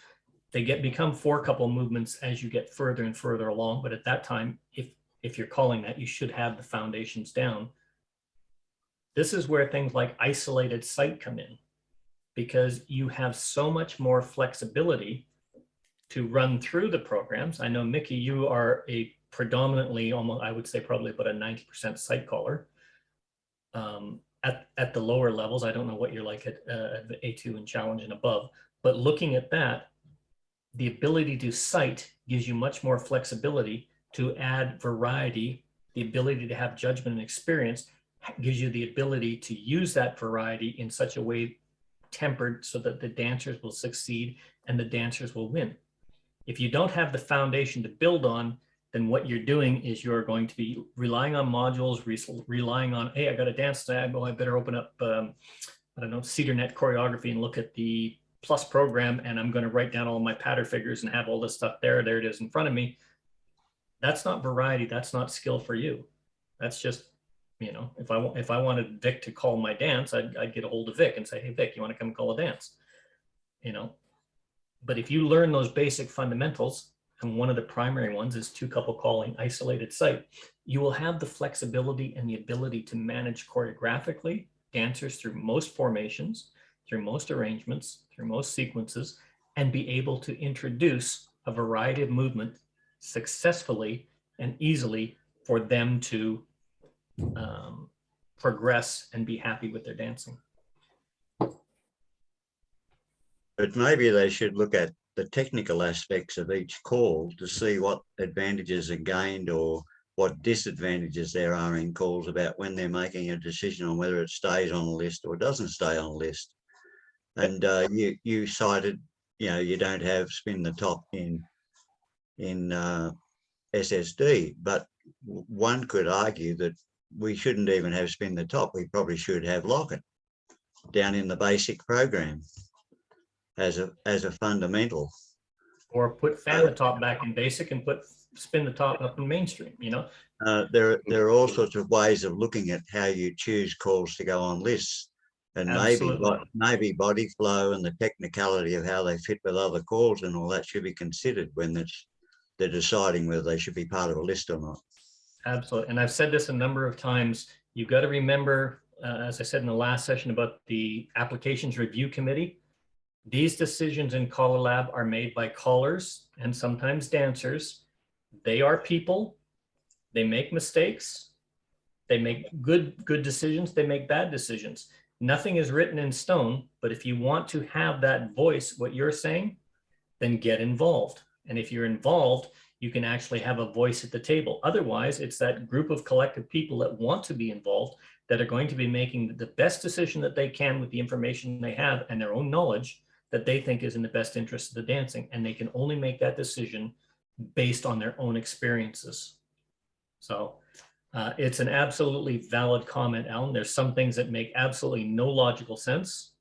They become 4-couple movements as you get further and further along. But at that time, if you're calling that, you should have the foundations down. This is where things like isolated sight come in, because you have so much more flexibility to run through the programs. I know, Mickey, you are a predominantly, almost, I would say probably about a 90% sight caller. At the lower levels, I don't know what you're like at A2 and challenge and above, but looking at that, the ability to sight gives you much more flexibility to add variety. The ability to have judgment and experience gives you the ability to use that variety in such a way tempered so that the dancers will succeed and the dancers will win. If you don't have the foundation to build on, then what you're doing is you're going to be relying on modules, relying on, hey, I got a dance tab, oh, I better open up, I don't know, CedarNet choreography and look at the Plus program, and I'm going to write down all my pattern figures and have all this stuff there. There it is in front of me. That's not variety. That's not skill for you. That's just, you know, if I wanted Vic to call my dance, I'd get a hold of Vic and say, hey, Vic, you want to come call a dance? You know, but if you learn those basic fundamentals, and one of the primary ones is 2-couple calling, isolated sight, you will have the flexibility and the ability to manage choreographically dancers through most formations, through most arrangements, through most sequences, and be able to introduce a variety of movement successfully and easily for them to progress and be happy with their dancing. But maybe they should look at the technical aspects of each call to see what advantages are gained or what disadvantages there are in calls about when they're making a decision on whether it stays on the list or doesn't stay on the list. And you cited, you know, you don't have spin the top in SSD, but one could argue that we shouldn't even have spin the top. We probably should have locket down in the basic program as a fundamental. Or put fan the top back in basic and put spin the top up in mainstream, you know? There are all sorts of ways of looking at how you choose calls to go on lists. And maybe body flow and the technicality of how they fit with other calls and all that should be considered when they're deciding whether they should be part of a list or not. Absolutely. And I've said this a number of times. You've got to remember, as I said in the last session about the applications review committee, these decisions in Caller Lab are made by callers and sometimes dancers. They are people. They make mistakes. They make good decisions. They make bad decisions. Nothing is written in stone, but if you want to have that voice, what you're saying, then get involved. And if you're involved, you can actually have a voice at the table. Otherwise, it's that group of collective people that want to be involved that are going to be making the best decision that they can with the information they have and their own knowledge that they think is in the best interest of the dancing. And they can only make that decision based on their own experiences. So it's an absolutely valid comment, Alan. There's some things that make absolutely no logical sense,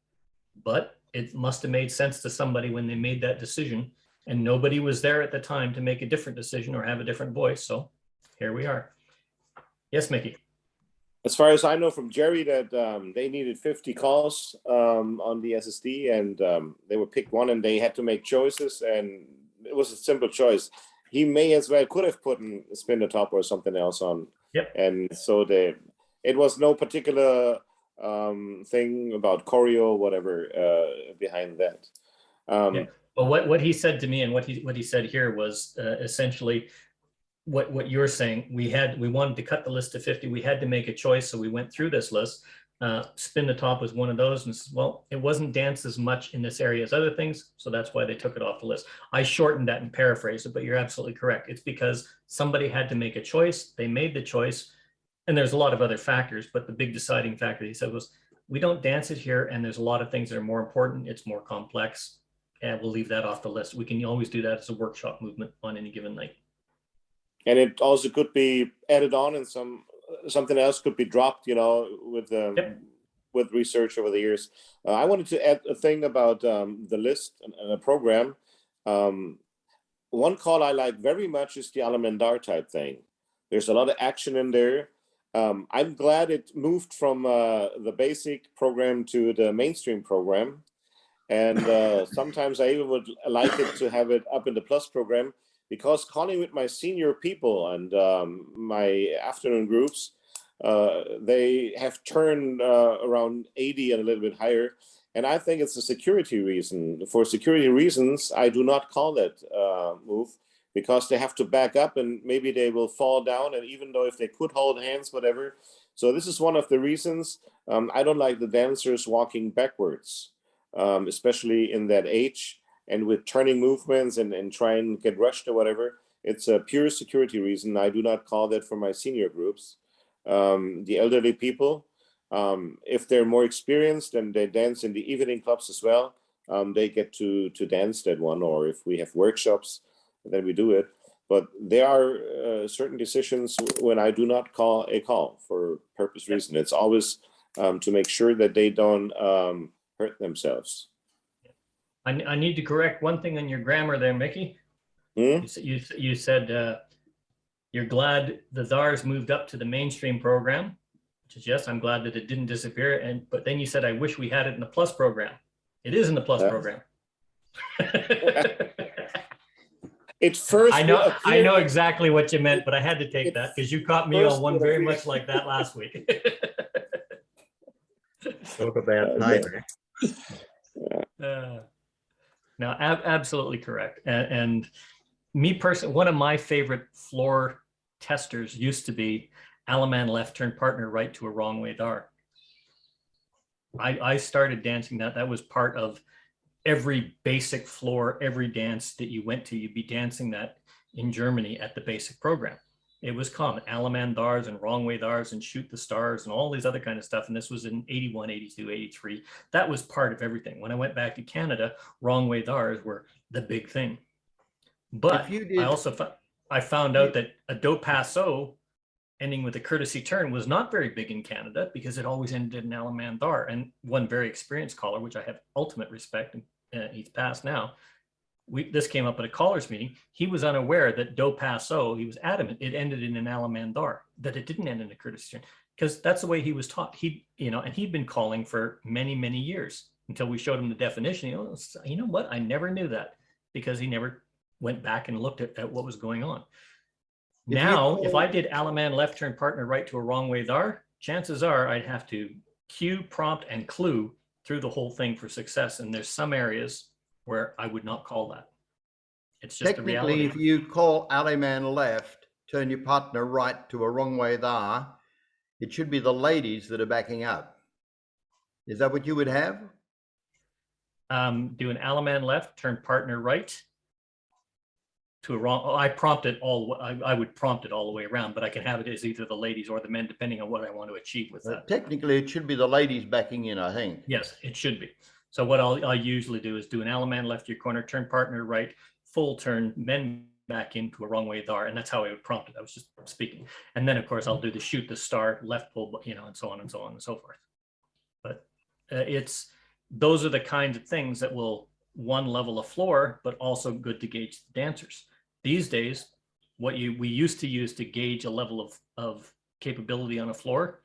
but it must have made sense to somebody when they made that decision. And nobody was there at the time to make a different decision or have a different voice. So here we are. Yes, Mickey. As far as I know from Jerry, that they needed 50 calls on the SSD, and they were picked one, and they had to make choices, and it was a simple choice. He may as well could have put in spin the top or something else on. Yep. And so it was no particular thing about choreo or whatever behind that. Yeah. Well, what he said to me and what he said here was essentially what you're saying. We wanted to cut the list to 50. We had to make a choice, so we went through this list. Spin the top was one of those, and well, it wasn't danced as much in this area as other things, so that's why they took it off the list. I shortened that and paraphrased it, but you're absolutely correct. It's because somebody had to make a choice. They made the choice, and there's a lot of other factors, but the big deciding factor, he said, was we don't dance it here, and there's a lot of things that are more important. It's more complex, and we'll leave that off the list. We can always do that as a workshop movement on any given night. And it also could be added on, and something else could be dropped, you know, with with research over the years. I wanted to add a thing about the list and a program. One call I like very much is the Alamandar type thing. There's a lot of action in there. I'm glad it moved from the basic program to the mainstream program. And sometimes I even would like it to have it up in the plus program, because calling with my senior people and my afternoon groups, they have turned around 80 and a little bit higher. And I think it's a security reason. For security reasons, I do not call that move, because they have to back up and maybe they will fall down. And even though if they could hold hands, whatever. So this is one of the reasons I don't like the dancers walking backwards, especially in that age and with turning movements and try and get rushed or whatever. It's a pure security reason. I do not call that for my senior groups. The elderly people, if they're more experienced and they dance in the evening clubs as well, they get to dance that one. Or if we have workshops, then we do it. But there are certain decisions when I do not call a call for purpose reason. It's always to make sure that they don't hurt themselves. I need to correct one thing on your grammar there, Mickey. You said you're glad the THARs moved up to the mainstream program, which is yes, I'm glad that it didn't disappear. But then you said, I wish we had it in the plus program. It is in the plus program. It first I know exactly what you meant, but I had to take that because you caught me on one very much like that last week. Talk about payback. No, absolutely correct. And me personally, one of my favorite floor testers used to be Alaman left turn partner right to a wrong way dar. I started dancing that. That was part of every basic floor, every dance that you went to, you'd be dancing that in Germany at the basic program. It was common, Alaman dars and wrong way dars and shoot the stars and all these other kind of stuff. And this was in 81, 82, 83. That was part of everything. When I went back to Canada, wrong way dars were the big thing. But I found out that a do passo ending with a courtesy turn was not very big in Canada because it always ended in Alaman dar. And one very experienced caller, which I have ultimate respect, and he's passed now. This came up at a callers meeting. He was unaware that do passo, he was adamant it ended in an Alaman dar, that it didn't end in a courtesy turn, because that's the way he was taught. And he'd been calling for many, many years until we showed him the definition. You know what? I never knew that, because he never went back and looked at what was going on. If I did Alaman left turn partner right to a wrong way dar, chances are I'd have to cue, prompt, and clue through the whole thing for success. And there's some areas where I would not call that. It's just technically, a reality. if you call Alaman left, turn your partner right to a wrong way there, it should be the ladies that are backing up. Is that what you would have? Do an Alaman left, turn partner right to a wrong. I prompt it all. I would prompt it all the way around, but I can have it as either the ladies or the men, depending on what I want to achieve with that. Technically, it should be the ladies backing in, I think. Yes, it should be. So what I usually do is do an Alaman left your corner, turn partner right, full turn, men back into a wrong way dar, and that's how I would prompt it. I was just speaking, and then of course I'll do the shoot the star, left pull, and so on and so on and so forth. But those are the kinds of things that will one level a floor, but also good to gauge the dancers. These days, what we used to use to gauge a level of capability on a floor,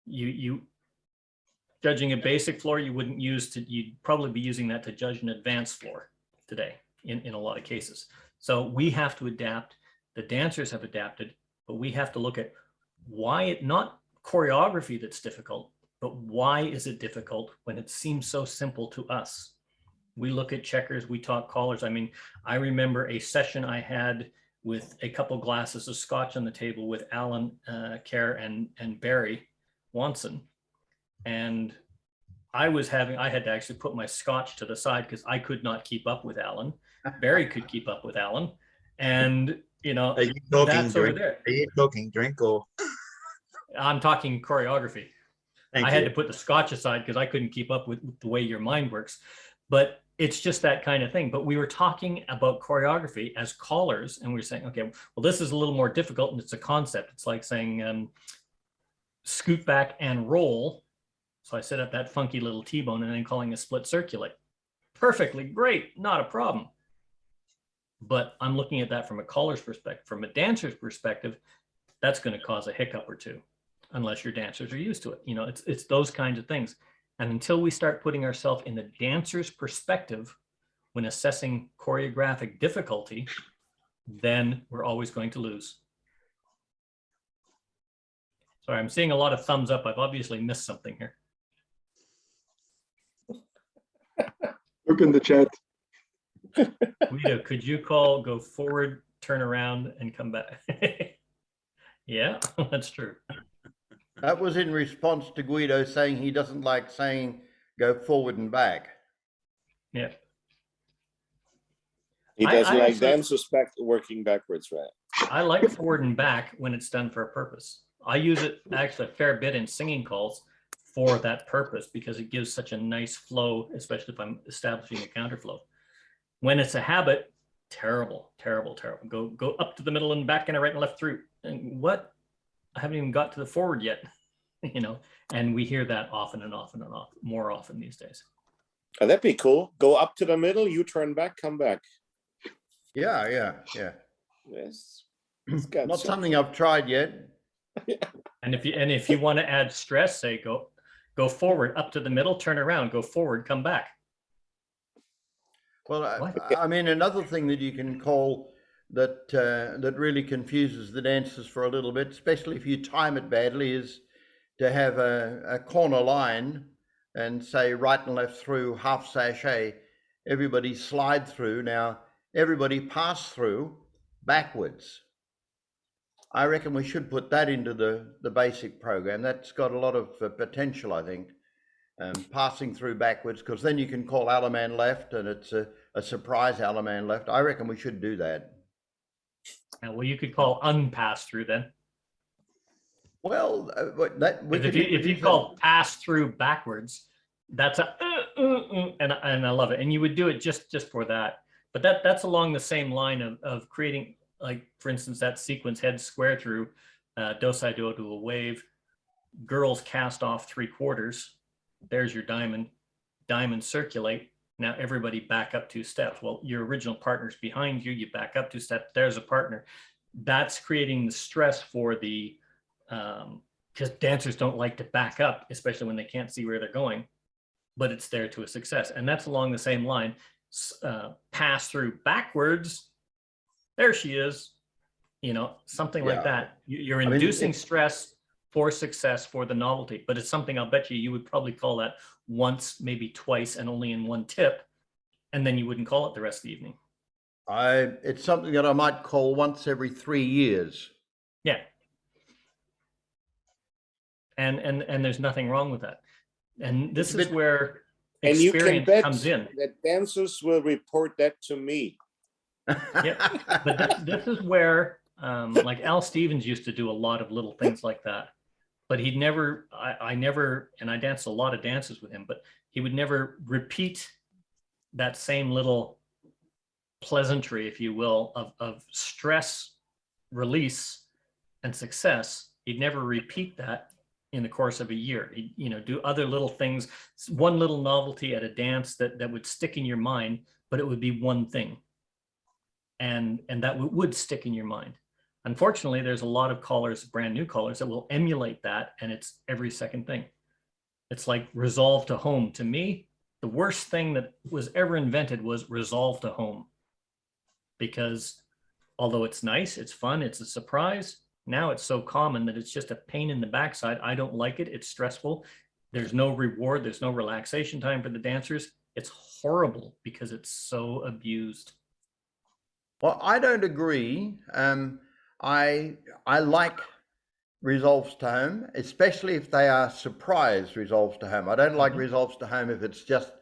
you judging a basic floor, you wouldn't use you'd probably be using that to judge an advanced floor today in a lot of cases. So we have to adapt. The dancers have adapted, but we have to look at why not choreography that's difficult, but why is it difficult when it seems so simple to us? We look at checkers, we talk callers. I mean, I remember a session I had with a couple glasses of scotch on the table with Alan Kerr and Barry Wanson. And I had to actually put my scotch to the side because I could not keep up with Alan. Barry could keep up with Alan. And, are you talking that's drink? over there. Are you talking drink or? I'm talking choreography. I had to put the scotch aside because I couldn't keep up with the way your mind works. But it's just that kind of thing. But we were talking about choreography as callers, and we were saying, okay, well, this is a little more difficult, and it's a concept. It's like saying scoot back and roll. So I set up that funky little T-bone and then calling a split circulate. Perfectly great, not a problem. But I'm looking at that from a caller's perspective. From a dancer's perspective, that's going to cause a hiccup or two, unless your dancers are used to it. You know, it's those kinds of things. And until we start putting ourselves in the dancer's perspective when assessing choreographic difficulty, then we're always going to lose. Sorry, I'm seeing a lot of thumbs up. I've obviously missed something here. Look in the chat. Guido, could you go forward, turn around, and come back? Yeah, that's true. That was in response to Guido saying he doesn't like saying go forward and back. Yeah. He doesn't I like actually- dancers back working backwards, right? I like forward and back when it's done for a purpose. I use it actually a fair bit in singing calls for that purpose because it gives such a nice flow, especially if I'm establishing a counterflow. When it's a habit, terrible, terrible, terrible. Go up to the middle and back and a right and left through. And what? I haven't even got to the forward yet, you know, and we hear that often and often and often, more often these days. Oh, that'd be cool. Go up to the middle, you turn back, come back. Yeah. Yes. Not something I've tried yet. And if you want to add stress, say go forward, up to the middle, turn around, go forward, come back. Well, I mean, another thing that you can call that really confuses the dancers for a little bit, especially if you time it badly, is to have a corner line and say right and left through, half sachet, everybody slide through. Now, everybody pass through backwards. I reckon we should put that into the basic program. That's got a lot of potential, I think. Passing through backwards, because then you can call Alaman left and it's a surprise Alaman left. I reckon we should do that. Well, you could call unpass through then. Well, if you call pass through backwards, that's a and I love it. And you would do it just for that. But that's along the same line of creating, like, for instance, that sequence head square through, do si do to a wave, girls cast off 3/4. There's your diamond circulate. Now everybody back up 2 steps. Well, your original partner's behind you. You back up 2 steps. There's a partner. That's creating the stress for the, because dancers don't like to back up, especially when they can't see where they're going, but it's there to a success. And that's along the same line. Pass through backwards. There she is. You know, something like that. You're inducing stress for success, for the novelty, but it's something I'll bet you would probably call that once, maybe twice, and only in one tip, and then you wouldn't call it the rest of the evening. It's something that I might call once every 3 years. Yeah. And there's nothing wrong with that. And this is where experience comes in. That dancers will report that to me. Yeah, but this is where, like Al Stevens used to do a lot of little things like that, but he'd never, I danced a lot of dances with him, but he would never repeat that same little pleasantry, if you will, of stress release and success. He'd never repeat that in the course of a year. He'd, do other little things, one little novelty at a dance that would stick in your mind, but it would be one thing. And that would stick in your mind. Unfortunately, there's a lot of callers, brand new callers, that will emulate that, and it's every second thing. It's like resolve to home. To me, the worst thing that was ever invented was resolve to home. Because although it's nice, it's fun, it's a surprise, now it's so common that it's just a pain in the backside. I don't like it. It's stressful. There's no reward. There's no relaxation time for the dancers. It's horrible because it's so abused. Well, I don't agree. I like resolves to home, especially if they are surprise resolves to home. I don't like resolves to home if it's just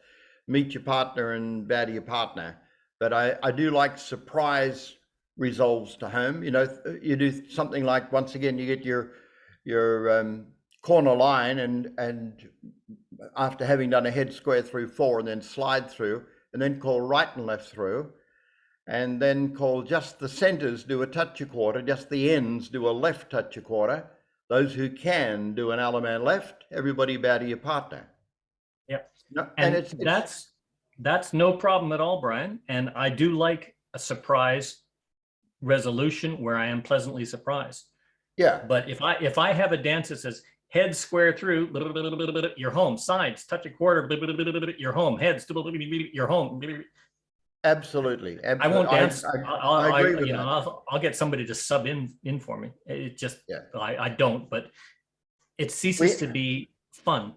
meet your partner and bow to your partner. But I do like surprise resolves to home. You do something like, once again, you get your corner line and after having done a head square through 4 and then slide through and then call right and left through. And then call just the centers, do a touch a quarter, just the ends, do a left touch a quarter, Those who can do an Alaman left, everybody bow to your partner. Yep. No, And it's that's no problem at all, Brian. And I do like a surprise resolution where I am pleasantly surprised. yeah, But if I have a dance that says head square through, you're home, sides touch a quarter, you're home, heads, you're home. absolutely. I won't dance. I agree with you that. know, I'll get somebody to sub in for me. It just, Yeah. I don't, but it ceases to be fun.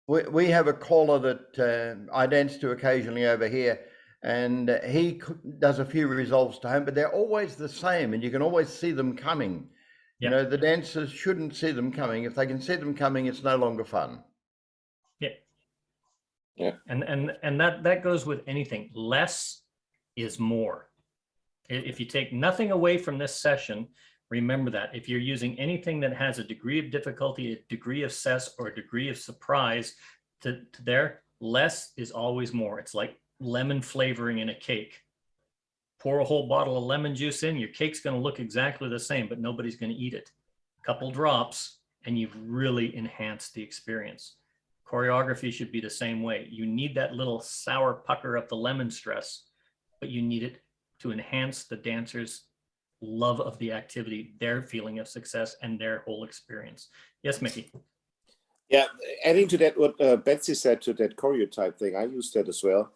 We have a caller that I dance to occasionally over here, and he does a few resolves to home, but they're always the same, and you can always see them coming. Yeah. You know, the dancers shouldn't see them coming. If they can see them coming, it's no longer fun. Yeah. Yeah. And that goes with anything. Less is more. If you take nothing away from this session, remember that if you're using anything that has a degree of difficulty, a degree of cess, or a degree of surprise to there, less is always more. It's like lemon flavoring in a cake. Pour a whole bottle of lemon juice in, your cake's going to look exactly the same, but nobody's going to eat it. A couple drops and you've really enhanced the experience. Choreography should be the same way. You need that little sour pucker of the lemon stress, but you need it to enhance the dancer's love of the activity, their feeling of success, and their whole experience. Yes, Mickey. Yeah, adding to that, what Betsy said to that choreo type thing, I use that as well.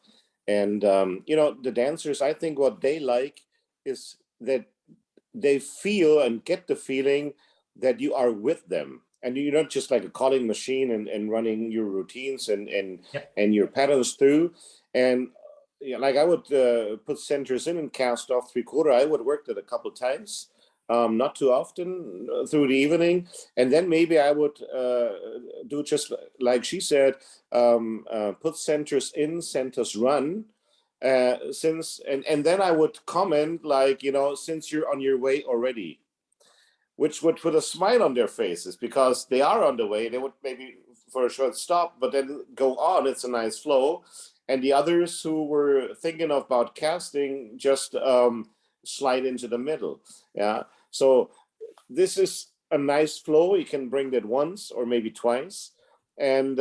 And, you know, the dancers, I think what they like is that they feel and get the feeling that you are with them. And you're not just like a calling machine and running your routines and your patterns through. And yeah, like I would put centers in and cast off 3/4. I would work that a couple times, not too often through the evening. And then maybe I would do just like she said, put centers in, centers run. And then I would comment like, you know, since you're on your way already, which would put a smile on their faces because they are on the way. They would maybe for a short stop, but then go on. It's a nice flow. And the others who were thinking about casting just slide into the middle. Yeah. So this is a nice flow. You can bring that once or maybe twice. And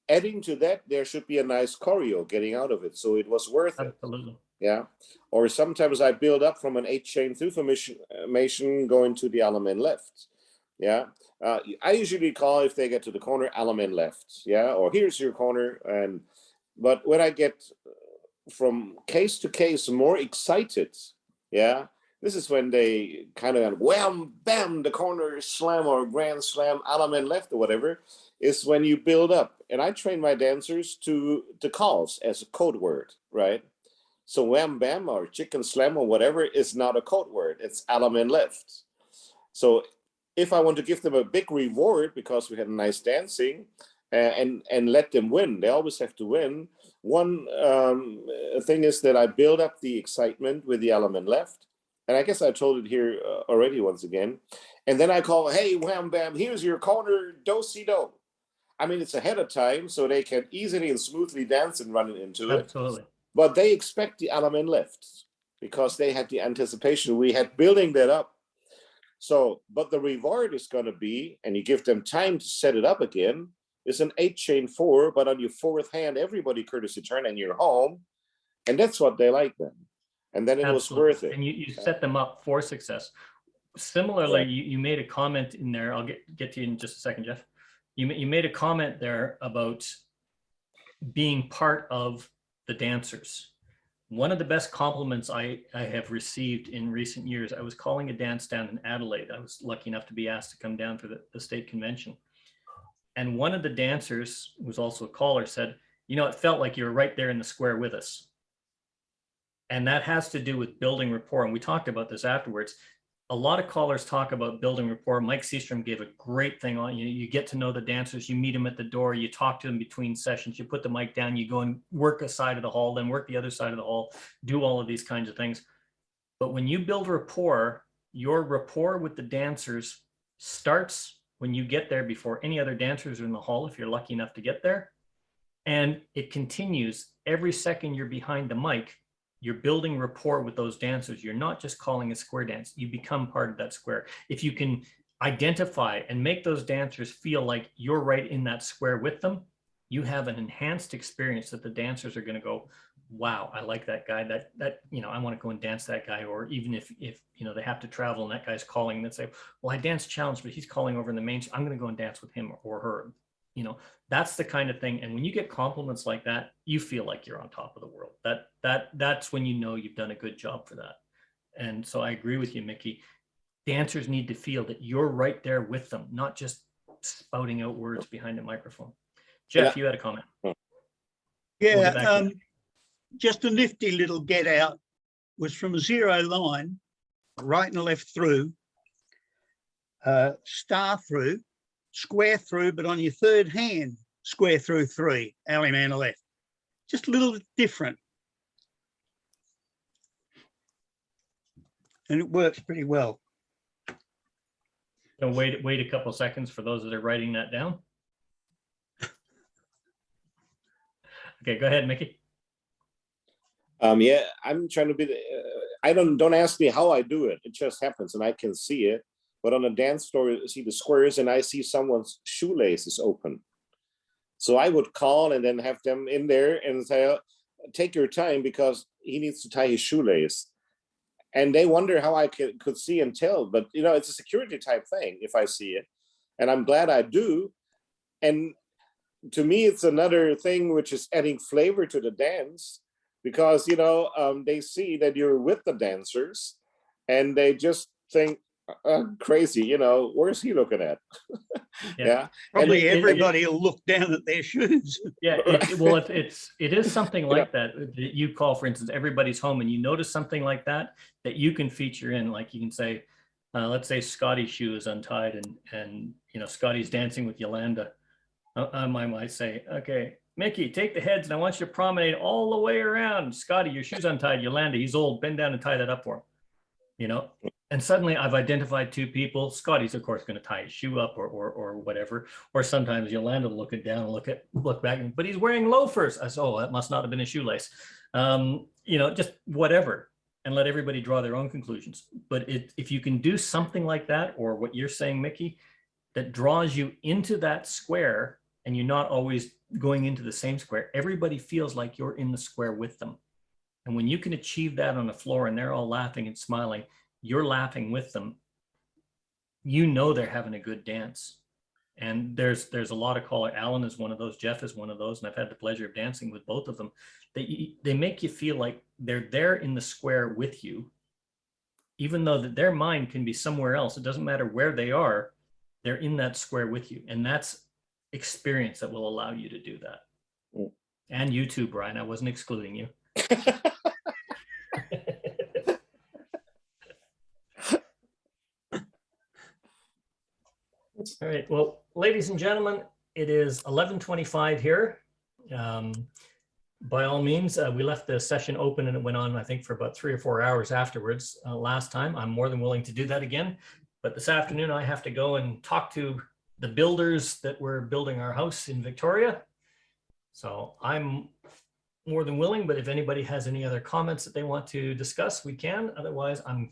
adding to that, there should be a nice choreo getting out of it. So it was worth it. Absolutely. Yeah. Or sometimes I build up from an 8-chain through formation going to the element left. Yeah. I usually call, if they get to the corner, element left. Yeah. Or here's your corner. But when I get from case to case more excited, yeah, this is when they kind of wham, bam, the corner slam or grand slam, element left or whatever, is when you build up. And I train my dancers to the calls as a code word, right? So wham, bam, or chicken slam or whatever is not a code word. It's element left. So if I want to give them a big reward because we had a nice dancing, and let them win. They always have to win. One thing is that I build up the excitement with the element left. And I guess I told it here already once again. And then I call, hey, wham, bam, here's your corner, do-si-do. I mean, it's ahead of time, so they can easily and smoothly dance and run into it. Absolutely. But they expect the element left because they had the anticipation. We had building that up. So, but the reward is going to be, and you give them time to set it up again, is an 8-chain 4, but on your fourth hand, everybody courtesy turn and you're home. And that's what they like then. And then it was worth it. And you set them up for success. Similarly, you made a comment in there. I'll get to you in just a second, Jeff. You made a comment there about being part of the dancers. One of the best compliments I have received in recent years, I was calling a dance down in Adelaide. I was lucky enough to be asked to come down for the state convention. And one of the dancers, who was also a caller, said, you know, it felt like you were right there in the square with us. And that has to do with building rapport. And we talked about this afterwards. A lot of callers talk about building rapport. Mike Seastrom gave a great thing on you get to know the dancers, you meet them at the door, you talk to them between sessions, you put the mic down, you go and work a side of the hall, then work the other side of the hall, do all of these kinds of things. But when you build rapport, your rapport with the dancers starts when you get there before any other dancers are in the hall, if you're lucky enough to get there. And it continues every second you're behind the mic. You're building rapport with those dancers. You're not just calling a square dance. You become part of that square. If you can identify and make those dancers feel like you're right in that square with them, you have an enhanced experience that the dancers are going to go, wow, I like that guy, that, you know, I want to go and dance that guy. Or even if, you know, they have to travel and that guy's calling and they say, well, I dance challenge, but he's calling over in the main, I'm going to go and dance with him or her. You know, that's the kind of thing. And when you get compliments like that, you feel like you're on top of the world. That's when you know you've done a good job for that. And so I agree with you, Mickey. Dancers need to feel that you're right there with them, not just spouting out words behind a microphone. Jeff, you had a comment. Yeah, just a nifty little get out was from a 0 line, right and left through, star through, square through, but on your third hand, square through 3, alley man to left. Just a little different. And it works pretty well. So wait a couple of seconds for those that are writing that down. Okay, go ahead, Mickey. Yeah, I'm trying to be. I don't ask me how I do it. It just happens, and I can see it. But on a dance floor, you see the squares, and I see someone's shoelace is open. So I would call and then have them in there and say, "Take your time because he needs to tie his shoelace." And they wonder how I could see and tell. But you know, it's a security type thing if I see it, and I'm glad I do. And to me, it's another thing which is adding flavor to the dance. Because, you know, they see that you're with the dancers and they just think, crazy, you know, where's he looking at? Yeah. Probably everybody will look down at their shoes. Yeah, it is something like that you call, for instance, everybody's home, and you notice something like that you can feature in. Like you can say, let's say Scotty's shoe is untied and you know, Scotty's dancing with Yolanda. I might say, okay, Mickey, take the heads and I want you to promenade all the way around. Scotty, your shoe's untied. Yolanda, he's old. Bend down and tie that up for him. You know, and suddenly I've identified 2 people. Scotty's, of course, going to tie his shoe up or whatever. Or sometimes Yolanda will look it down and look back, but he's wearing loafers. I said, oh, that must not have been a shoelace. You know, just whatever, and let everybody draw their own conclusions. But if you can do something like that, or what you're saying, Mickey, that draws you into that square, and you're not always going into the same square, everybody feels like you're in the square with them. And when you can achieve that on the floor and they're all laughing and smiling, you're laughing with them, you know they're having a good dance. And there's a lot of callers. Alan is one of those, Jeff is one of those, and I've had the pleasure of dancing with both of them. They make you feel like they're there in the square with you, even though that their mind can be somewhere else. It doesn't matter where they are, they're in that square with you. And that's experience that will allow you to do that. And you too, Brian, I wasn't excluding you. All right, well, ladies and gentlemen, it is 11:25 here. By all means, we left the session open and it went on, I think, for about 3 or 4 hours afterwards last time. I'm more than willing to do that again. But this afternoon, I have to go and talk to the builders that were building our house in Victoria. So I'm more than willing, but if anybody has any other comments that they want to discuss, we can. Otherwise, I'm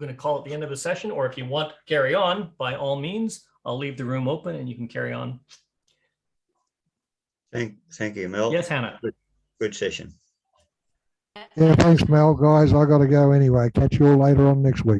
going to call it the end of the session, or if you want to carry on, by all means, I'll leave the room open and you can carry on. Thank you, Mel. Yes, Hannah. Good session. Yeah, thanks, Mel. Guys, I got to go anyway. Catch you all later on next week.